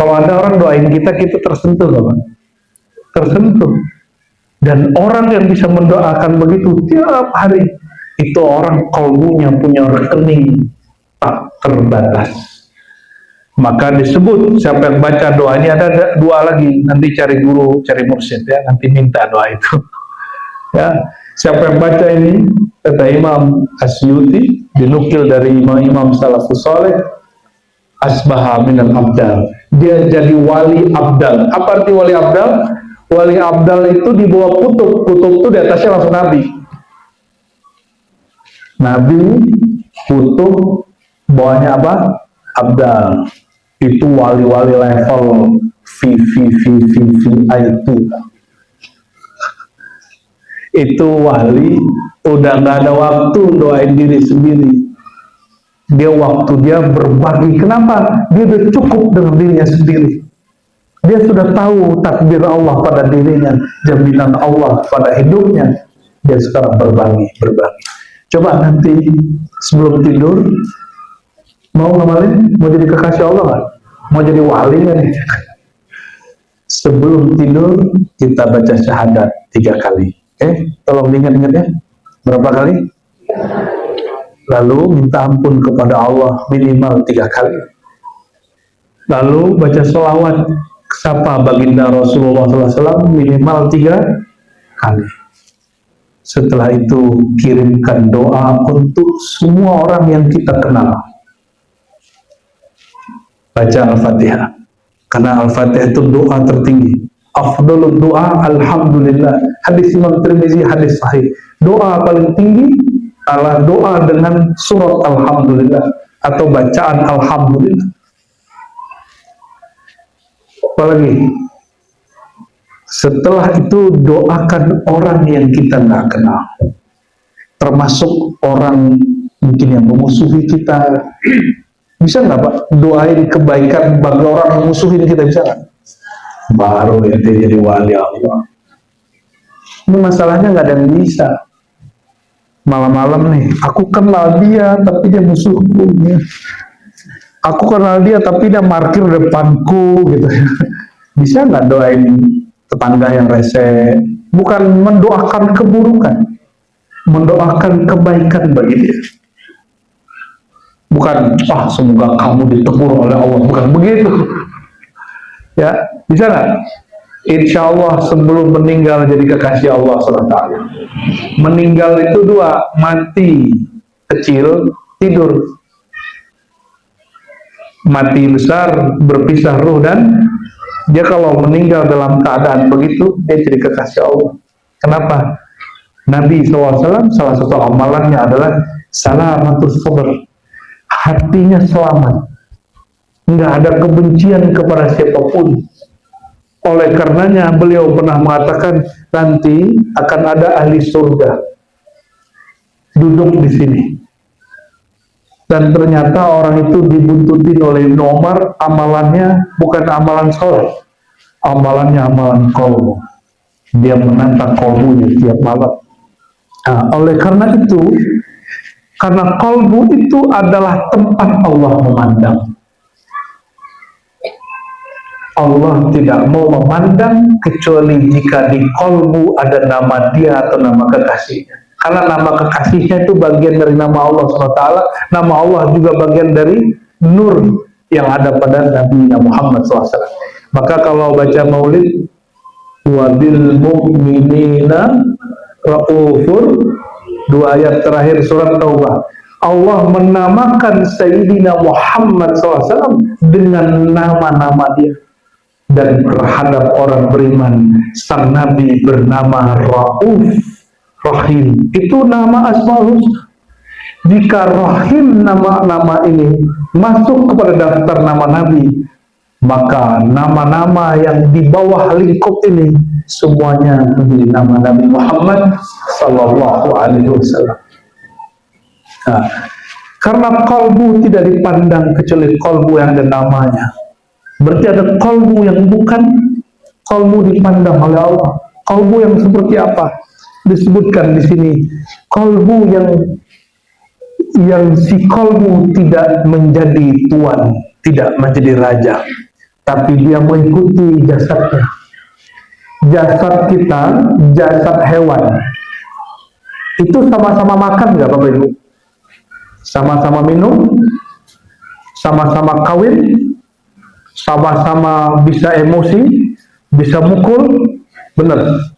Kalau ada orang doain kita tersentuh Bapak. Tersentuh. Dan orang yang bisa mendoakan begitu tiap hari, itu orang kolbunya punya rekening tak terbatas. Maka disebut siapa yang baca doa ini, ada dua lagi, nanti cari guru, cari mursyid ya, nanti minta doa itu. Ya, siapa yang baca ini, kata Imam As-Suyuti, dinukil dari imam-imam salafus saleh, asbaha minal abdal, dia jadi wali abdal. Apa arti wali abdal? Wali abdal itu di bawah kutub, kutub itu di atasnya langsung nabi. Nabi, kutub, bawahnya apa? Abdal. Itu wali-wali level VIP. Itu wali udah nggak ada waktu doain diri sendiri. Dia waktu dia berbagi. Kenapa? Dia udah cukup dengan dirinya sendiri. Dia sudah tahu takdir Allah pada dirinya, jaminan Allah pada hidupnya. Dia sekarang berbagi. Coba nanti sebelum tidur, mau ngamalin? Mau jadi kekasih Allah kan? Mau jadi wali kan? Sebelum tidur kita baca syahadat 3 kali. Tolong diingat-ingat ya. Berapa kali? Lalu minta ampun kepada Allah minimal 3 kali. Lalu baca sholawat sapa baginda Rasulullah SAW minimal 3 kali. Setelah itu kirimkan doa untuk semua orang yang kita kenal. Baca Al-Fatihah, karena Al-Fatihah itu doa tertinggi. Afdalud doa alhamdulillah. Hadis Imam Tirmizi, hadis sahih. Doa paling tinggi adalah doa dengan surat alhamdulillah atau bacaan alhamdulillah. Apalagi setelah itu doakan orang yang kita nggak kenal, termasuk orang mungkin yang memusuhi kita. Bisa nggak Pak doain kebaikan bagi orang yang musuhin kita, bisa nggak? Baru ente jadi wali Allah. Ini masalahnya nggak ada yang bisa. Malam-malam nih, aku kenal dia tapi dia musuhku. Ya. Aku kenal dia tapi dia parkir depanku gitu. Bisa nggak doain tetangga yang rese? Bukan mendoakan keburukan, mendoakan kebaikan bagi dia. Bukan, semoga kamu ditegur oleh Allah. Bukan begitu. Ya, bisa nggak? Insya Allah sebelum meninggal jadi kekasih Allah SWT. Meninggal itu 2, mati kecil, tidur. Mati besar, berpisah ruh, dan dia kalau meninggal dalam keadaan begitu, dia jadi kekasih Allah. Kenapa? Nabi SAW salah satu amalannya adalah salamatus sadr. Hatinya selamat, nggak ada kebencian kepada siapapun. Oleh karenanya beliau pernah mengatakan nanti akan ada ahli surga duduk di sini. Dan ternyata orang itu dibuntutin oleh Ibnu Umar, amalannya bukan amalan soleh, amalannya amalan kolbu. Dia menantang kolbunya tiap malam. Nah, oleh karena itu, karena kolbu itu adalah tempat Allah memandang. Allah tidak mau memandang kecuali jika di kolbu ada nama dia atau nama kekasihnya. Karena nama kekasihnya itu bagian dari nama Allah SWT. Nama Allah juga bagian dari nur yang ada pada Nabi Muhammad SAW. Maka kalau baca maulid, wabil mu'minina ra'ufur, 2 ayat terakhir surat Taubah, Allah menamakan Sayyidina Muhammad SAW dengan nama-nama dia. Dan terhadap orang beriman, sang Nabi bernama Ra'uf Rahim. Itu nama Asmaul Husna. Jika Rahim nama-nama ini masuk kepada daftar nama Nabi, maka nama-nama yang di bawah lingkup ini semuanya menjadi nama Nabi Muhammad Sallallahu Alaihi Wasallam. Nah, karena kolbu tidak dipandang kecuali kolbu yang ada namanya, berarti ada kolbu yang bukan kolbu dipandang oleh Allah. Kolbu yang seperti apa? Disebutkan di sini, kolbu yang si kolbu tidak menjadi tuan, tidak menjadi raja, tapi dia mengikuti jasadnya. Jasad kita, jasad hewan, itu sama-sama makan nggak Bapak Ibu? Sama-sama minum, sama-sama kawin, sama-sama bisa emosi, bisa mukul, benar.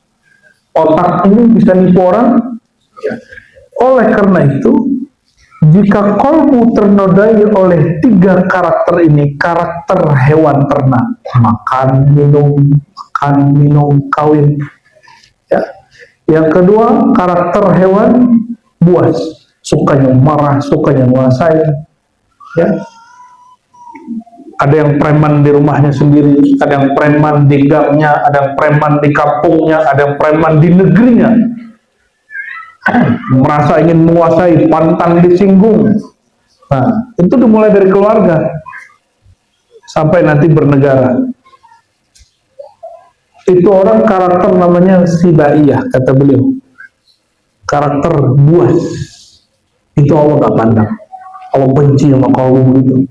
Otak ini bisa nipu orang. Oleh karena itu, jika kolbu ternodai oleh 3 karakter ini, karakter hewan ternak, makan, minum, kawin. Ya. Yang kedua, karakter hewan buas, sukanya marah, sukanya menguasai. Ya. Ada yang preman di rumahnya sendiri, ada yang preman di gangnya, ada yang preman di kampungnya, ada yang preman di negerinya. Merasa ingin menguasai, pantang disinggung. Nah, itu dimulai dari keluarga sampai nanti bernegara. Itu orang karakter namanya sibaiyah, kata beliau. Karakter buas. Itu Allah gak pandang. Allah benci sama kaum begitu.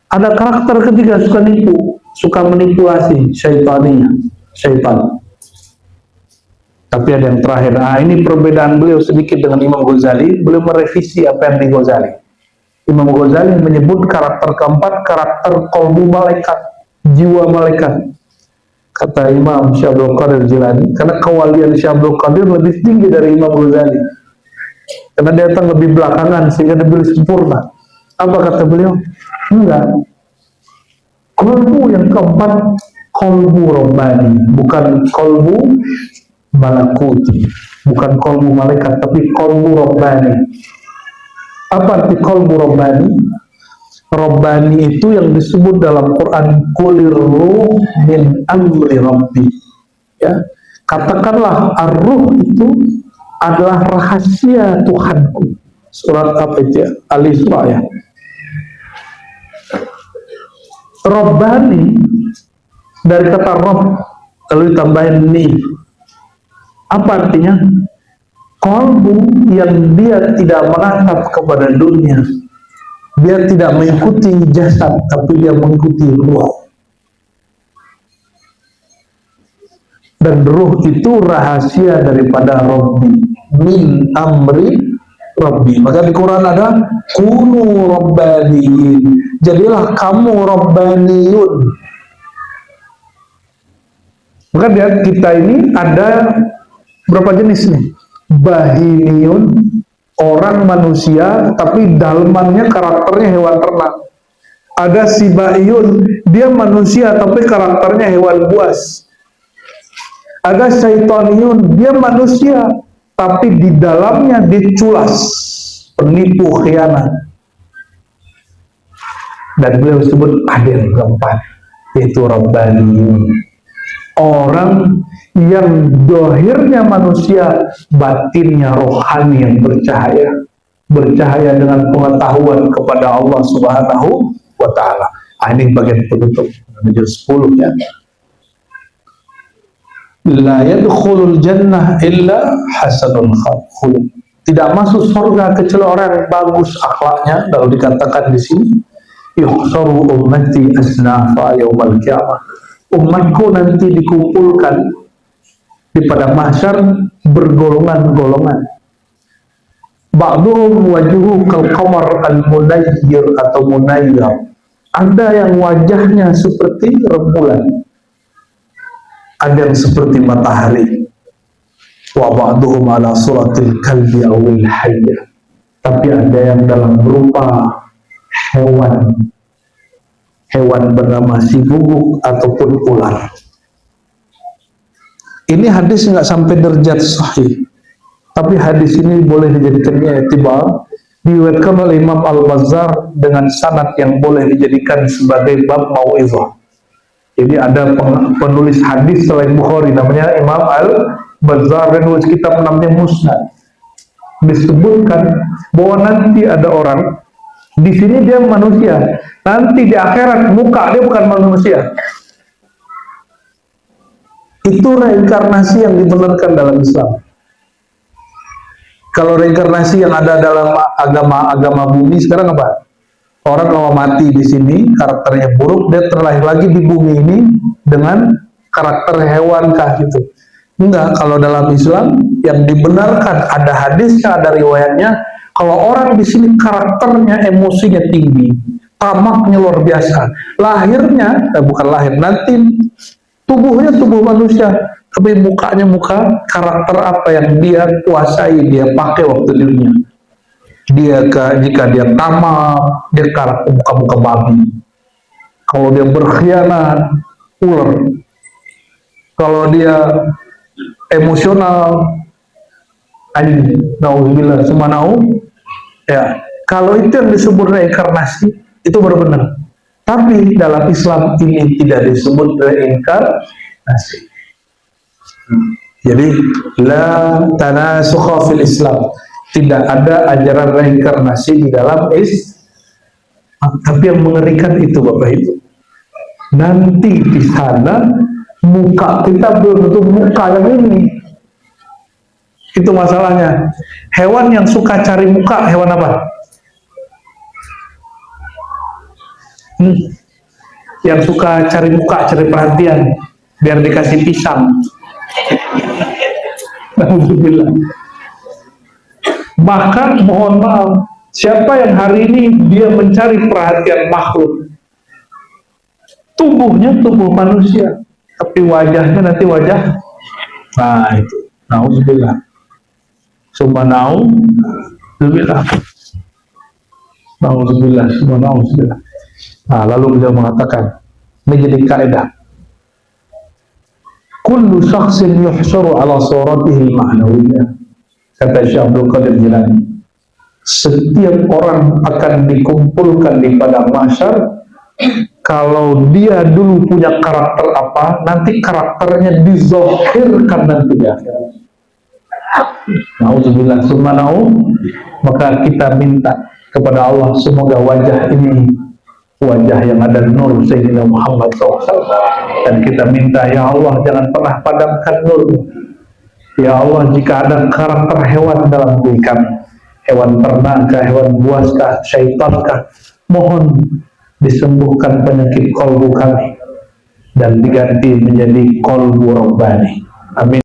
Ada karakter ketiga, suka nipu, suka manipulasi, syaitannya, syaitan. Tapi ada yang terakhir. Nah, ini perbedaan beliau sedikit dengan Imam Ghazali. Beliau merevisi apa yang di Ghazali. Imam Ghazali menyebut karakter keempat, karakter kolbu malaikat, jiwa malaikat. Kata Imam Syekh Abdul Qadir Jilani, karena kewalian Syekh Abdul Qadir lebih tinggi dari Imam Ghazali. Karena dia datang lebih belakangan sehingga dia lebih sempurna. Apa kata beliau? Enggak. Kolbu yang keempat, kolbu robbani, bukan kolbu malakuti, bukan kolbu malaikat, tapi kolbu robbani. Apa arti kolbu robbani? Robbani itu yang disebut dalam Quran, qulir ruh min amri rabbi. Ya, katakanlah ar-ruh itu adalah rahasia Tuhanku. Surat apa itu ya? Al-Isra ya. Robbani dari kata rob lalu ditambahin ni. Apa artinya? Kolbu yang dia tidak menatap kepada dunia, dia tidak mengikuti jasad, tapi dia mengikuti ruh. Dan ruh itu rahasia daripada Rabbi, min amri Rabbi. Maka di Quran ada kunu rabbaniyin, jadilah kamu rabbaniyun. Maka lihat, kita ini ada berapa jenis nih? Bahimiyun, orang manusia tapi dalamannya karakternya hewan ternak. Ada sibaiyun, dia manusia tapi karakternya hewan buas. Ada syaitaniyun, dia manusia tapi di dalamnya dia culas, penipu, khianat. Dan beliau sebut ada yang keempat, yaitu rabbaniyun, orang yang dohirnya manusia, batinnya rohani yang bercahaya. bercahaya dengan pengetahuan kepada Allah Subhanahu wa Ta'ala. Ini bagian penutup juz 10 ya. La yadkhulul jannah illa hasanul khuluq. Tidak masuk surga kecuali orang yang bagus akhlaknya. Lalu dikatakan di sini, yuhsaru ummati asnafa yaumal qiyamah. Umatku nanti dikumpulkan di pada mahsyar bergolongan-golongan. Ba'duhum wajuhu kal qamar al-munayyir atau munayyar. Ada yang wajahnya seperti rembulan, ada yang seperti matahari. Wa ba'duhum ala suratil kalbi awil hayya. Tapi ada yang dalam berupa hewan bernama si guguk ataupun ular. Ini hadis nggak sampai derajat sahih, tapi hadis ini boleh dijadikan i'tibar. Diriwayatkan oleh Imam Al-Bazzar dengan sanad yang boleh dijadikan sebagai bab mau'izah. Jadi ada penulis hadis selain Bukhari namanya Imam Al-Bazzar dan nulis kitab namanya Musnad. Disebutkan bahwa nanti ada orang di sini dia manusia, nanti di akhirat muka dia bukan manusia. Itu reinkarnasi yang dibenarkan dalam Islam. Kalau reinkarnasi yang ada dalam agama bumi sekarang apa? Orang kalau mati di sini karakternya buruk, dia terlahir lagi di bumi ini dengan karakter hewan kah gitu? Enggak. Kalau dalam Islam yang dibenarkan ada hadisnya, ada riwayatnya. Kalau orang di sini karakternya, emosinya tinggi, tamaknya luar biasa, lahirnya bukan lahir, nanti tubuhnya tubuh manusia, tapi mukanya muka karakter apa yang dia kuasai, dia pakai waktu di dunia. Jika dia tamak, dia karakter muka-muka babi. Kalau dia berkhianat, ular. Kalau dia emosional, nauzubillah sumanau. Ya, kalau itu yang disebut reinkarnasi, itu benar-benar. Tapi dalam Islam ini tidak disebut reinkarnasi. Jadi la tanasukha fil Islam. Tidak ada ajaran reinkarnasi di dalam Islam. Tapi yang mengerikan itu Bapak Ibu. Nanti di sana muka kita belum tentu muka yang ini. Itu masalahnya. Hewan yang suka cari muka, hewan apa? Yang suka cari muka, cari perhatian, biar dikasih pisang. Alhamdulillah. Bahkan mohon maaf, siapa yang hari ini dia mencari perhatian makhluk, tubuhnya tubuh manusia, tapi wajahnya nanti wajah, nah itu, nauzubillah, nauzubillah, nauzubillah. Nah, lalu beliau mengatakan, ini jadi kaidah. Kullu syakhsin yuhsharu ala suratihi ma'nawiyyah. Kata Syekh Abdul Qadir Jilani, setiap orang akan dikumpulkan di padang mahsyar kalau dia dulu punya karakter apa, nanti karakternya dizahirkan nanti di akhirat. Nauzubillah subhanahu. Maka kita minta kepada Allah semoga wajah ini wajah yang ada nur Sayyidina Muhammad SAW, dan kita minta ya Allah jangan pernah padamkan nur. Ya Allah, jika ada karakter hewan dalam diri kami, hewan ternakkah, hewan buaskah, syaitankah, mohon disembuhkan penyakit kolbu kami dan diganti menjadi kolbu robbani. Amin.